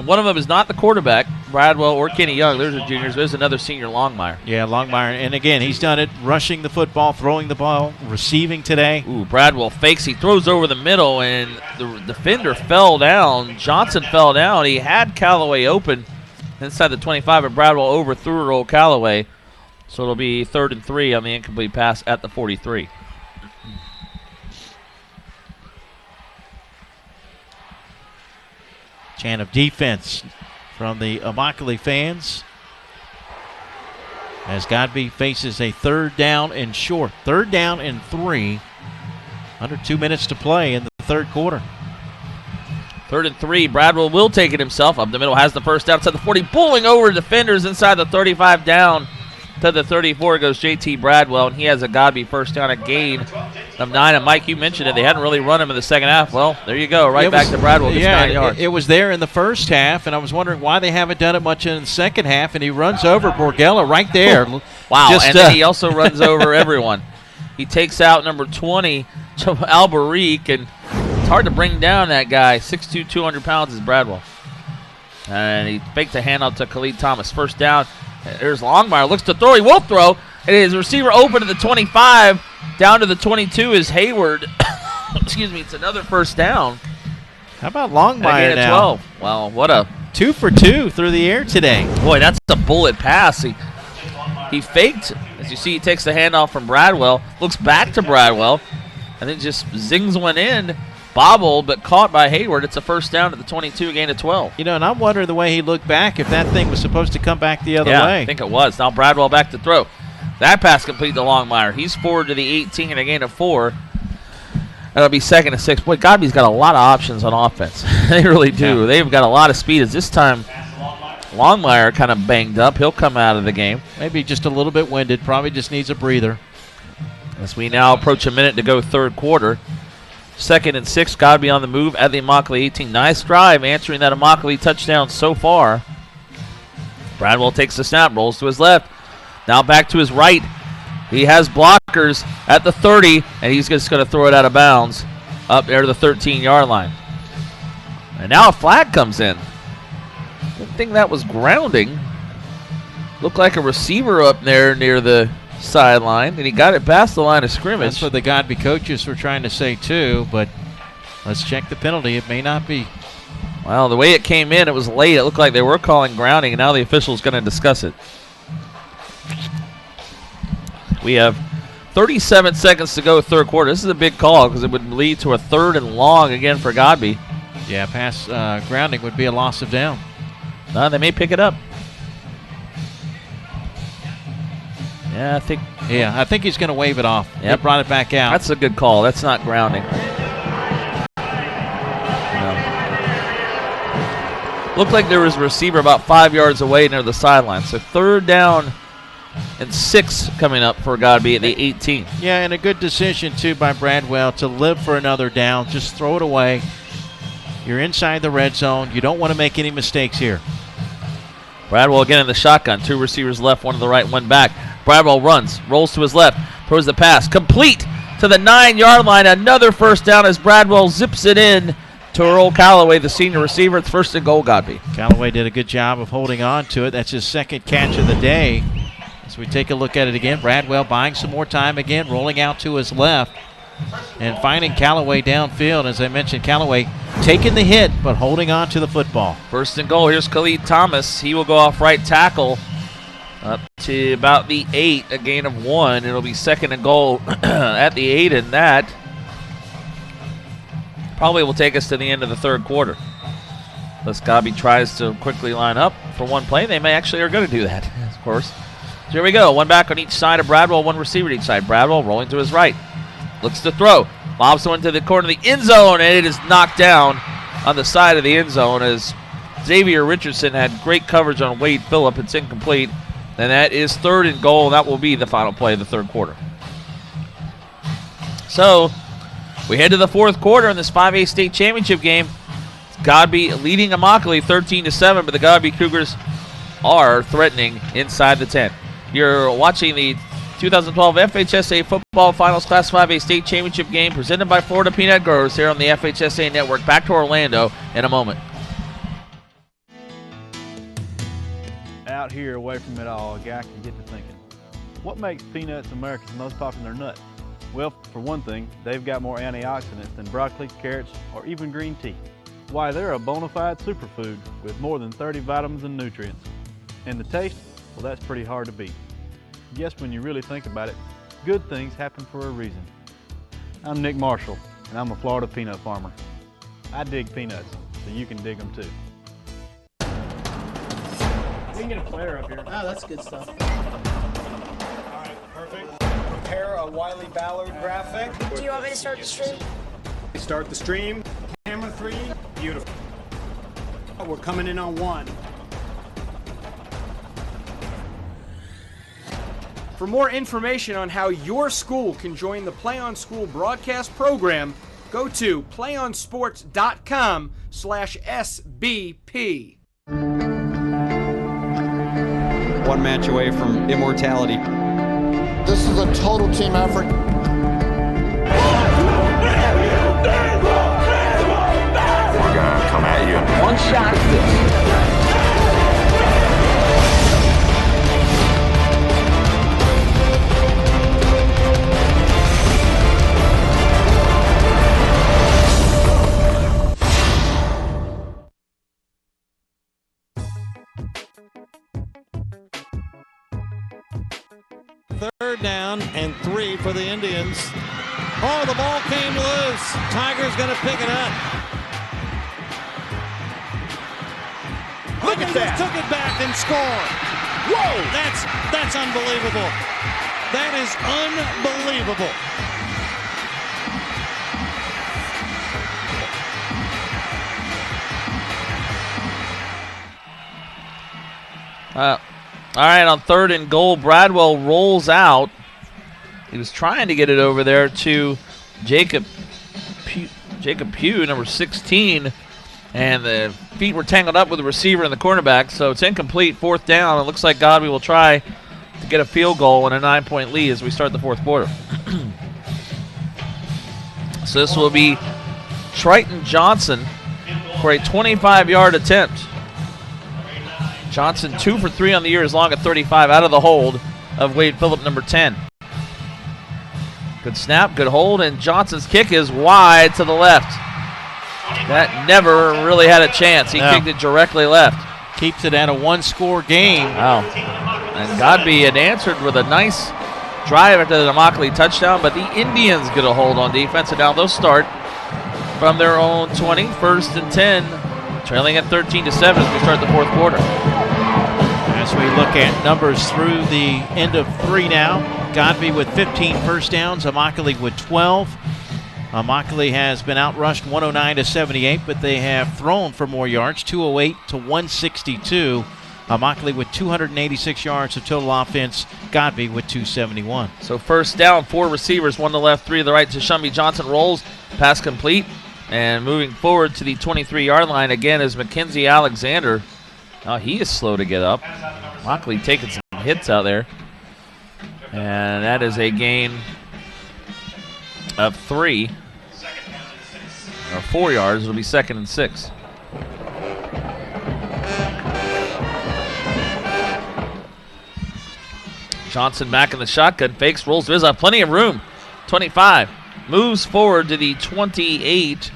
One of them is not the quarterback, Bradwell or Kenny Young. There's a juniors. There's another senior, Longmire. Yeah, Longmire. And again, he's done it rushing the football, throwing the ball, receiving today. Ooh, Bradwell fakes. He throws over the middle, and the defender fell down. Johnson fell down. He had Callaway open inside the 25, but Bradwell overthrew old Callaway. So it'll be 3rd and 3 on the incomplete pass at the 43. Chant of defense from the immokalee fans as Godby faces a 3rd down and short. 3rd down and 3. Under 2 minutes to play in the 3rd quarter. 3rd and 3. Bradwell will take it himself. Up the middle, has the first down inside the 40. Pulling over defenders inside the 35 down. To the 34 goes J.T. Bradwell, and he has a Godby first down, a gain of 9. And Mike, you mentioned it. They hadn't really run him in the second half. Well, there you go. Right back to Bradwell. Gets 9 yards. It was there in the first half, and I was wondering why they haven't done it much in the second half, and he runs over Borgella right there. Wow, and then he also runs over everyone. He takes out number 20, Alberique, and it's hard to bring down that guy. 6'2", 200 pounds is Bradwell. And he faked a handout to Khalid Thomas. First down. There's Longmire, looks to throw, he will throw, and his receiver open to the 25, down to the 22 is Hayward. Excuse me, it's another first down. How about Longmire now? 12. Well, what a 2 for 2 through the air today. Boy, that's a bullet pass. He faked, as you see, he takes the handoff from Bradwell, looks back to Bradwell, and then just zings one in. Bobbled, but caught by Hayward. It's a first down to the 22, gain of 12. You know, and I'm wondering the way he looked back, if that thing was supposed to come back the other way. I think it was. Now Bradwell back to throw. That pass complete to Longmire. He's forward to the 18 and a gain of 4. That'll be 2nd and 6. Boy, Godby's got a lot of options on offense. They really do. Yeah. They've got a lot of speed. As this time, Longmire kind of banged up. He'll come out of the game. Maybe just a little bit winded. Probably just needs a breather. As we now approach a minute to go third quarter. 2nd and 6, Godby on the move at the immokalee 18. Nice drive answering that immokalee touchdown so far. Bradwell takes the snap, rolls to his left. Now back to his right. He has blockers at the 30, and he's just going to throw it out of bounds up there to the 13-yard line. And now a flag comes in. Didn't think that was grounding. Looked like a receiver up there near the sideline, and he got it past the line of scrimmage. That's what the Godby coaches were trying to say too, but let's check the penalty. It may not be. Well, the way it came in, it was late. It looked like they were calling grounding, and now the official's going to discuss it. We have 37 seconds to go third quarter. This is a big call because it would lead to a 3rd and long again for Godby. Yeah, pass grounding would be a loss of down. No, they may pick it up. Yeah, I think he's going to wave it off. Yep. They brought it back out. That's a good call. That's not grounding. No. Looked like there was a receiver about 5 yards away near the sideline. So 3rd down and 6 coming up for Godby at the 18. Yeah, and a good decision, too, by Bradwell to live for another down. Just throw it away. You're inside the red zone. You don't want to make any mistakes here. Bradwell again in the shotgun. 2 receivers left, 1 to the right, 1 back. Bradwell runs, rolls to his left, throws the pass. Complete to the 9-yard line. Another first down as Bradwell zips it in to Earl Callaway, the senior receiver. It's 1st and goal, Godby. Callaway did a good job of holding on to it. That's his 2nd catch of the day. As we take a look at it again, Bradwell buying some more time again, rolling out to his left and finding Callaway downfield. As I mentioned, Callaway taking the hit but holding on to the football. 1st and goal. Here's Khalid Thomas. He will go off right tackle up to about the 8, a gain of 1. It'll be 2nd and goal at the 8, and that probably will take us to the end of the 3rd quarter. Unless Godby tries to quickly line up for one play. They may actually are going to do that, of course. So here we go. 1 back on each side of Bradwell, 1 receiver at each side. Bradwell rolling to his right. Looks to throw. Lobs one to the corner of the end zone, and it is knocked down on the side of the end zone as Xavier Richardson had great coverage on Wade Phillip. It's incomplete. And that is 3rd and goal. That will be the final play of the 3rd quarter. So we head to the 4th quarter in this 5A state championship game. Godby leading immokalee 13-7, but the Godby Cougars are threatening inside the 10. You're watching the 2012 FHSA Football Finals Class 5A State Championship game presented by Florida Peanut Growers here on the FHSA Network. Back to Orlando in a moment. Out here away from it all, a guy can get to thinking, what makes peanuts America's most popular nut? Well, for one thing, they've got more antioxidants than broccoli, carrots, or even green tea. Why, they're a bona fide superfood with more than 30 vitamins and nutrients. And the taste? Well, that's pretty hard to beat. Yes, when you really think about it, good things happen for a reason. I'm Nick Marshall, and I'm a Florida peanut farmer. I dig peanuts, so you can dig them too. We can get a player up here. Oh, that's good stuff. All right, perfect. Prepare a Wiley Ballard graphic. Do you want me to start the stream? Start the stream. Camera 3. Beautiful. We're coming in on 1. For more information on how your school can join the Play on School broadcast program, go to playonsports.com/SBP. 1 match away from immortality. This is a total team effort. We're gonna come at you. 1 shot. Third down and 3 for the Indians. Oh, the ball came loose. Tiger's going to pick it up. Look at that. Took it back and scored. Whoa! That's unbelievable. That is unbelievable. All right, on 3rd and goal, Bradwell rolls out. He was trying to get it over there to Jacob Pugh, number 16, and the feet were tangled up with the receiver and the cornerback, so it's incomplete. 4th down. It looks like Godby will try to get a field goal and a 9-point lead as we start the 4th quarter. So this will be Triton Johnson for a 25-yard attempt. Johnson 2 for 3 on the year, as long at 35, out of the hold of Wade Phillip, number 10. Good snap, good hold, and Johnson's kick is wide to the left. That never really had a chance. He kicked it directly left. Keeps it at a 1-score game. Wow. And Godby had answered with a nice drive after the immokalee touchdown, but the Indians get a hold on defense, and now they'll start from their own 20, 1st and 10, trailing at 13-7 as we start the 4th quarter. As we look at numbers through the end of 3 now, Godby with 15 first downs, immokalee with 12. Immokalee has been outrushed 109-78, but they have thrown for more yards, 208 to 162. Immokalee with 286 yards of total offense, Godby with 271. So 1st down, 4 receivers, 1 to the left, 3 to the right. Shumby Johnson rolls, pass complete. And moving forward to the 23-yard line again is Mackenzie Alexander. Now he is slow to get up. Immokalee taking some hits out there. And that is a gain of 3. Or 4 yards. It'll be 2nd and 6. Johnson back in the shotgun. Fakes, rolls. There's plenty of room. 25. Moves forward to the 28.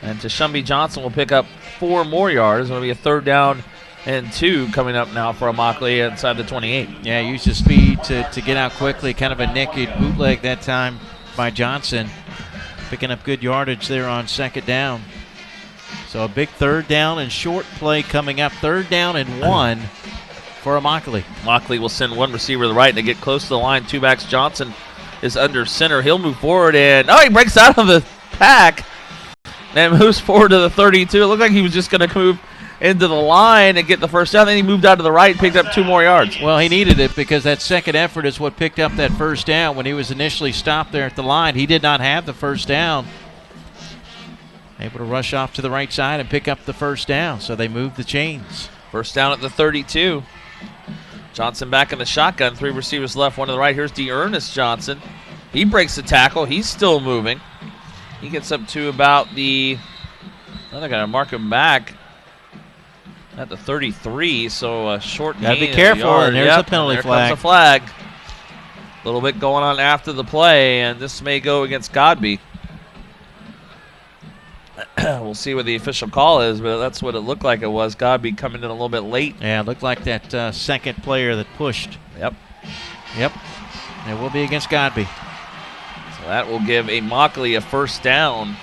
And Tashumbi Johnson will pick up 4 more yards. It'll be a 3rd down and 2 coming up now for Immokalee inside the 28. Yeah, use the speed to get out quickly. Kind of a naked bootleg that time by Johnson. Picking up good yardage there on 2nd down. So a big 3rd down and short play coming up. 3rd down and 1 for Immokalee. Immokalee will send 1 receiver to the right and they get close to the line. 2 backs. Johnson is under center. He'll move forward and, he breaks out of the pack and moves forward to the 32. It looked like he was just going to move into the line and get the 1st down. Then he moved out to the right and picked up 2 more yards. Well, he needed it because that 2nd effort is what picked up that 1st down. When he was initially stopped there at the line, he did not have the 1st down. Able to rush off to the right side and pick up the 1st down, so they moved the chains. 1st down at the 32. Johnson back in the shotgun. 3 receivers left, 1 to the right. Here's Ernest Johnson. He breaks the tackle. He's still moving. He gets up to about the, they're going to mark him back at the 33, so a short gain. Got to be careful, and there's a penalty flag. Comes a flag. A little bit going on after the play, and this may go against Godby. We'll see what the official call is, but that's what it looked like it was. Godby coming in a little bit late. Yeah, it looked like that 2nd player that pushed. Yep. It will be against Godby. So that will give Immokalee a 1st down.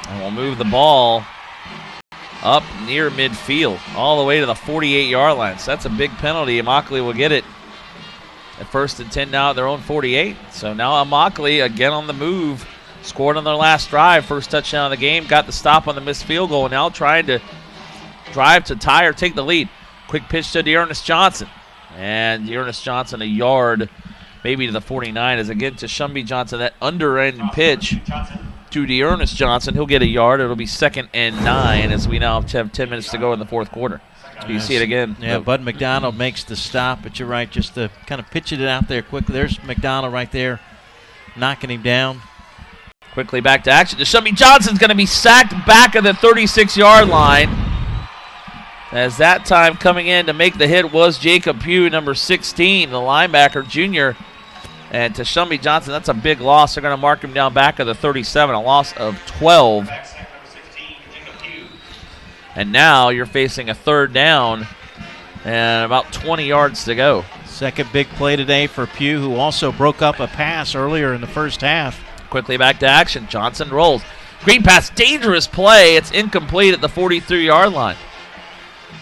And we'll move the ball up near midfield, all the way to the 48-yard line. So that's a big penalty. Immokalee will get it at 1st and 10 now at their own 48. So now Immokalee again on the move. Scored on their last drive. 1st touchdown of the game. Got the stop on the missed field goal. Now trying to drive to tie or take the lead. Quick pitch to Ernest Johnson. And Ernest Johnson a yard maybe to the 49 as again to Tashumbi Johnson. That under-end pitch to Ernest Johnson. He'll get a yard. It'll be 2nd and 9 as we now have 10 minutes to go in the 4th quarter. So you see it again. Yeah, Bud McDonald makes the stop, but you're right, just to kind of pitch it out there quickly. There's McDonald right there knocking him down. Quickly back to action. Tashumbi Johnson's going to be sacked back of the 36-yard line. As that time coming in to make the hit was Jacob Pugh, number 16, the linebacker, junior. And Tashumbi Johnson, that's a big loss. They're going to mark him down back of the 37, a loss of 12. And now you're facing a 3rd down and about 20 yards to go. 2nd big play today for Pugh, who also broke up a pass earlier in the 1st half. Quickly back to action. Johnson rolls. Green pass, dangerous play. It's incomplete at the 43-yard line.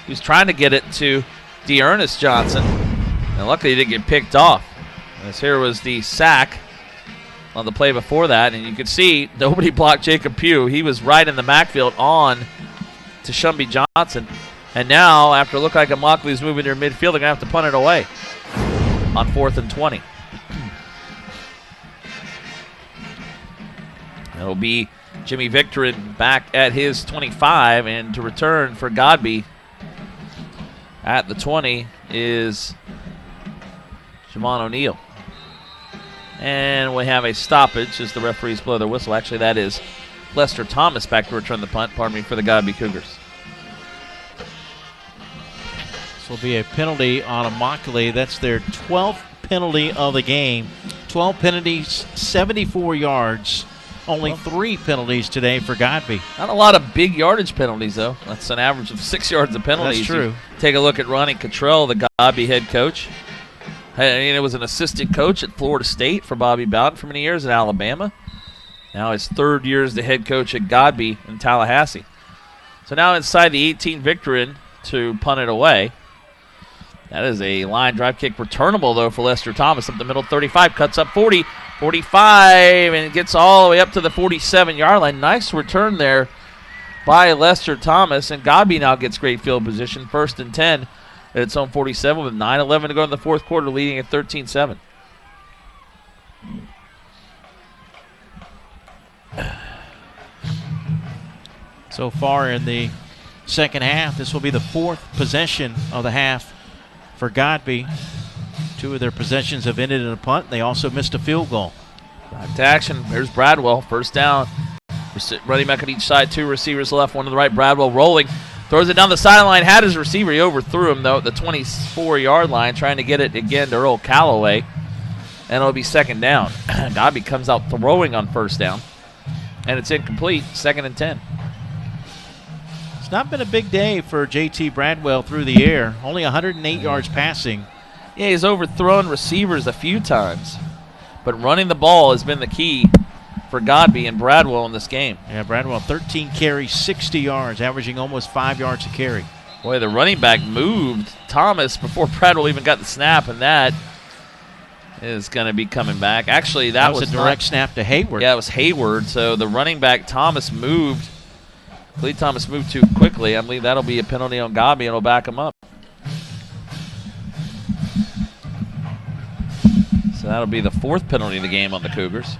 He was trying to get it to Ernest Johnson, and luckily he didn't get picked off. As here was the sack on the play before that, and you could see nobody blocked Jacob Pugh. He was right in the backfield on Tashumbi Johnson. And now, after it looked like Immokalee's moving near midfield, they're going to have to punt it away on 4th and 20. It'll be Jimmy Victorin back at his 25, and to return for Godby at the 20 is Javon O'Neal. And we have a stoppage as the referees blow their whistle. Actually, that is Lester Thomas back to return the punt, for the Godby Cougars. This will be a penalty on Immokalee. That's their 12th penalty of the game. 12 penalties, 74 yards. Only 3 penalties today for Godby. Not a lot of big yardage penalties, though. That's an average of 6 yards of penalties. That's true. You take a look at Ronnie Cottrell, the Godby head coach. He was an assistant coach at Florida State for Bobby Bowden for many years at Alabama. Now his 3rd year as the head coach at Godby in Tallahassee. So now inside the 18, Victorin to punt it away. That is a line drive kick returnable, though, for Lester Thomas up the middle. 35, cuts up 40, 45, and gets all the way up to the 47-yard line. Nice return there by Lester Thomas, and Godby now gets great field position. 1st and 10 at its own 47 with 9:11 to go in the fourth quarter, leading at 13-7. So far in the second half, this will be the fourth possession of the half for Godby. 2 of their possessions have ended in a punt. They also missed a field goal. Back to action. There's Bradwell. First down. Running back on each side. 2 receivers left, 1 to the right. Bradwell rolling. Throws it down the sideline. Had his receiver. He overthrew him, though, at the 24-yard line, trying to get it again to Earl Calloway. And it'll be second down. Godby comes out throwing on first down. And it's incomplete. 2nd and 10. It's not been a big day for J.T. Bradwell through the air. Only 108 yards passing. Yeah, he's overthrown receivers a few times. But running the ball has been the key for Godby and Bradwell in this game. Yeah, Bradwell, 13 carries, 60 yards, averaging almost 5 yards a carry. Boy, the running back moved Thomas before Bradwell even got the snap, and that is going to be coming back. Actually, that was a direct snap to Hayward. Yeah, it was Hayward. So the running back, Thomas, moved. Clete Thomas moved too quickly. I believe that'll be a penalty on Godby, and it'll back him up. So that'll be the 4th penalty of the game on the Cougars.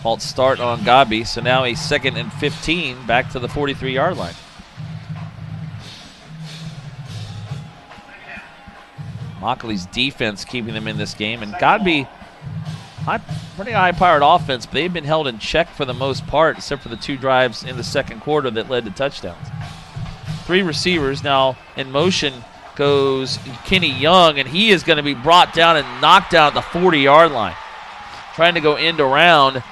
False start on Godby, so now a 2nd and 15 back to the 43-yard line. Immokalee's defense keeping them in this game, and Godby, pretty high-powered offense, but they've been held in check for the most part, except for the 2 drives in the second quarter that led to touchdowns. 3 receivers now in motion goes Kenny Young, and he is going to be brought down and knocked down at the 40-yard line. Trying to go end around,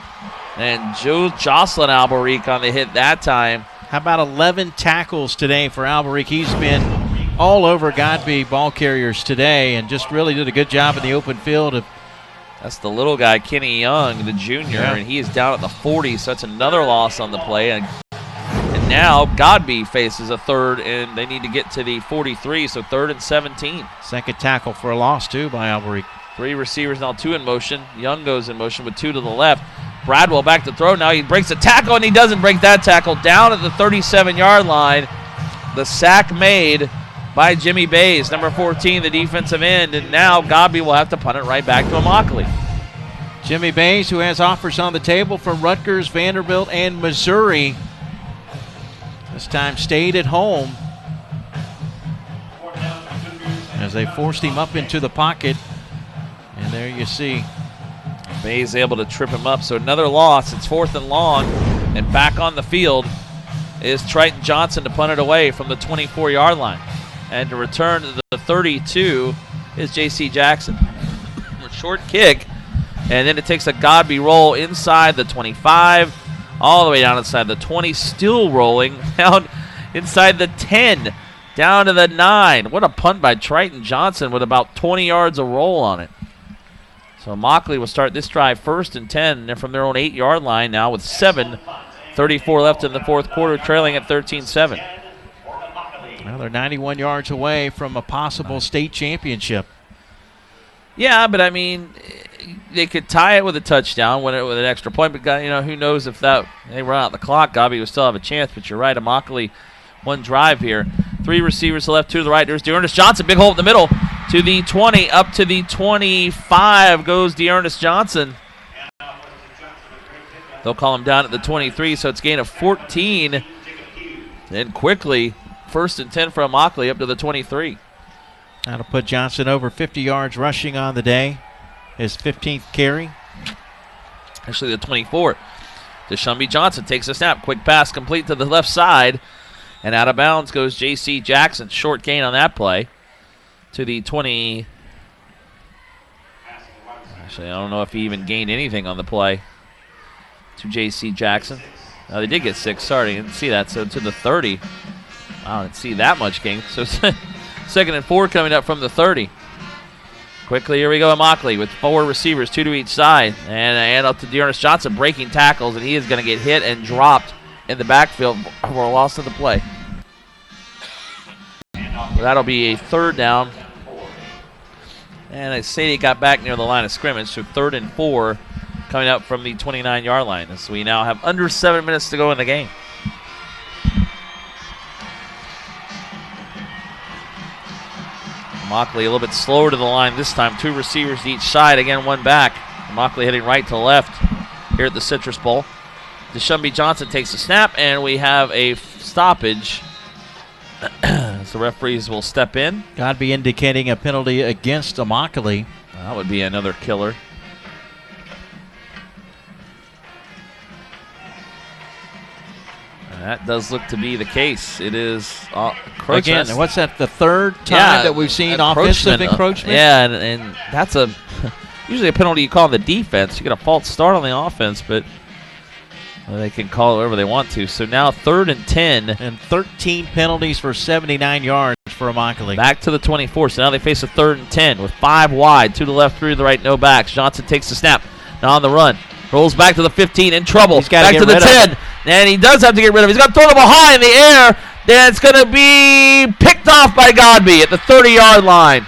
and Jocelyn Alberic on the hit that time. How about 11 tackles today for Alberic? He's been all over Godby ball carriers today and just really did a good job in the open field. That's the little guy, Kenny Young, the junior, and he is down at the 40, so that's another loss on the play. And now Godby faces a 3rd, and they need to get to the 43, so 3rd and 17. Second tackle for a loss, too, by Alberic. 3 receivers now, 2 in motion. Young goes in motion with 2 to the left. Bradwell back to throw. Now he breaks a tackle, and he doesn't break that tackle. Down at the 37-yard line. The sack made by Jimmy Bays, number 14, the defensive end. And now Godby will have to punt it right back to Immokalee. Jimmy Bays, who has offers on the table from Rutgers, Vanderbilt, and Missouri. This time stayed at home as they forced him up into the pocket. And there you see Bays able to trip him up. So another loss. It's 4th and long. And back on the field is Triton Johnson to punt it away from the 24-yard line. And to return to the 32 is J.C. Jackson. A short kick. And then it takes a Godby roll inside the 25, all the way down inside the 20, still rolling down inside the 10, down to the 9. What a punt by Triton Johnson with about 20 yards of roll on it. So Immokalee will start this drive 1st and 10. They're from their own 8-yard line now with 7:34 left in the fourth quarter, trailing at 13-7. Well, they're 91 yards away from a possible state championship. Yeah, but I mean, they could tie it with a touchdown, win it with an extra point. But who knows if they run out the clock, Godby would still have a chance. But you're right, Immokalee, one drive here. 3 receivers to the left, 2 to the right. There's Dearness Johnson, big hole in the middle to the 20, up to the 25 goes Dearness Johnson. They'll call him down at the 23, so it's gain of 14. Then quickly, 1st and 10 for Immokalee up to the 23. That'll put Johnson over 50 yards rushing on the day. His 15th carry. Actually, the 24. Deshaunby Johnson takes a snap. Quick pass complete to the left side. And out of bounds goes J.C. Jackson. Short gain on that play to the 20. Actually, I don't know if he even gained anything on the play to J.C. Jackson. No, they did get 6. Sorry, I didn't see that. So to the 30. Wow, I didn't see that much gain. So 2nd and 4 coming up from the 30. Quickly, here we go, Immokalee with 4 receivers, 2 to each side. And up to Dearness Johnson breaking tackles, and he is going to get hit and dropped in the backfield for a loss of the play. Well, that'll be a 3rd down. And Sadie got back near the line of scrimmage, so 3rd and 4 coming up from the 29-yard line. So we now have under 7 minutes to go in the game. Immokalee a little bit slower to the line this time. 2 receivers to each side. Again, 1 back. Immokalee heading right to left here at the Citrus Bowl. Deshaunby Johnson takes the snap, and we have a stoppage. So the referees will step in. Godby indicating a penalty against Immokalee. That would be another killer. That does look to be the case. It is again. What's that? The third time that we've seen offensive encroachment. Yeah, and that's usually a penalty you call on the defense. You get a false start on the offense, but they can call it whatever they want to. So now 3rd and 10, and 13 penalties for 79 yards for Immokalee. Back to the 24. So now they face a 3rd and 10 with 5 wide, 2 to the left, 3 to the right, no backs. Johnson takes the snap. Now on the run. Rolls back to the 15, in trouble. Back to the 10. And he does have to get rid of it. He's got to throw the ball high in the air. Then it's going to be picked off by Godby at the 30-yard line.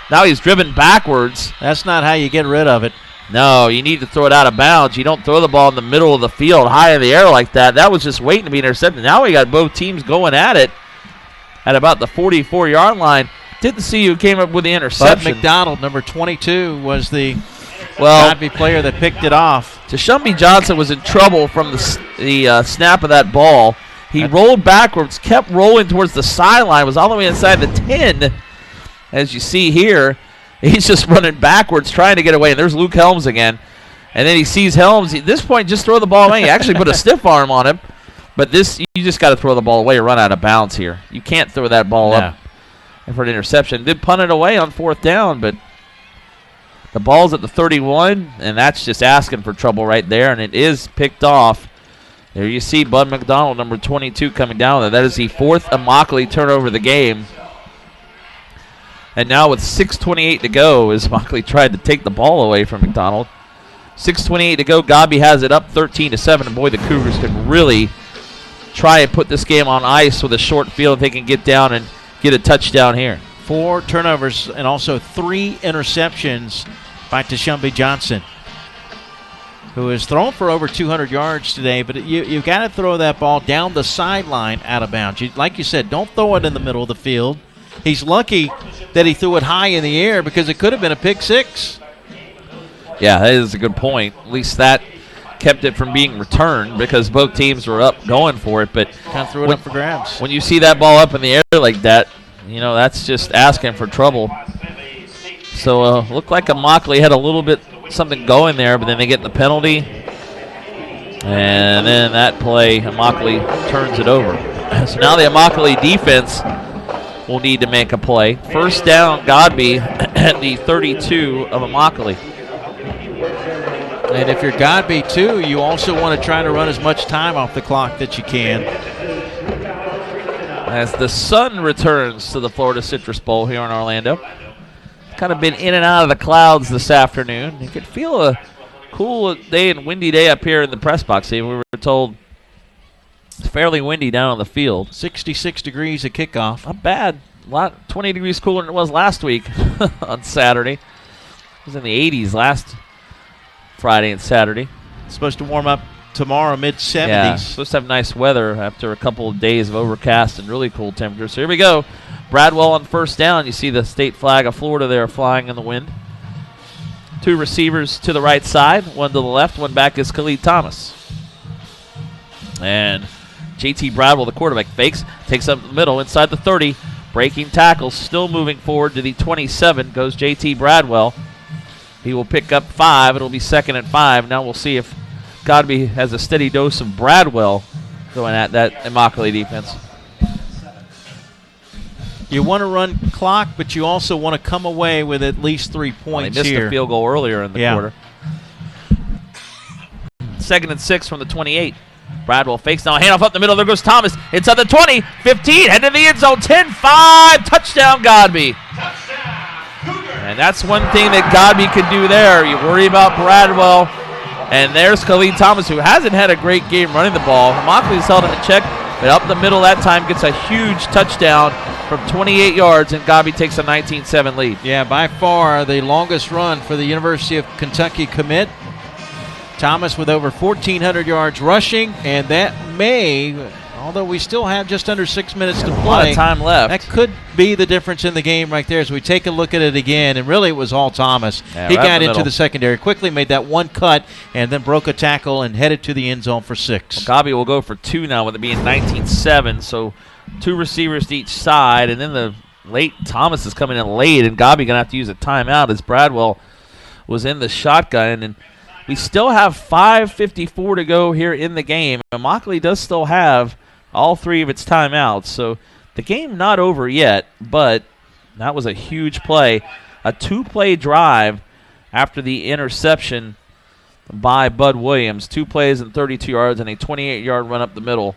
Now he's driven backwards. That's not how you get rid of it. No, you need to throw it out of bounds. You don't throw the ball in the middle of the field high in the air like that. That was just waiting to be intercepted. Now we got both teams going at it at about the 44-yard line. Didn't see who came up with the interception. Bud McDonald, number 22, was the Godby player that picked it off. Deshaunby Johnson was in trouble from the snap of that ball. He rolled backwards, kept rolling towards the sideline, was all the way inside the 10. As you see here, he's just running backwards trying to get away. And there's Luke Helms again. And then he sees Helms. At this point, just throw the ball away. He actually put a stiff arm on him. But this, you just got to throw the ball away or run out of bounds here. You can't throw that ball up for an interception. Did punt it away on 4th down, but the ball's at the 31, and that's just asking for trouble right there, and it is picked off. There you see Bud McDonald, number 22, coming down there. That is the 4th Immokalee turnover of the game. And now with 6:28 to go, as Immokalee tried to take the ball away from McDonald. 6:28 to go, Godby has it up 13-7, and boy, the Cougars can really try and put this game on ice with a short field if they can get down and get a touchdown here. 4 turnovers and also 3 interceptions by Deshaunby Johnson, who has thrown for over 200 yards today. But you've got to throw that ball down the sideline out of bounds. Like you said, don't throw it in the middle of the field. He's lucky that he threw it high in the air because it could have been a pick 6. Yeah, that is a good point. At least that kept it from being returned because both teams were up going for it. But kind of threw it up for grabs. When you see that ball up in the air like that, you know, that's just asking for trouble. So looked like Immokalee had a little bit something going there, but then they get the penalty. And then that play, Immokalee turns it over. So now the Immokalee defense will need to make a play. 1st down, Godby at the 32 of Immokalee. And if you're Godby, too, you also want to try to run as much time off the clock that you can. As the sun returns to the Florida Citrus Bowl here in Orlando. Kind of been in and out of the clouds this afternoon. You could feel a cool day and windy day up here in the press box. We were told it's fairly windy down on the field. 66 degrees at kickoff. Not bad. 20 degrees cooler than it was last week on Saturday. It was in the 80s last Friday and Saturday. It's supposed to warm up tomorrow, mid-70s. Yeah, supposed to have nice weather after a couple of days of overcast and really cool temperatures. So here we go. Bradwell on 1st down. You see the state flag of Florida there flying in the wind. 2 receivers to the right side, 1 to the left, 1 back is Khalid Thomas. And JT Bradwell, the quarterback, fakes, takes up the middle inside the 30, breaking tackles, still moving forward to the 27 goes JT Bradwell. He will pick up 5. It'll be 2nd and 5. Now we'll see if Godby has a steady dose of Bradwell going at that Immokalee defense. You want to run clock, but you also want to come away with at least 3 points they missed here. a field goal earlier in the quarter. 2nd and 6 from the 28. Bradwell fakes now, handoff up the middle. There goes Thomas. Inside the 20, 15, head to the end zone, 10, 5, touchdown Godby. And that's one thing that Godby can do there. You worry about Bradwell. And there's Khalid Thomas, who hasn't had a great game running the ball. Immokalee's held him in check, but up the middle that time gets a huge touchdown from 28 yards, and Godby takes a 19-7 lead. Yeah, by far the longest run for the University of Kentucky commit. Thomas with over 1,400 yards rushing, and that may Although we still have just under 6 minutes to play. A lot of time left. That could be the difference in the game right there as we take a look at it again. And really it was all Thomas. Yeah, he right got in the into middle. the secondary, quickly made that one cut, and then broke a tackle and headed to the end zone for 6. Godby will go for 2 now with it being 19-7. So 2 receivers to each side. And then the late Thomas is coming in late, and Godby going to have to use a timeout as Bradwell was in the shotgun. And we still have 5:54 to go here in the game. Immokalee does still have all 3 of its timeouts. So the game not over yet, but that was a huge play. A 2-play drive after the interception by Bud Williams. 2 plays and 32 yards and a 28-yard run up the middle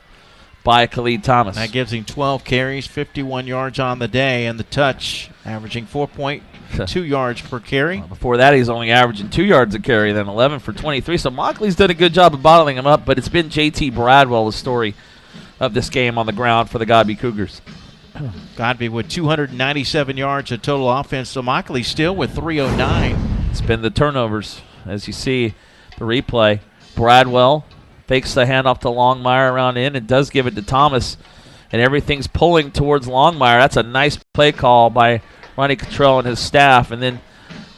by Khalid Thomas. That gives him 12 carries, 51 yards on the day, and the touch, averaging 4.2 yards per carry. Before that, he's only averaging 2 yards a carry, then 11 for 23. So Mocklee's done a good job of bottling him up, but it's been J.T. Bradwell, the story of this game on the ground for the Godby Cougars. Godby with 297 yards of total offense, so Mocklee still with 309. It's been the turnovers, as you see the replay. Bradwell fakes the handoff to Longmire around in and does give it to Thomas, and everything's pulling towards Longmire. That's a nice play call by Ronnie Cottrell and his staff, and then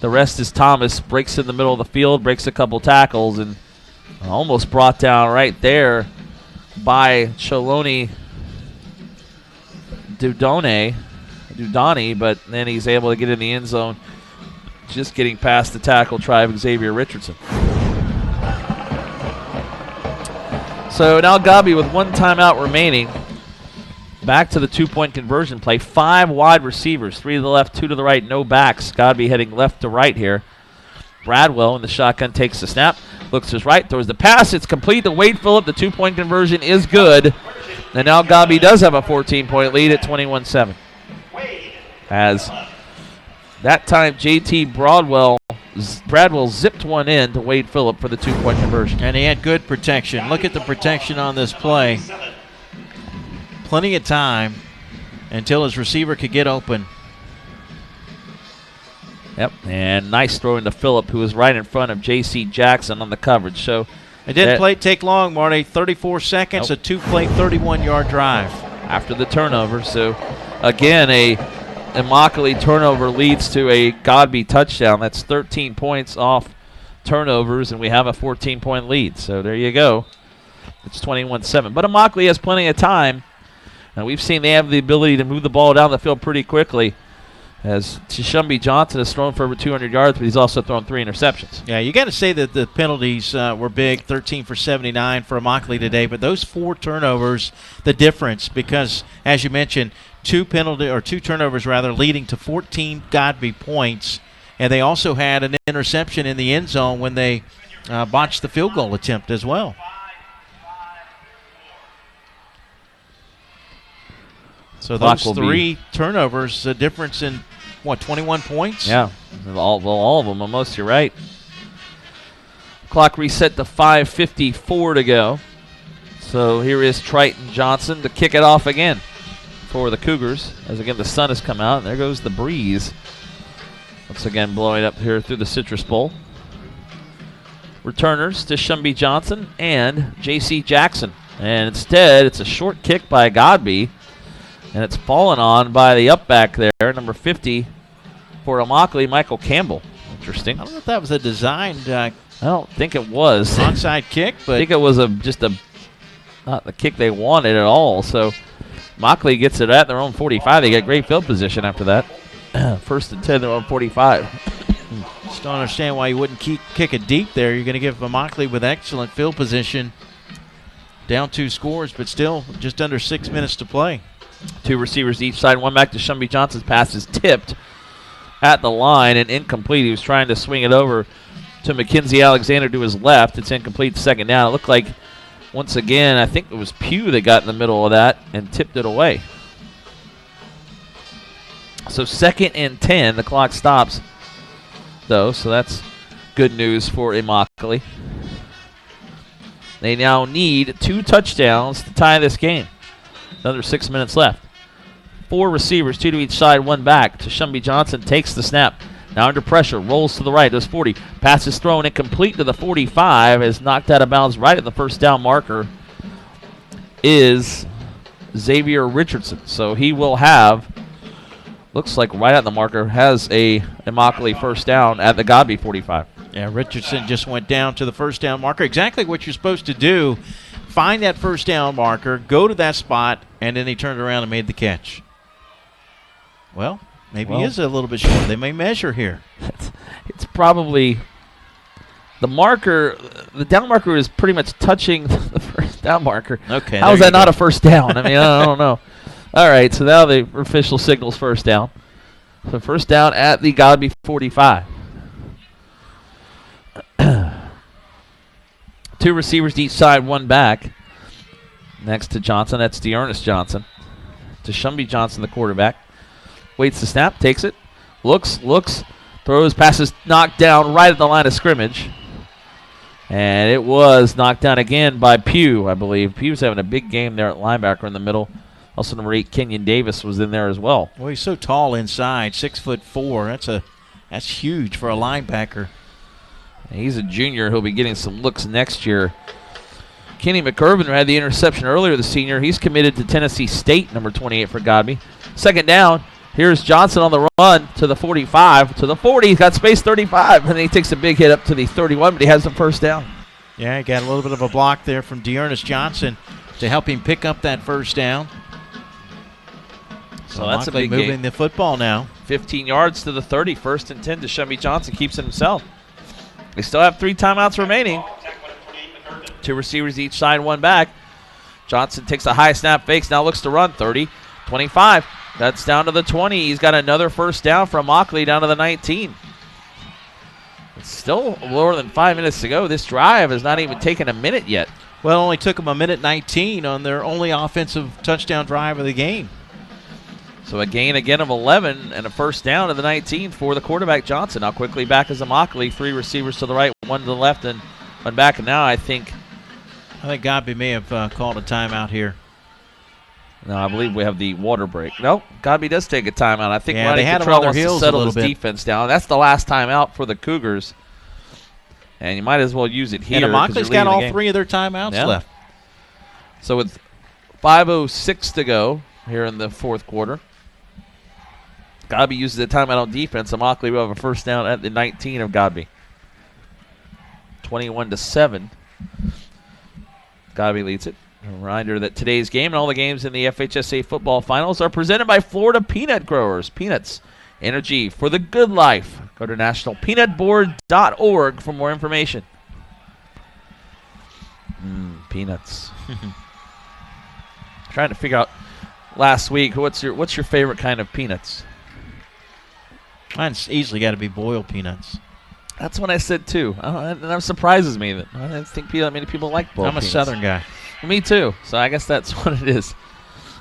the rest is Thomas. Breaks in the middle of the field, breaks a couple tackles, and almost brought down right there by Choloni Dudani, but then he's able to get in the end zone, just getting past the tackle try of Xavier Richardson. So now Godby with 1 timeout remaining. Back to the 2-point conversion play. 5 wide receivers, 3 to the left, 2 to the right, no backs. Godby heading left to right here. Bradwell in the shotgun takes the snap, looks to his right, throws the pass. It's complete to Wade Phillip. The 2-point conversion is good. And now Godby does have a 14-point lead at 21-7. As that time J.T. Bradwell zipped one in to Wade Phillip for the 2-point conversion. And he had good protection. Look at the protection on this play. Plenty of time until his receiver could get open. Yep, and nice throw into Phillip, who was right in front of J.C. Jackson on the coverage. So it didn't take long, Marty. 34 seconds, nope. A 2-play, 31-yard drive. After the turnover. So, again, a Immokalee turnover leads to a Godby touchdown. That's 13 points off turnovers, and we have a 14-point lead. So there you go. It's 21-7. But Immokalee has plenty of time, and we've seen they have the ability to move the ball down the field pretty quickly. As Tshumbi Johnson has thrown for over 200 yards, but he's also thrown 3 interceptions. Yeah, you got to say that the penalties were big, 13 for 79 for Immokalee today. But those 4 turnovers, the difference, because as you mentioned, 2 turnovers leading to 14 Godby points, and they also had an interception in the end zone when they botched the field goal attempt as well. So those 3 turnovers, a difference in, 21 points? Yeah, all of them almost, you're right. Clock reset to 5:54 to go. So here is Triton Johnson to kick it off again for the Cougars. As again the sun has come out, and there goes the breeze. Once again blowing up here through the Citrus Bowl. Returners to Tshumbi Johnson and J.C. Jackson. And instead, it's a short kick by Godby. And it's fallen on by the up back there, number 50 for Immokalee, Michael Campbell. Interesting. I don't know if that was a designed I don't think it was. Onside kick, but I think it was not the kick they wanted at all. So Immokalee gets it at their own 45. They get great field position after that. 1st and 10, their own 45. Just don't understand why you wouldn't kick it deep there. You're going to give Immokalee with excellent field position. Down 2 scores, but still just under 6 minutes to play. 2 receivers each side. One back to Tshumbi Johnson's pass is tipped at the line and incomplete. He was trying to swing it over to Mackenzie Alexander to his left. It's incomplete, 2nd down. It looked like, once again, I think it was Pugh that got in the middle of that and tipped it away. So 2nd and 10. The clock stops, though, so that's good news for Immokalee. They now need 2 touchdowns to tie this game. Another 6 minutes left. 4 receivers, 2 to each side, 1 back. Tshumbi Johnson takes the snap. Now under pressure, rolls to the right, does 40. Pass is thrown incomplete to the 45, is knocked out of bounds right at the 1st down marker. Is Xavier Richardson. So he will have, looks like right at the marker, has a immokalee first down at the Godby 45. Yeah, Richardson just went down to the first down marker. Exactly what you're supposed to do. Find that first down marker, go to that spot, and then he turned around and made the catch. Well, maybe he is a little bit short. They may measure here. It's probably the marker. The down marker is pretty much touching the first down marker. Okay. How is that not a first down? I mean, I don't know. All right, so now the official signals first down. So first down at the Godby 45. 2 receivers to each side, 1 back. Next to Johnson, that's Dearness Johnson. To Shumby Johnson, the quarterback. Waits the snap, takes it, looks, throws, passes knocked down right at the line of scrimmage. And it was knocked down again by Pugh, I believe. Pugh's having a big game there at linebacker in the middle. Also, number 8, Kenyon Davis, was in there as well. Well, he's so tall inside, 6'4". That's huge for a linebacker. He's a junior. He'll be getting some looks next year. Kenny McIrvin had the interception earlier, the senior. He's committed to Tennessee State, number 28 for Godby. Second down. Here's Johnson on the run to the 45, to the 40. He's got space 35, and then he takes a big hit up to the 31, but he has the first down. Yeah, he got a little bit of a block there from Dearness Johnson to help him pick up that first down. So that's a big moving game. The football now. 15 yards to the 30, first and 10 to Shumby Johnson, keeps it himself. They still have 3 timeouts remaining. 2 receivers each side, 1 back. Johnson takes a high snap, fakes, now looks to run. 30, 25. That's down to the 20. He's got another first down from Immokalee down to the 19. It's still more than 5 minutes to go. This drive has not even taken a minute yet. Well, it only took them a minute 19 on their only offensive touchdown drive of the game. So a gain again of 11 and a first down to the 19 for the quarterback Johnson. Now quickly back is Immokalee. 3 receivers to the right, 1 to the left, and 1 back. And now I think Godby may have called a timeout here. No, I believe we have the water break. No, Godby does take a timeout. I think Ronnie they had Cottrell wants to settle his defense down. That's the last timeout for the Cougars. And you might as well use it here. And Immokalee's got all 3 of their timeouts left. So with 5:06 to go here in the fourth quarter, Godby uses a timeout on defense. Immokalee will have a first down at the 19 of Godby. 21-7. Godby leads it. A reminder that today's game and all the games in the FHSA football finals are presented by Florida Peanut Growers. Peanuts, energy for the good life. Go to nationalpeanutboard.org for more information. Peanuts. Trying to figure out last week, what's your favorite kind of peanuts? Mine's easily got to be boiled peanuts. That's what I said too. And that surprises me that I didn't think that many people like boiled peanuts. I'm a Southern guy. Me too. So I guess that's what it is.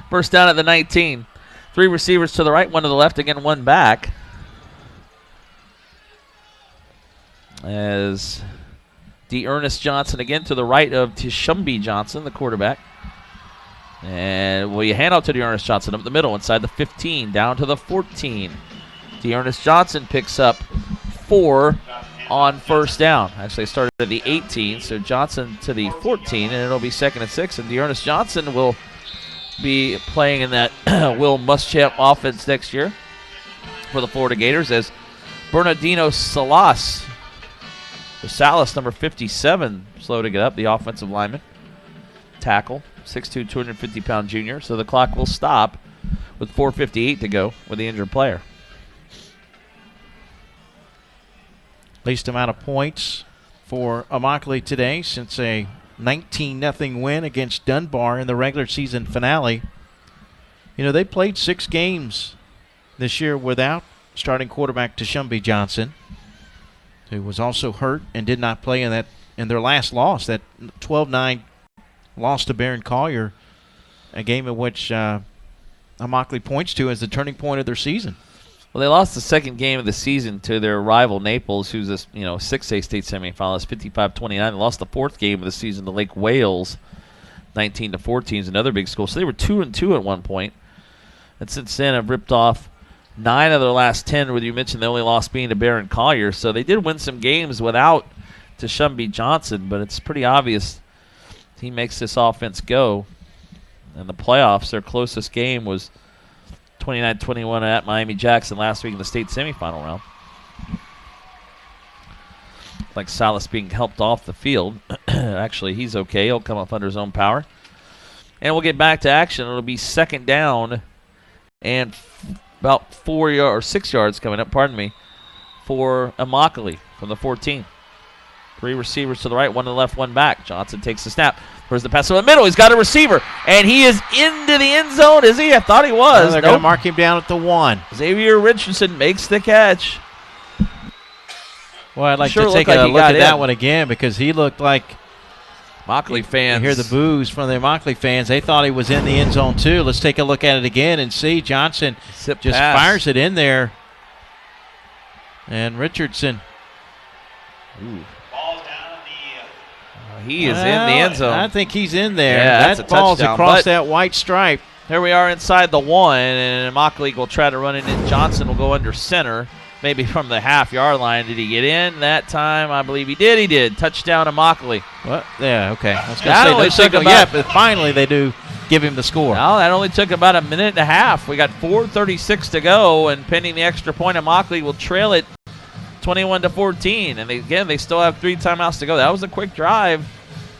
First down at the 19. 3 receivers to the right, 1 to the left, again 1 back. As Dearness Johnson again to the right of Shumby Johnson, the quarterback. And you hand out to Dearness Johnson up the middle inside the 15, down to the 14. Dearness Johnson picks up 4 on first down. Actually started at the 18, so Johnson to the 14, and it'll be 2nd and 6. And Dearness Johnson will be playing in that Will Muschamp offense next year for the Florida Gators as Bernardino Salas, number 57, slow to get up, the offensive lineman. Tackle, 6'2", 250-pound junior. So the clock will stop with 4:58 to go with the injured player. Least amount of points for Immokalee today since a 19-0 win against Dunbar in the regular season finale. You know, they played 6 games this year without starting quarterback Shumby Johnson, who was also hurt and did not play in their last loss, that 12-9 loss to Barron Collier, a game in which Immokalee points to as the turning point of their season. Well, they lost the 2nd game of the season to their rival Naples, who's a 6A state semifinalist, 55-29. They lost the 4th game of the season to Lake Wales, 19-14, is another big school. So they were 2-2 at one point, and since then have ripped off 9 of their last 10. Where you mentioned they only lost being to Barron Collier, so they did win some games without Shumby Johnson, but it's pretty obvious he makes this offense go. in the playoffs. Their closest game was 29-21 at Miami-Jackson last week in the state semifinal round. Like Salas being helped off the field. Actually, he's okay. He'll come up under his own power. And we'll get back to action. It'll be second down and about 6 yards coming up, for immokalee from the 14. 3 receivers to the right, 1 to the left, 1 back. Johnson takes the snap. Where's the pass in the middle? He's got a receiver, and he is into the end zone, is he? I thought he was. They're going to mark him down at the 1. Xavier Richardson makes the catch. Well, I'd like to take a look at that one again because he looked like Immokalee fans. You hear the boos from the Immokalee fans. They thought he was in the end zone too. Let's take a look at it again and see. Johnson fires it in there. And Richardson. Ooh. He is in the end zone. I think he's in there. Yeah, that ball's across that white stripe. Here we are inside the 1, and Immokalee will try to run it in. Johnson will go under center, maybe from the half-yard line. Did he get in that time? I believe he did. He did. Touchdown, Immokalee. What? Yeah, okay. I was going to say, but finally they do give him the score. No, that only took about a minute and a half. We got 4:36 to go, and pending the extra point, Immokalee will trail it 21-14. And they still have 3 timeouts to go. That was a quick drive.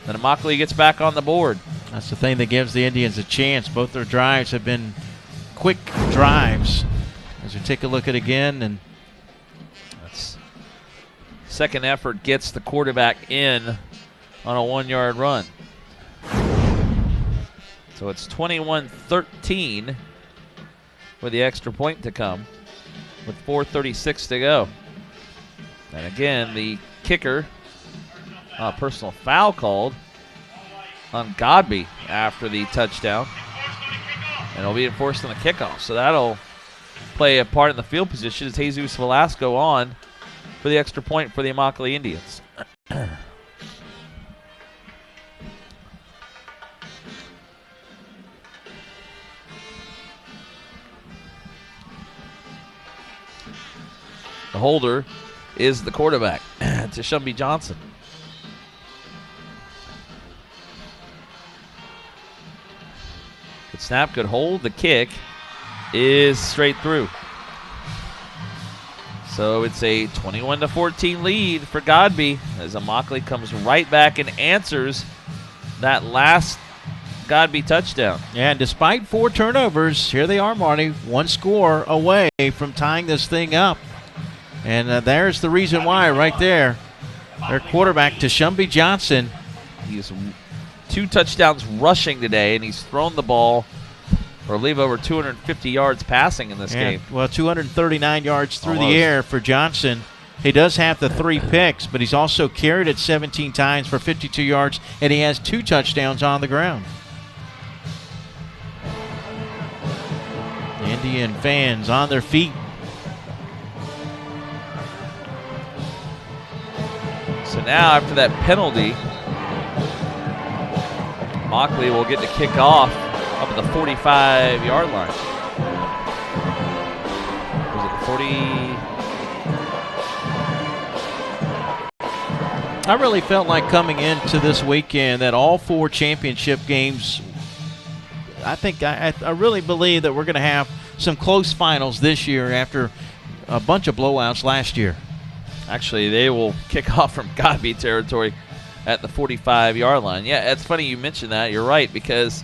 Then Immokalee gets back on the board. That's the thing that gives the Indians a chance. Both their drives have been quick drives. As we take a look at it again, and that's second effort gets the quarterback in on a 1-yard run. So it's 21-13 with the extra point to come with 4:36 to go. And again, the kicker, personal foul called on Godby after the touchdown. And it'll be enforced on the kickoff. So that'll play a part in the field position as Jesus Velasco on for the extra point for the Immokalee Indians. The holder is the quarterback, Shumby Johnson. Good snap, good hold. The kick is straight through. So it's a 21-14 lead for Godby as Immokalee comes right back and answers that last Godby touchdown. Yeah, and despite 4 turnovers, here they are, Marty, 1 score away from tying this thing up. And there's the reason why right there. Their quarterback, Shumby Johnson. He's 2 touchdowns rushing today, and he's thrown the ball for, I believe, over 250 yards passing in this game. Well, 239 yards through the air for Johnson. He does have the 3 picks, but he's also carried it 17 times for 52 yards, and he has 2 touchdowns on the ground. The Indian fans on their feet. So now after that penalty, Immokalee will get to kick off up at the 45-yard line. Was it the 40? I really felt like coming into this weekend that all 4 championship games, I really believe that we're going to have some close finals this year after a bunch of blowouts last year. Actually, they will kick off from Godby territory at the 45-yard line. Yeah, it's funny you mentioned that. You're right, because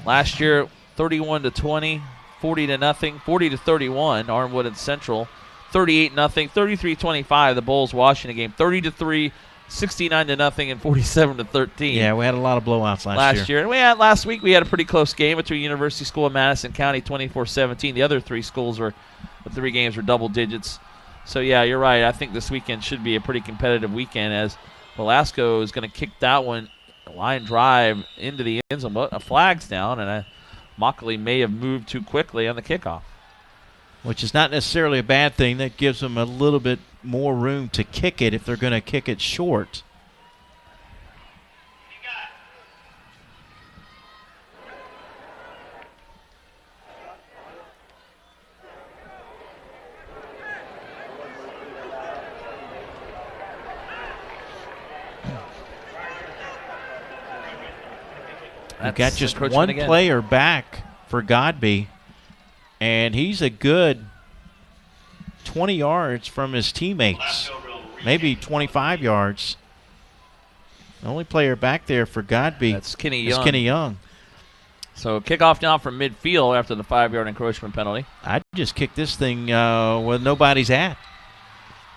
last year, 31-20, 40-0, 40-31, Armwood and Central, 38-0, 33-25, the Bulls Washington game, 30-3, 69-0, and 47-13. Yeah, we had a lot of blowouts last year. And last week we had a pretty close game between University School and Madison County, 24-17. The other 3 schools the 3 games were double digits. So, yeah, you're right. I think this weekend should be a pretty competitive weekend as Velasco is going to kick that one, line drive into the end zone. But a flag's down, and Immokalee may have moved too quickly on the kickoff. Which is not necessarily a bad thing. That gives them a little bit more room to kick it if they're going to kick it short. We've got just one player back for Godby, and he's a good 20 yards from his teammates, maybe 25 yards. The only player back there for Godby is Kenny Young. So kickoff now from midfield after the 5-yard encroachment penalty. I'd just kick this thing where nobody's at.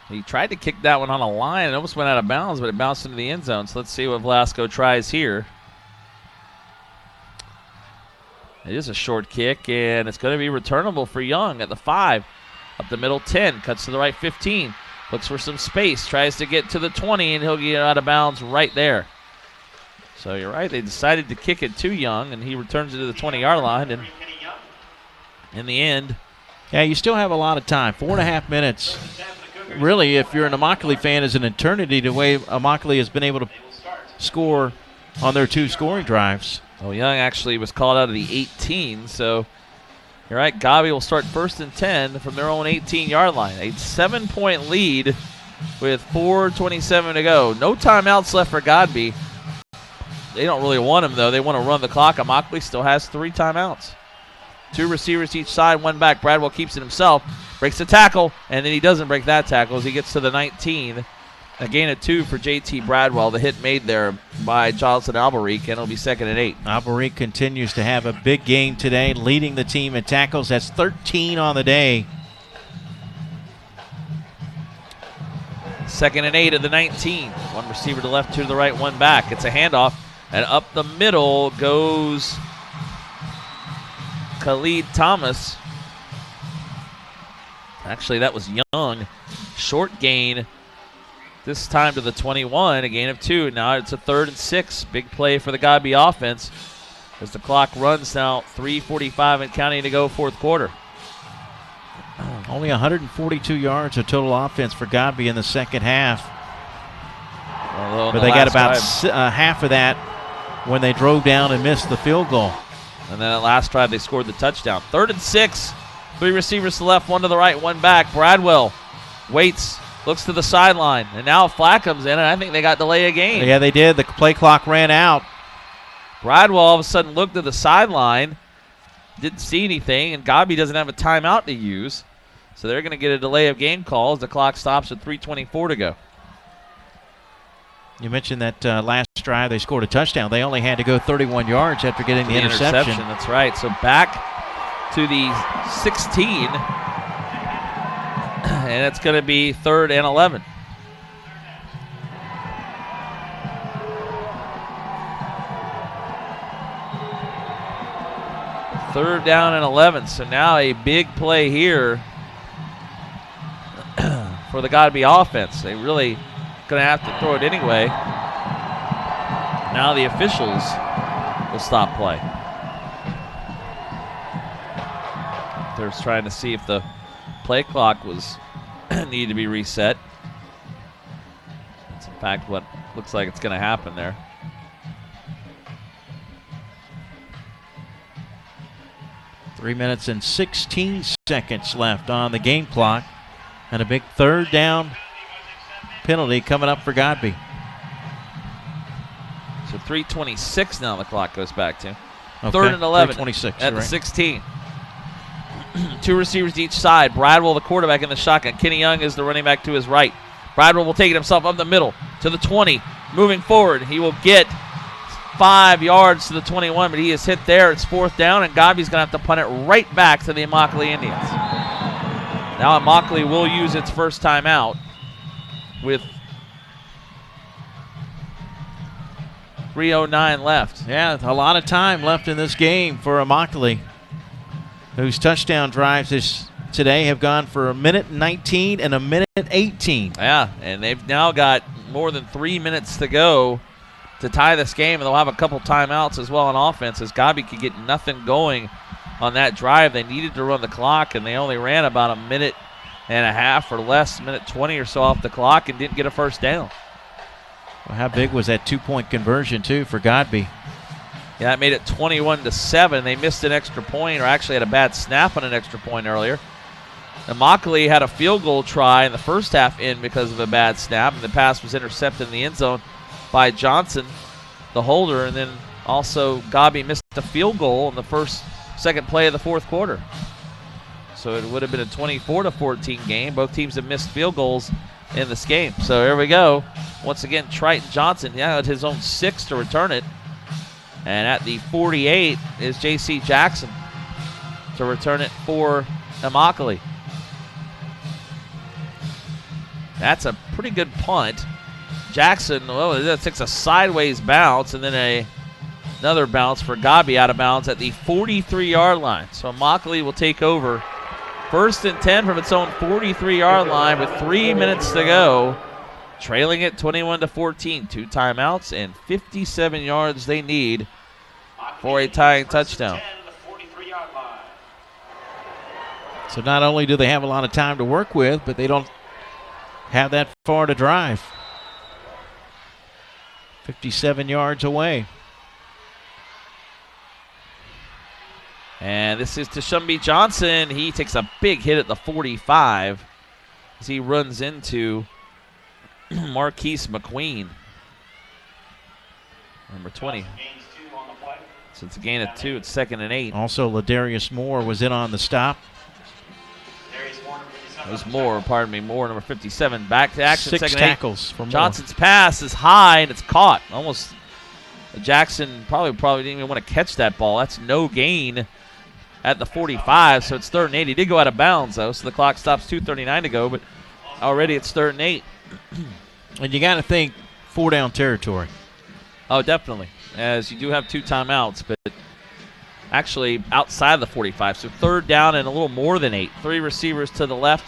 He tried to kick that one on a line. It almost went out of bounds, but it bounced into the end zone. So let's see what Velasco tries here. It is a short kick, and it's going to be returnable for Young at the 5. Up the middle, 10. Cuts to the right, 15. Looks for some space. Tries to get to the 20, and he'll get out of bounds right there. So you're right. They decided to kick it to Young, and he returns it to the 20-yard line. And in the end, yeah, you still have a lot of time. 4.5 minutes. Really, if you're an Immokalee fan, is an eternity the way Immokalee has been able to score on their 2 scoring drives. Oh, Young actually was called out of the 18, so you're right. Godby will start 1st and 10 from their own 18-yard line. A 7-point lead with 4:27 to go. No timeouts left for Godby. They don't really want him, though. They want to run the clock. Immokalee still has 3 timeouts. 2 receivers each side, 1 back. Bradwell keeps it himself, breaks the tackle, and then he doesn't break that tackle as he gets to the 19. A gain of 2 for J.T. Bradwell. The hit made there by Charleston Alberique, and it'll be 2nd and 8. Alberique continues to have a big game today, leading the team in tackles. That's 13 on the day. 2nd and 8 at the 19. 1 receiver to left, 2 to the right, 1 back. It's a handoff, and up the middle goes Khalid Thomas. Actually, that was Young. Short gain. This time to the 21, a gain of 2. Now it's a 3rd and 6. Big play for the Godby offense as the clock runs now. 3:45 and counting to go, 4th quarter. Only 142 yards of total offense for Godby in the second half. But they got about half of that when they drove down and missed the field goal. And then that last drive, they scored the touchdown. 3rd and 6. 3 receivers to the left, 1 to the right, 1 back. Bradwell waits. Looks to the sideline, and now a flag comes in, and I think they got delay of game. Yeah, they did. The play clock ran out. Bradwell all of a sudden looked to the sideline, didn't see anything, and Godby doesn't have a timeout to use. So they're going to get a delay of game call as the clock stops at 3:24 to go. You mentioned that last drive they scored a touchdown. They only had to go 31 yards after getting the interception. That's right. So back to the 16. And it's going to be 3rd and 11. Third down and 11. So now a big play here for the Godby offense. They really going to have to throw it anyway. Now the officials will stop play. They're trying to see if the play clock was needed to be reset. That's in fact what looks like it's going to happen there. Three minutes and 16 seconds left on the game clock, and a big 3rd down penalty coming up for Godby. So 3:26 now the clock goes back to. Okay. 3rd and 11 3:26 at the 16. 2 receivers to each side. Bradwell, the quarterback, in the shotgun. Kenny Young is the running back to his right. Bradwell will take it himself up the middle to the 20. Moving forward, he will get 5 yards to the 21, but he is hit there. It's 4th down, and Godby's going to have to punt it right back to the Immokalee Indians. Now Immokalee will use its first timeout with 3:09 left. Yeah, a lot of time left in this game for Immokalee, whose touchdown drives today have gone for 1:19 and 1:18. Yeah, and they've now got more than 3 minutes to go to tie this game, and they'll have a couple timeouts as well on offense as Godby could get nothing going on that drive. They needed to run the clock, and they only ran about 1.5 minutes or less, 1:20 or so off the clock, and didn't get a first down. Well, how big was that 2-point conversion, too, for Godby? Yeah, it made it 21-7. They missed an extra point, or actually had a bad snap on an extra point earlier. Immokalee had a field goal try in the first half in because of a bad snap, and the pass was intercepted in the end zone by Johnson, the holder, and then Also, Godby missed a field goal in the second play of the fourth quarter. So it would have been a 24-14 game. Both teams have missed field goals in this game. So here we go. Once again, Triton Johnson, at his own 6th to return it. And at the 48 is J.C. Jackson to return it for immokalee. That's a pretty good punt. Jackson, that takes a sideways bounce, and then another bounce for Godby out of bounds at the 43-yard line. So immokalee will take over 1st and 10 from its own 43-yard line with 3 minutes to go. Trailing it 21-14. 2 timeouts and 57 yards they need for a tying touchdown. So not only do they have a lot of time to work with, but they don't have that far to drive. 57 yards away. And this is Tashumbi Johnson. He takes a big hit at the 45 as he runs into Marquise McQueen, number 20. So it's a gain of 2. It's 2nd and 8. Also, Ladarius Moore was in on the stop. Moore, number 57. Back to action. 6 2nd tackles for Moore. Johnson's pass is high, and it's caught. Almost. Jackson probably didn't even want to catch that ball. That's no gain at the 45, so it's 3rd and 8. He did go out of bounds, though, so the clock stops 2:39 to go, but already it's 3rd and 8. And you got to think 4-down territory. Oh, definitely, as you do have 2 timeouts, but actually outside the 45, so 3rd down and a little more than 8. 3 receivers to the left,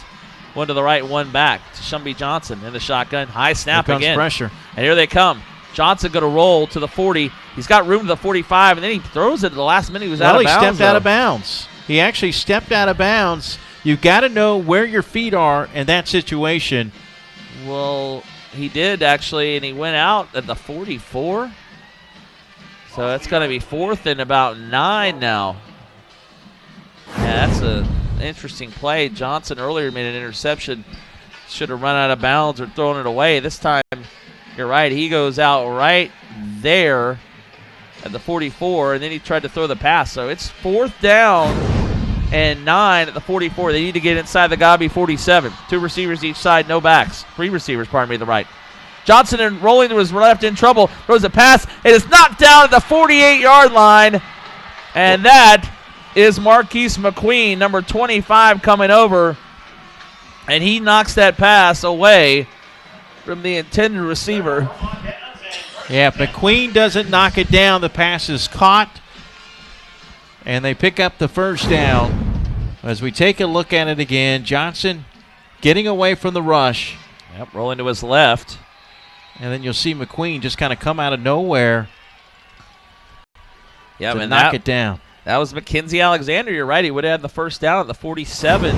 1 to the right, 1 back. Tashumbi Johnson in the shotgun. High snap here comes again. Pressure. And here they come. Johnson going to roll to the 40. He's got room to the 45, and then he throws it at the last minute. He was out of bounds. He stepped out of bounds. He actually stepped out of bounds. You've got to know where your feet are in that situation. Well, he did actually, and he went out at the 44. So that's going to be 4th and about 9 now. Yeah, that's an interesting play. Johnson earlier made an interception. Should have run out of bounds or thrown it away. This time, you're right, he goes out right there at the 44, and then he tried to throw the pass. So it's 4th down and 9 at the 44. They need to get inside the Godby 47. 2 receivers each side, no backs. 3 receivers, pardon me, the right. Johnson rolling to his left in trouble. Throws a pass. It is knocked down at the 48-yard line. And that is Marquise McQueen, number 25, coming over. And he knocks that pass away from the intended receiver. Yeah, if McQueen doesn't knock it down, the pass is caught. And they pick up the 1st down. As we take a look at it again, Johnson getting away from the rush. Yep, rolling to his left. And then you'll see McQueen just kind of come out of nowhere to and knock it down. That was Mackenzie Alexander. You're right. He would have had the 1st down at the 47.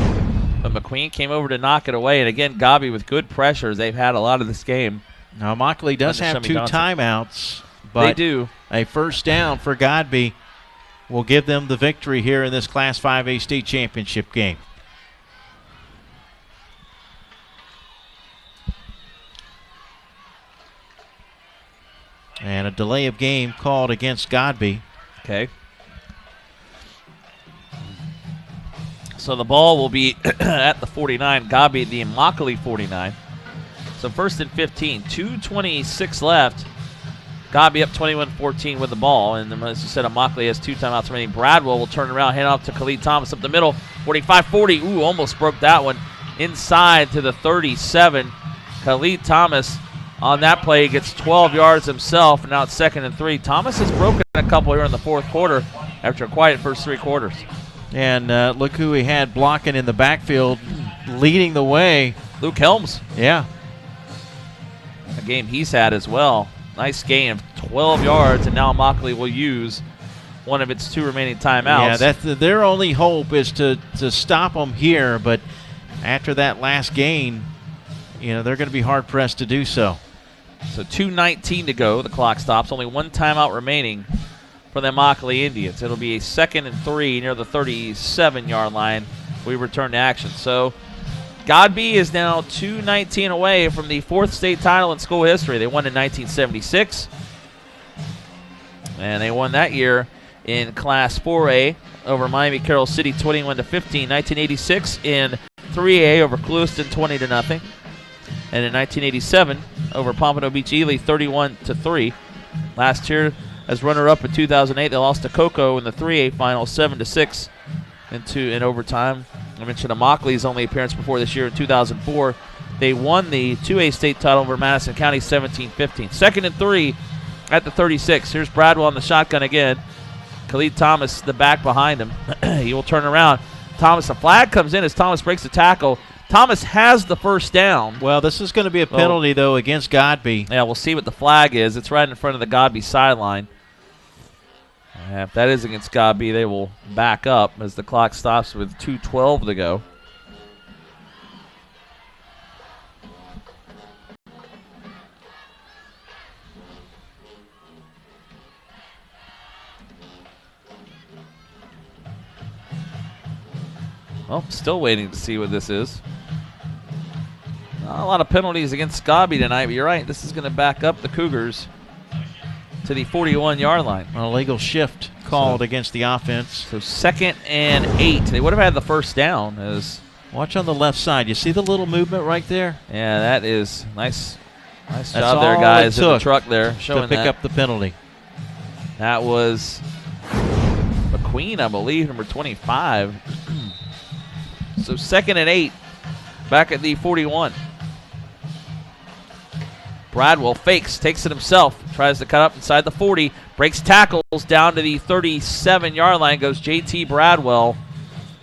But McQueen came over to knock it away. And again, Godby with good pressures. They've had a lot of this game. Now, immokalee does have 2 timeouts. But they do. A 1st down for Godby will give them the victory here in this Class 5A state championship game. And a delay of game called against Godby. Okay. So the ball will be at the 49. Godby, the immokalee 49. So 1st and 15. 2:26 left. Godby up 21-14 with the ball. And as you said, immokalee has 2 timeouts remaining. Bradwell will turn around, hand off to Khalid Thomas up the middle. 45-40. Ooh, almost broke that one. Inside to the 37. Khalid Thomas on that play gets 12 yards himself, and now it's 2nd and 3. Thomas has broken a couple here in the 4th quarter after a quiet first 3 quarters. And look who he had blocking in the backfield, leading the way. Luke Helms. Yeah. A game he's had as well. Nice gain of 12 yards, and now immokalee will use one of its 2 remaining timeouts. Yeah, that's their only hope is to stop them here, but after that last gain, they're going to be hard-pressed to do so. So 2:19 to go. The clock stops. Only 1 timeout remaining for the immokalee Indians. It'll be a 2nd and 3 near the 37-yard line. We return to action. So Godby is now 2:19 away from the 4th state title in school history. They won in 1976. And they won that year in Class 4A over Miami Carroll City 21-15. 1986 in 3A over Clewiston 20-0. And in 1987 over Pompano Beach Ely 31-3. Last year as runner-up in 2008, they lost to Cocoa in the 3A final 7-6 in overtime. I mentioned Immokalee's only appearance before this year in 2004. They won the 2A state title over Madison County 17-15. 2nd and 3 at the 36. Here's Bradwell on the shotgun again. Khalid Thomas, the back behind him. He will turn around. Thomas, a flag comes in as Thomas breaks the tackle. Thomas has the first down. Well, this is going to be a penalty, though, against Godby. Yeah, we'll see what the flag is. It's right in front of the Godby sideline. If that is against Godby, they will back up as the clock stops with 2:12 to go. Well, still waiting to see what this is. Not a lot of penalties against Godby tonight, but you're right. This is going to back up the Cougars to the 41-yard line. An illegal shift called against the offense. So 2nd and 8. They would have had the first down. Watch on the left side. You see the little movement right there? Yeah, that is nice. Nice job there, guys, in the truck there. To pick up the penalty. That was McQueen, I believe, number 25. So 2nd and 8, back at the 41. Bradwell fakes, takes it himself, tries to cut up inside the 40, breaks tackles down to the 37-yard line, goes JT Bradwell.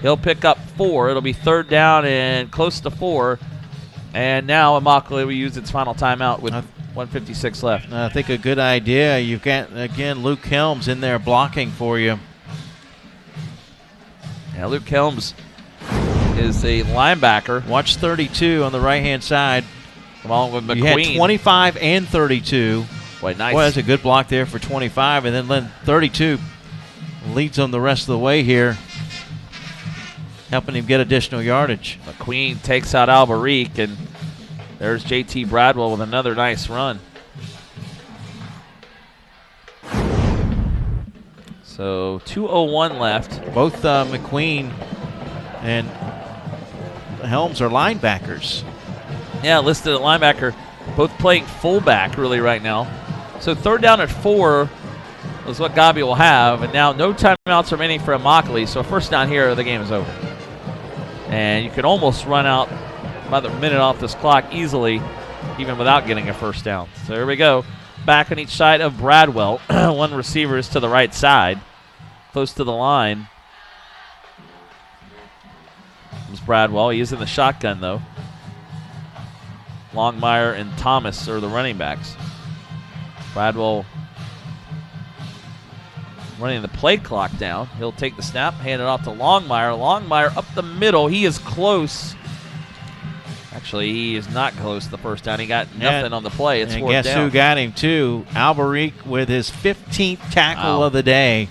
He'll pick up 4. It'll be 3rd down and close to 4. And now Immokalee will use its final timeout with 1:56 left. I think a good idea. You've got, again, Luke Helms in there blocking for you. Yeah, Luke Helms is a linebacker. Watch 32 on the right-hand side. Along with McQueen. You had 25 and 32. Boy, nice. Boy, that's a good block there for 25. And then 32 leads them the rest of the way here, helping him get additional yardage. McQueen takes out Alberique, and there's JT Bradwell with another nice run. So 2:01 left. Both McQueen and Helms are linebackers. Yeah, listed at linebacker. Both playing fullback really right now. So 3rd down at 4 is what Godby will have. And now no timeouts remaining for Immokalee. So 1st down here, the game is over. And you can almost run out another minute off this clock easily, even without getting a 1st down. So here we go. Back on each side of Bradwell. One receiver is to the right side, close to the line. Comes Bradwell. He is in the shotgun, though. Longmire and Thomas are the running backs. Bradwell running the play clock down. He'll take the snap, hand it off to Longmire. Longmire up the middle. He is close. Actually, he is not close to the 1st down. He got nothing on the play. It's 4th down. And guess who got him, too? Alberique with his 15th tackle of the day.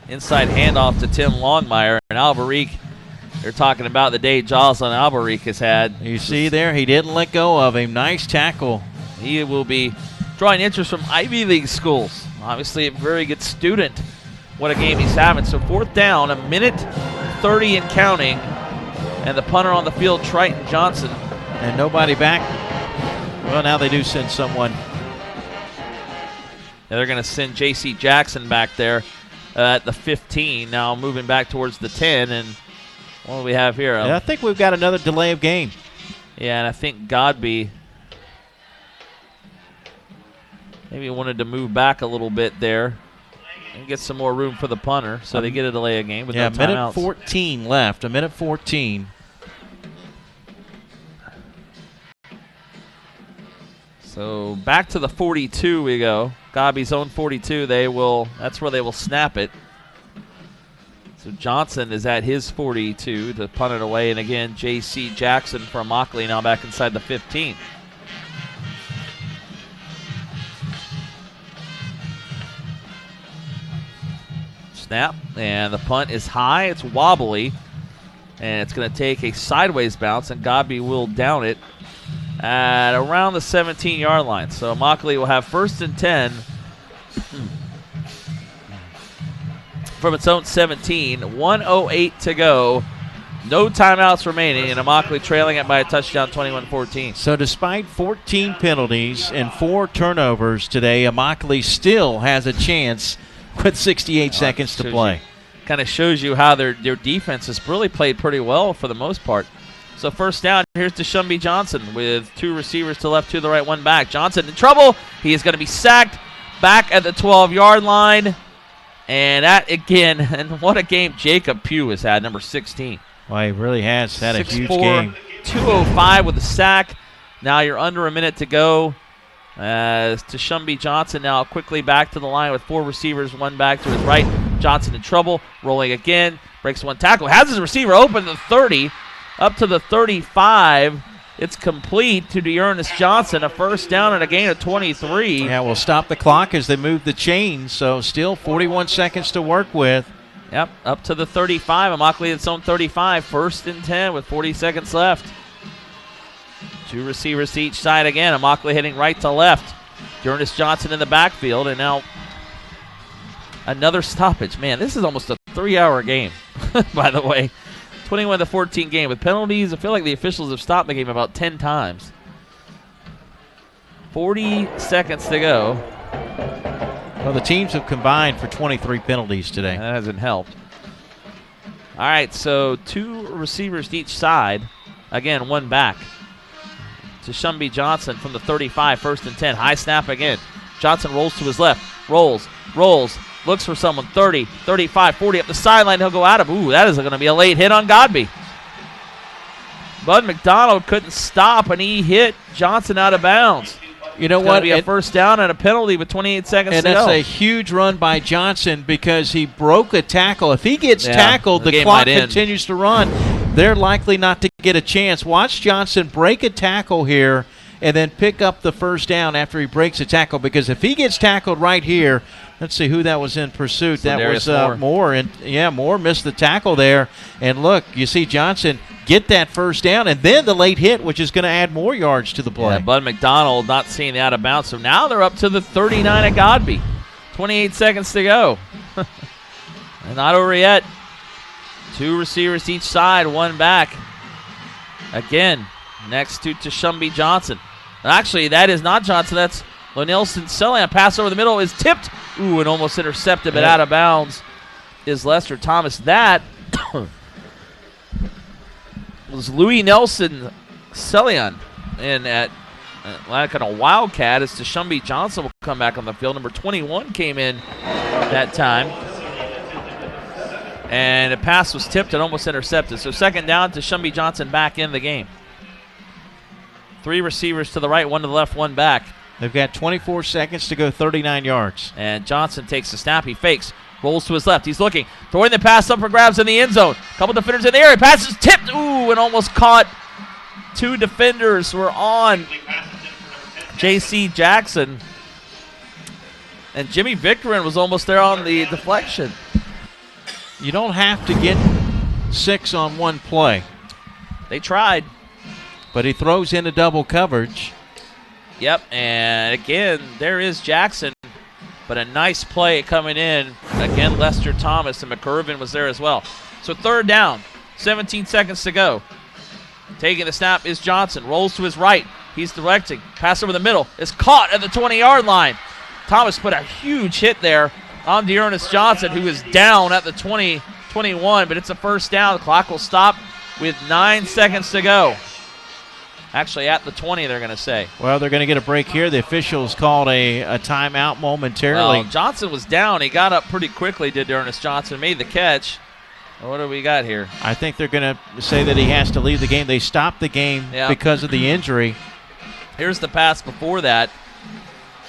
Inside handoff to Tim Longmire. And Alberique, they're talking about the day Jocelyn Alberique has had. You see there, he didn't let go of him. Nice tackle. He will be drawing interest from Ivy League schools. Obviously a very good student. What a game he's having. So 4th down, 1:30 and counting. And the punter on the field, Triton Johnson. And nobody back. Well, now they do send someone. And they're going to send J.C. Jackson back there at the 15. Now moving back towards the 10. And what do we have here? I think we've got another delay of game. Yeah, and I think Godby maybe wanted to move back a little bit there and get some more room for the punter, so they get a delay of game with no timeouts. Minute 14 left. 1:14. So back to the 42 we go. Godby's own 42. That's where they will snap it. So Johnson is at his 42 to punt it away. And again, J.C. Jackson from Immokalee now back inside the 15. Snap, and the punt is high. It's wobbly, and it's going to take a sideways bounce, and Godby will down it at around the 17-yard line. So Immokalee will have 1st and 10 from its own 17. 1:08 to go. No timeouts remaining, and Immokalee trailing it by a touchdown, 21-14. So despite 14 penalties and 4 turnovers today, Immokalee still has a chance with 68 seconds to play. Kind of shows you how their defense has really played pretty well for the most part. So first down, here's Shumby Johnson with 2 receivers to left, 2 to the right, 1 back. Johnson in trouble. He is going to be sacked back at the 12-yard line. And that, again, and what a game Jacob Pugh has had, number 16. Well, he really has had a 6'4", huge game. 205 with a sack. Now you're under a minute to go. Shumby Johnson now quickly back to the line with 4 receivers, 1 back to his right. Johnson in trouble, rolling again, breaks 1 tackle, has his receiver open to the 30, up to the 35. It's complete to Dearness Johnson, a first down and a gain of 23. Yeah, we'll stop the clock as they move the chains, so still 41 seconds to work with. Yep, up to the 35. Immokalee its own 35, 1st and 10 with 40 seconds left. 2 receivers to each side again. Immokalee hitting right to left. Dearness Johnson in the backfield, and now another stoppage. Man, this is almost a 3-hour game, by the way. 21-14 game with penalties. I feel like the officials have stopped the game about 10 times. 40 seconds to go. Well, the teams have combined for 23 penalties today. That hasn't helped. All right, so 2 receivers to each side. Again, 1 back. Shumby Johnson from the 35, 1st and 10. High snap again. Johnson rolls to his left. Rolls, looks for someone. 30, 35, 40 up the sideline. He'll go out of. Ooh, that is going to be a late hit on Godby. Bud McDonald couldn't stop, and he hit Johnson out of bounds. You know what? Be a first down and a penalty with 28 seconds to go. And that's a huge run by Johnson because he broke a tackle. If he gets tackled, the clock continues to run. They're likely not to get a chance. Watch Johnson break a tackle here and then pick up the first down after he breaks a tackle, because if he gets tackled right here, let's see who that was in pursuit. That was Moore. And Moore missed the tackle there. And look, you see Johnson get that first down, and then the late hit, which is going to add more yards to the play. Yeah, Bud McDonald not seeing the out of bounds. So now they're up to the 39 at Godby. 28 seconds to go. And not over yet. 2 receivers each side, 1 back. Again, next to Shumby Johnson. Actually, that is not Johnson. That's Lonelson Sellan. Pass over the middle is tipped. Ooh, and almost intercepted, but out of bounds is Lester Thomas. That was Louis Nelson Sellan. And at like a Wildcat as Shumby Johnson will come back on the field. Number 21 came in that time. And the pass was tipped and almost intercepted. So second down to Shumby Johnson back in the game. 3 receivers to the right, 1 to the left, 1 back. They've got 24 seconds to go, 39 yards. And Johnson takes the snap. He fakes, rolls to his left. He's looking, throwing the pass up for grabs in the end zone. Couple defenders in the area. Pass is tipped. Ooh, and almost caught. 2 defenders were on J.C. Jackson. And Jimmy Victorin was almost there on the deflection. You don't have to get 6 on 1 play. They tried. But he throws into double coverage. Yep, and again, there is Jackson. But a nice play coming in. Again, Lester Thomas, and McCurvin was there as well. So third down, 17 seconds to go. Taking the snap is Johnson. Rolls to his right. He's directing. Pass over the middle. Is caught at the 20-yard line. Thomas put a huge hit there on Dearness Johnson, who is down at the 20-21, but it's a first down. The clock will stop with 9 seconds to go. Actually, at the 20, they're going to say. Well, they're going to get a break here. The officials called a timeout momentarily. Well, Johnson was down. He got up pretty quickly, did Dearness Johnson. Made the catch. What do we got here? I think they're going to say that he has to leave the game. They stopped the game because of the injury. Here's the pass before that.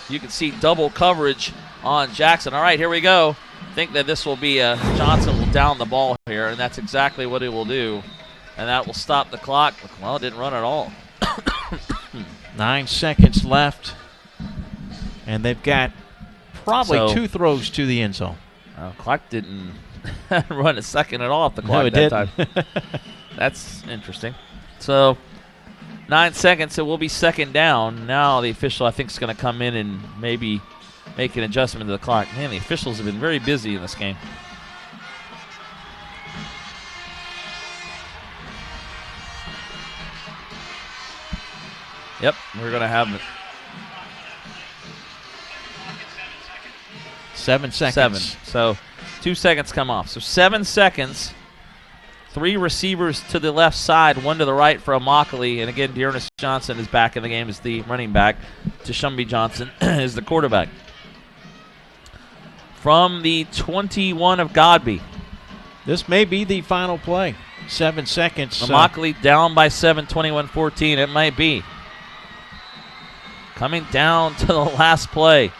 You can see double coverage on Jackson. All right, here we go. I think that this will be Johnson will down the ball here, and that's exactly what he will do. And that will stop the clock. Well, it didn't run at all. 9 seconds left. And they've got probably 2 throws to the end zone. Clock didn't run a second at all off the clock time. That's interesting. So 9 seconds, it will be second down. Now the official, I think, is going to come in and maybe make an adjustment to the clock. Man, the officials have been very busy in this game. Yep, we're going to have it. 7 seconds. 7. So 2 seconds come off. So 7 seconds. 3 receivers to the left side, 1 to the right for immokalee. And again, Dearness Johnson is back in the game as the running back. Tashumbi Johnson is the quarterback. From the 21 of Godby. This may be the final play. 7 seconds. Immokalee down by 7, 21-14. It might be. Coming down to the last play.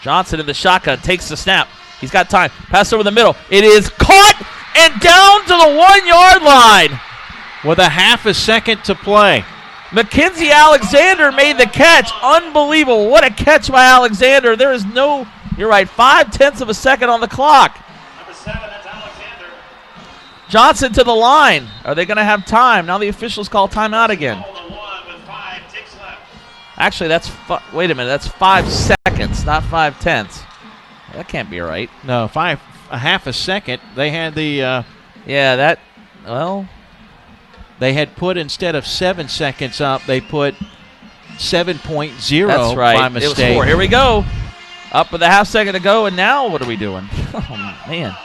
Johnson in the shotgun takes the snap. He's got time. Pass over the middle. It is caught and down to the 1-yard line. With a half a second to play. Mackenzie Alexander made the catch. Unbelievable. What a catch by Alexander. There is no, you're right, 0.5 of a second on the clock. Number 7, that's Alexander. Johnson to the line. Are they going to have time? Now the officials call timeout again. Actually, that's, wait a minute, that's 5 seconds, not 0.5. That can't be right. No, a half a second. They had the, they had put, instead of 7 seconds up, they put 7.0 that's right. by mistake. It was 4. Here we go. Up with a half second to go, and now what are we doing? Oh, man.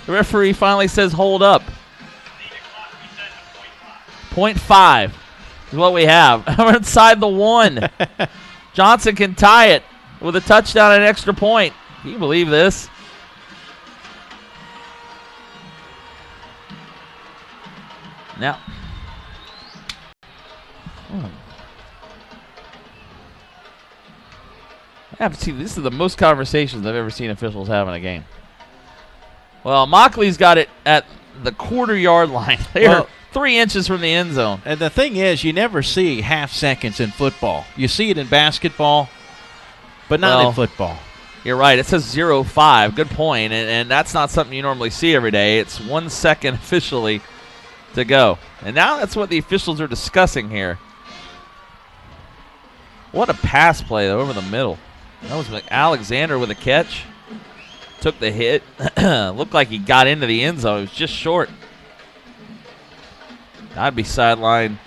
The referee finally says hold up. 0.5 is what we have. We're inside the 1. Johnson can tie it with a touchdown and an extra point. Can you believe this? Now. I have to see. This is the most conversations I've ever seen officials have in a game. Well, Mocklee's got it at the quarter-yard line. They're 3 inches from the end zone. And the thing is, you never see half seconds in football. You see it in basketball, but not in football. You're right. It says 0.5. Good point. And that's not something you normally see every day. It's 1 second officially to go. And now that's what the officials are discussing here. What a pass play, though, over the middle. That was like Alexander with a catch. Took the hit. Looked like he got into the end zone. It was just short. Godby sideline.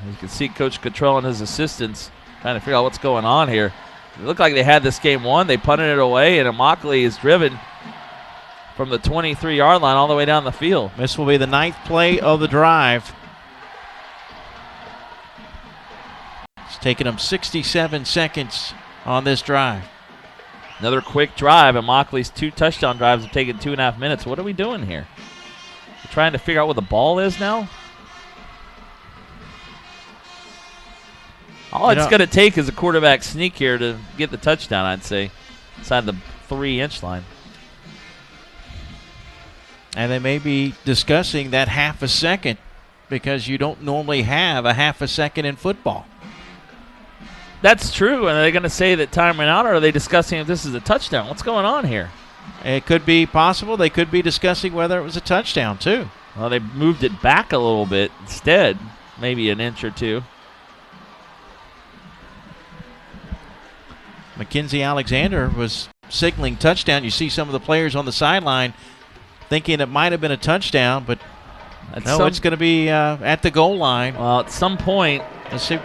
You can see Coach Cottrell and his assistants trying to figure out what's going on here. It looked like they had this game won. They punted it away, and immokalee is driven from the 23-yard line all the way down the field. This will be the 9th play of the drive. It's taken them 67 seconds on this drive. Another quick drive. Immokalee's 2 touchdown drives have taken 2.5 minutes. What are we doing here? We're trying to figure out where the ball is now? All it's going to take is a quarterback sneak here to get the touchdown, I'd say, inside the 3-inch line. And they may be discussing that half a second because you don't normally have a half a second in football. That's true. And are they going to say that time ran out, or are they discussing if this is a touchdown? What's going on here? It could be possible. They could be discussing whether it was a touchdown, too. Well, they moved it back a little bit instead, maybe an inch or 2. Mackenzie Alexander was signaling touchdown. You see some of the players on the sideline thinking it might have been a touchdown, but no, it's going to be at the goal line. Well, at some point. Let's see.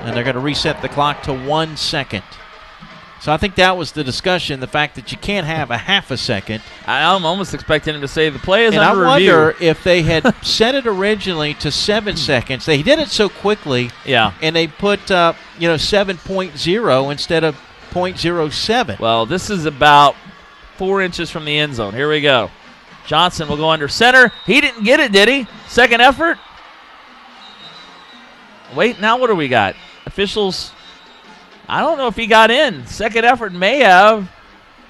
And they're going to reset the clock to 1 second. So I think that was the discussion, the fact that you can't have a half a second. I'm almost expecting him to say the play is under review. And I wonder review. if they had set it originally to 7 seconds. They did it so quickly. Yeah. And they put 7.0 instead of 0.07. Well, this is about 4 inches from the end zone. Here we go. Johnson will go under center. He didn't get it, did he? Second effort? Wait, now what do we got? Officials, I don't know if he got in. Second effort may have.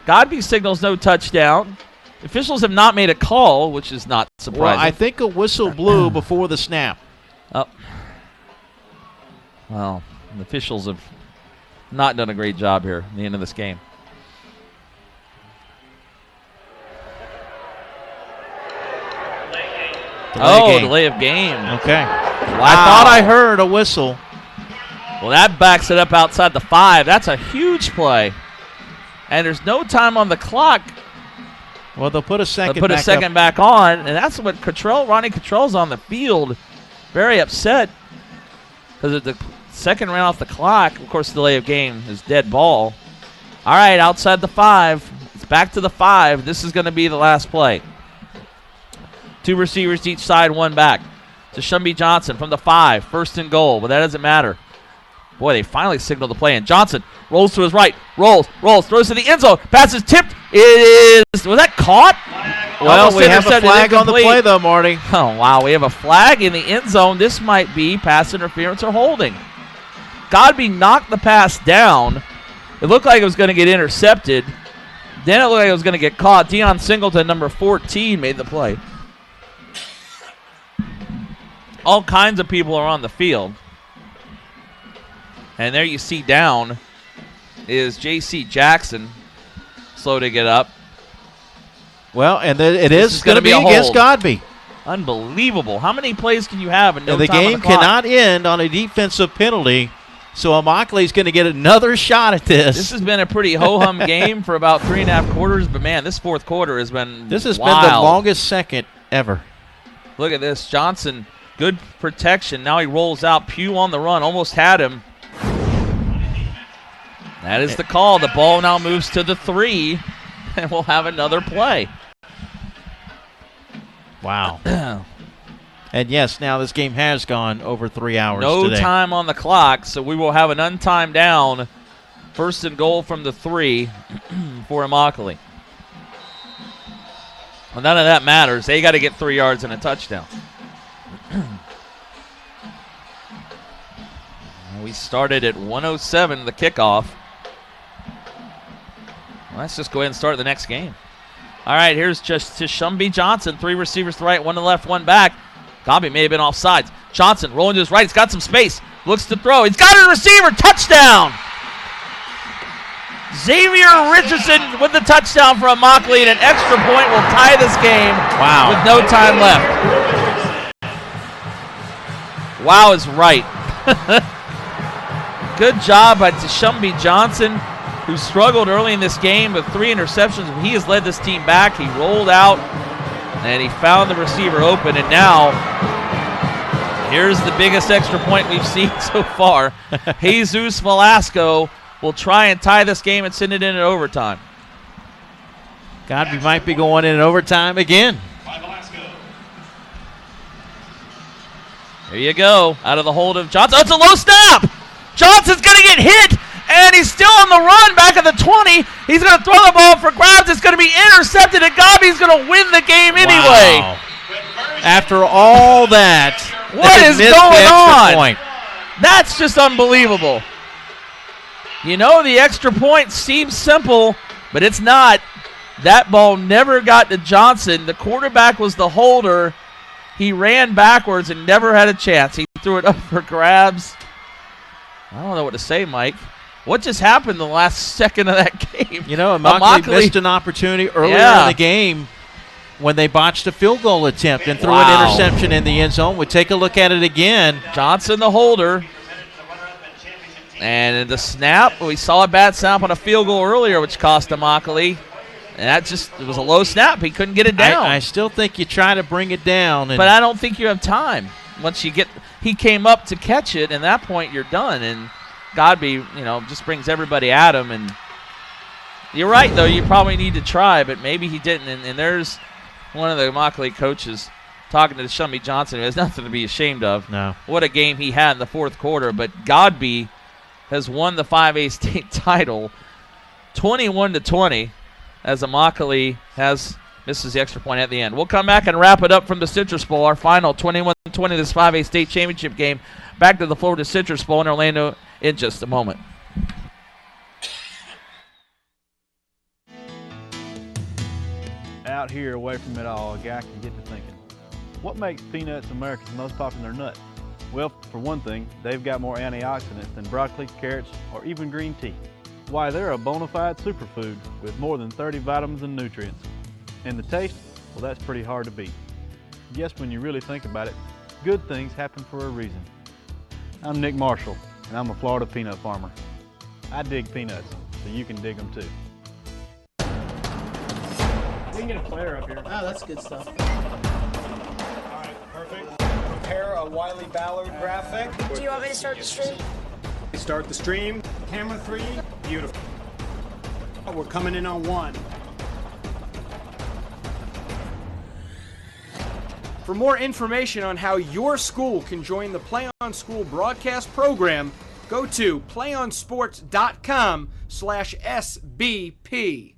Godby signals no touchdown. Officials have not made a call, which is not surprising. Well, I think a whistle blew before the snap. Oh. Well, the officials have not done a great job here at the end of this game. Delay of game. Okay. Wow. I thought I heard a whistle. Well, that backs it up outside the 5. That's a huge play. And there's no time on the clock. Well, they'll put a second. They'll put a second back on, and that's what Ronnie Cottrell's on the field, very upset because the second ran off the clock. Of course, the delay of game is dead ball. All right, outside the 5. It's back to the 5. This is going to be the last play. 2 receivers each side, 1 back. To Shumby Johnson from the 5, 1st and goal, but that doesn't matter. Boy, they finally signaled the play, and Johnson rolls to his right, rolls, throws to the end zone, pass is tipped. Was that caught? Well, we have a flag on the play, though, Marty. Oh, wow, we have a flag in the end zone. This might be pass interference or holding. Godby knocked the pass down. It looked like it was going to get intercepted. Then it looked like it was going to get caught. Deion Singleton, number 14, made the play. All kinds of people are on the field. And there you see down is J.C. Jackson, slow to get up. Well, and it is going to be against Godby. Unbelievable. How many plays can you have in no time on the clock? The game cannot end on a defensive penalty, so Immokalee is going to get another shot at this. This has been a pretty ho-hum game for about 3.5 quarters, but, man, this 4th quarter has been This has wild. been the longest second ever. Look at this. Johnson, good protection. Now he rolls out. Pugh on the run, almost had him. That is the call. The ball now moves to the 3, and we'll have another play. Wow. And, yes, now this game has gone over 3 hours No today. time on the clock, so we will have an untimed down. 1st and goal from the 3 for Immokalee. Well, none of that matters. They got to get 3 yards and a touchdown. We started at 1:07, the kickoff. Let's just go ahead and start the next game. All right, here's just to Shumby Johnson. 3 receivers to the right, 1 to the left, 1 back. Godby may have been offsides. Johnson rolling to his right. He's got some space. Looks to throw. He's got a receiver. Touchdown! Xavier Richardson with the touchdown for Immokalee, and an extra point will tie this game with no time left. Wow is right. Good job by Shumby Johnson, who struggled early in this game with 3 interceptions. He has led this team back. He rolled out, and he found the receiver open. And now, here's the biggest extra point we've seen so far. Jesus Velasco will try and tie this game and send it in at overtime. Godby might be going in overtime again. There you go. Out of the hold of Johnson. Oh, it's a low snap. Johnson's going to get hit, and he's still on the run back at the 20. He's going to throw the ball for grabs. It's going to be intercepted, and Godby's going to win the game anyway. Wow. After all that, what is going on? Point. That's just unbelievable. You know, the extra point seems simple, but it's not. That ball never got to Johnson. The quarterback was the holder. He ran backwards and never had a chance. He threw it up for grabs. I don't know what to say, Mike. What just happened the last second of that game? You know, Immokalee missed an opportunity earlier in the game when they botched a field goal attempt and threw an interception in the end zone. We'll take a look at it again. Johnson, the holder. And the snap, we saw a bad snap on a field goal earlier, which cost Immokalee. And that it was a low snap. He couldn't get it down. I still think you try to bring it down. But I don't think you have time. Once you get, he came up to catch it, and at that point you're done. And Godby, just brings everybody at him. And you're right, though. You probably need to try, but maybe he didn't. And there's one of the Immokalee coaches talking to Shumby Johnson, who has nothing to be ashamed of. No. What a game he had in the 4th quarter. But Godby has won the 5A state title 21-20 as Immokalee misses the extra point at the end. We'll come back and wrap it up from the Citrus Bowl, our final 21-20 this 5A state championship game. Back to the Florida Citrus Bowl in Orlando in just a moment. Out here away from it all, a guy can get to thinking, what makes peanuts America's most popular nut? Well, for one thing, they've got more antioxidants than broccoli, carrots, or even green tea. Why, they're a bona fide superfood with more than 30 vitamins and nutrients. And the taste? Well, that's pretty hard to beat. Yes, when you really think about it, good things happen for a reason. I'm Nick Marshall, and I'm a Florida peanut farmer. I dig peanuts, so you can dig them too. We can get a player up here. Oh, that's good stuff. All right, perfect. Prepare a Wiley Ballard graphic. Do you want me to start the stream? Start the stream. Camera 3. Beautiful. We're coming in on 1. For more information on how your school can join the Play On School broadcast program, go to playonsports.com/SBP.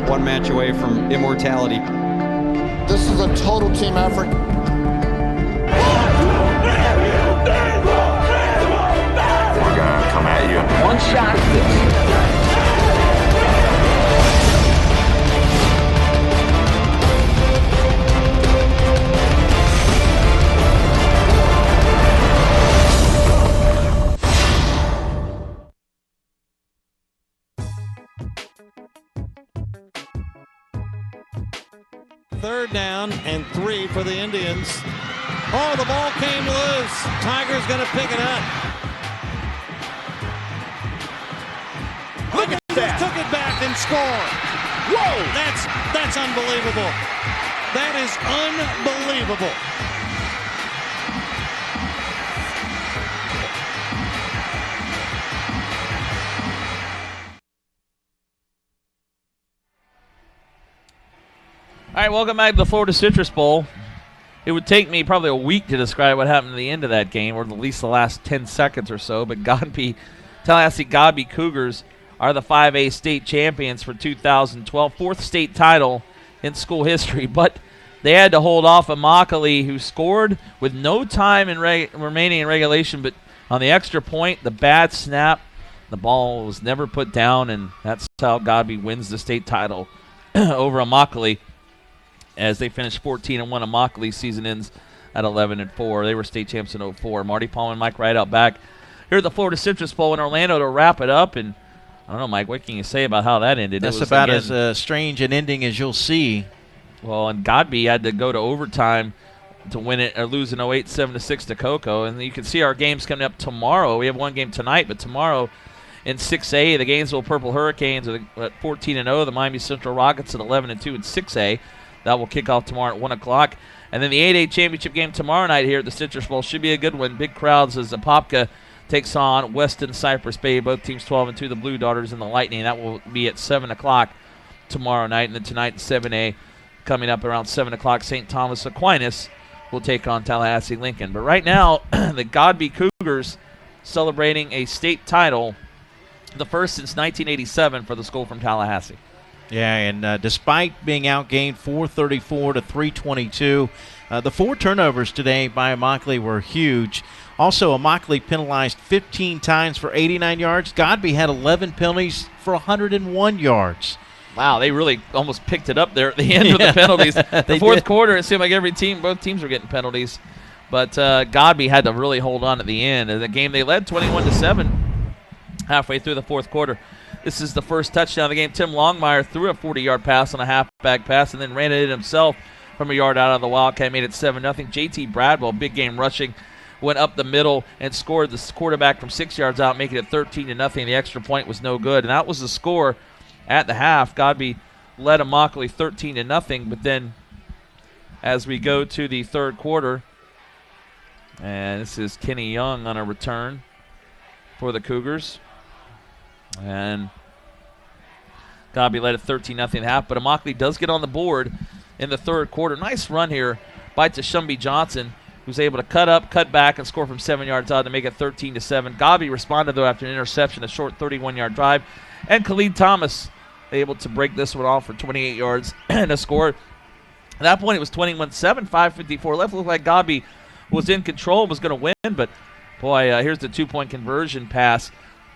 One match away from immortality. This is a total team effort. We're gonna come at you. One shot at this. Third down and 3 for the Indians. Oh, the ball came loose. Tiger's going to pick it up. Look at that. Took it back and scored. Whoa! That's unbelievable. That is unbelievable. All right, welcome back to the Florida Citrus Bowl. It would take me probably a week to describe what happened at the end of that game, or at least the last 10 seconds or so, but Tallahassee Godby Cougars are the 5A state champions for 2012, fourth state title in school history, but they had to hold off immokalee, who scored with no time remaining in regulation, but on the extra point, the bad snap, the ball was never put down, and that's how Godby wins the state title over immokalee. As they finished 14-1, immokalee season ends at 11-4. They were state champs in 2004. Marty Palmer and Mike Wright out back here at the Florida Citrus Bowl in Orlando to wrap it up. And I don't know, Mike, what can you say about how that ended? That's about as strange an ending as you'll see. Well, and Godby had to go to overtime to win it or lose in 08, 7-6 to Cocoa. And you can see our games coming up tomorrow. We have one game tonight, but tomorrow in 6A, the Gainesville Purple Hurricanes are at 14-0. The Miami Central Rockets at 11-2 in 6A. That will kick off tomorrow at 1 o'clock. And then the 8A championship game tomorrow night here at the Citrus Bowl should be a good one. Big crowds as Apopka takes on Weston Cypress Bay. Both teams 12-2, the Blue Darters and the Lightning. That will be at 7 o'clock tomorrow night. And then tonight in 7A, coming up around 7 o'clock, St. Thomas Aquinas will take on Tallahassee Lincoln. But right now, the Godby Cougars celebrating a state title, the first since 1987 for the school from Tallahassee. Yeah, and despite being outgained 434 to 322, the 4 turnovers today by immokalee were huge. Also, immokalee penalized 15 times for 89 yards. Godby had 11 penalties for 101 yards. Wow, they really almost picked it up there at the end of the penalties. The fourth quarter, it seemed like both teams were getting penalties. But Godby had to really hold on at the end. In the game, they led 21-7 halfway through the fourth quarter. This is the first touchdown of the game. Tim Longmire threw a 40-yard pass on a halfback pass and then ran it in himself from a yard out of the Wildcat, made it 7-0. J.T. Bradwell, big game rushing, went up the middle and scored the quarterback from 6 yards out, making it 13-0. The extra point was no good, and that was the score at the half. Godby led immokalee 13-0, but then as we go to the third quarter, and this is Kenny Young on a return for the Cougars. And Godby led at 13-0 half, but immokalee does get on the board in the third quarter. Nice run here by Tashumbi Johnson, who's able to cut up, cut back, and score from 7 yards out to make it 13-7. Godby responded, though, after an interception, a short 31-yard drive. And Khalid Thomas able to break this one off for 28 yards and a score. At that point, it was 21-7, 5:54 left. Looked like Godby was in control, was going to win, but, boy, here's the two-point conversion pass.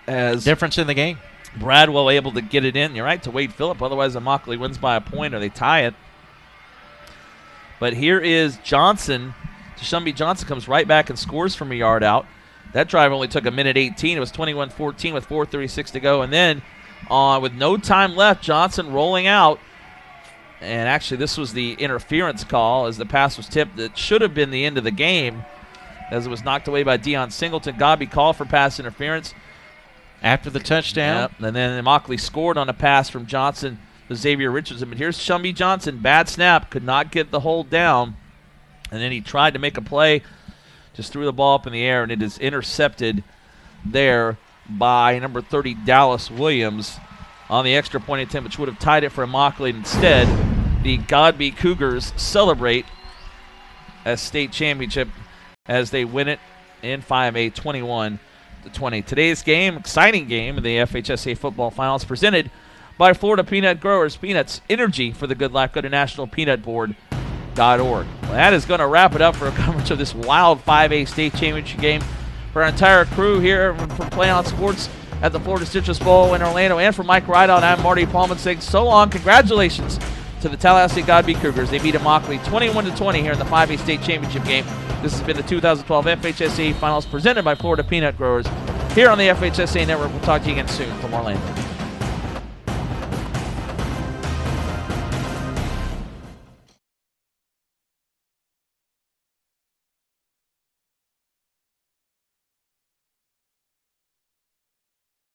As difference in the game. Bradwell able to get it in. You're right, to Wade Phillip. Otherwise, immokalee wins by a point or they tie it. But here is Johnson. Tashumbi Johnson comes right back and scores from a yard out. That drive only took a minute 18. It was 21-14 with 4:36 to go. And then with no time left, Johnson rolling out. And actually, this was the interference call as the pass was tipped. It should have been the end of the game as it was knocked away by Deion Singleton. Godby called for pass interference. After the touchdown. Yep. And then Immokalee scored on a pass from Johnson to Xavier Richardson. But here's Shumby Johnson. Bad snap. Could not get the hold down. And then he tried to make a play. Just threw the ball up in the air, and it is intercepted there by number 30, Dallas Williams, on the extra point attempt, which would have tied it for Immokalee. Instead, the Godby Cougars celebrate as state championship as they win it in 5A 21-20. Today's game, exciting game in the FHSA football finals, presented by Florida Peanut Growers. Peanuts, energy for the good life. Go to nationalpeanutboard.org. Well, that is going to wrap it up for a coverage of this wild 5A state championship game. For our entire crew here from Play On Sports at the Florida Citrus Bowl in Orlando, and for Mike Rideout, I'm Marty Paulman saying so long. Congratulations to the Tallahassee Godby Cougars. They beat Immokalee 21-20 here in the 5A state championship game. This has been the 2012 FHSA Finals presented by Florida Peanut Growers here on the FHSA Network. We'll talk to you again soon from Orlando.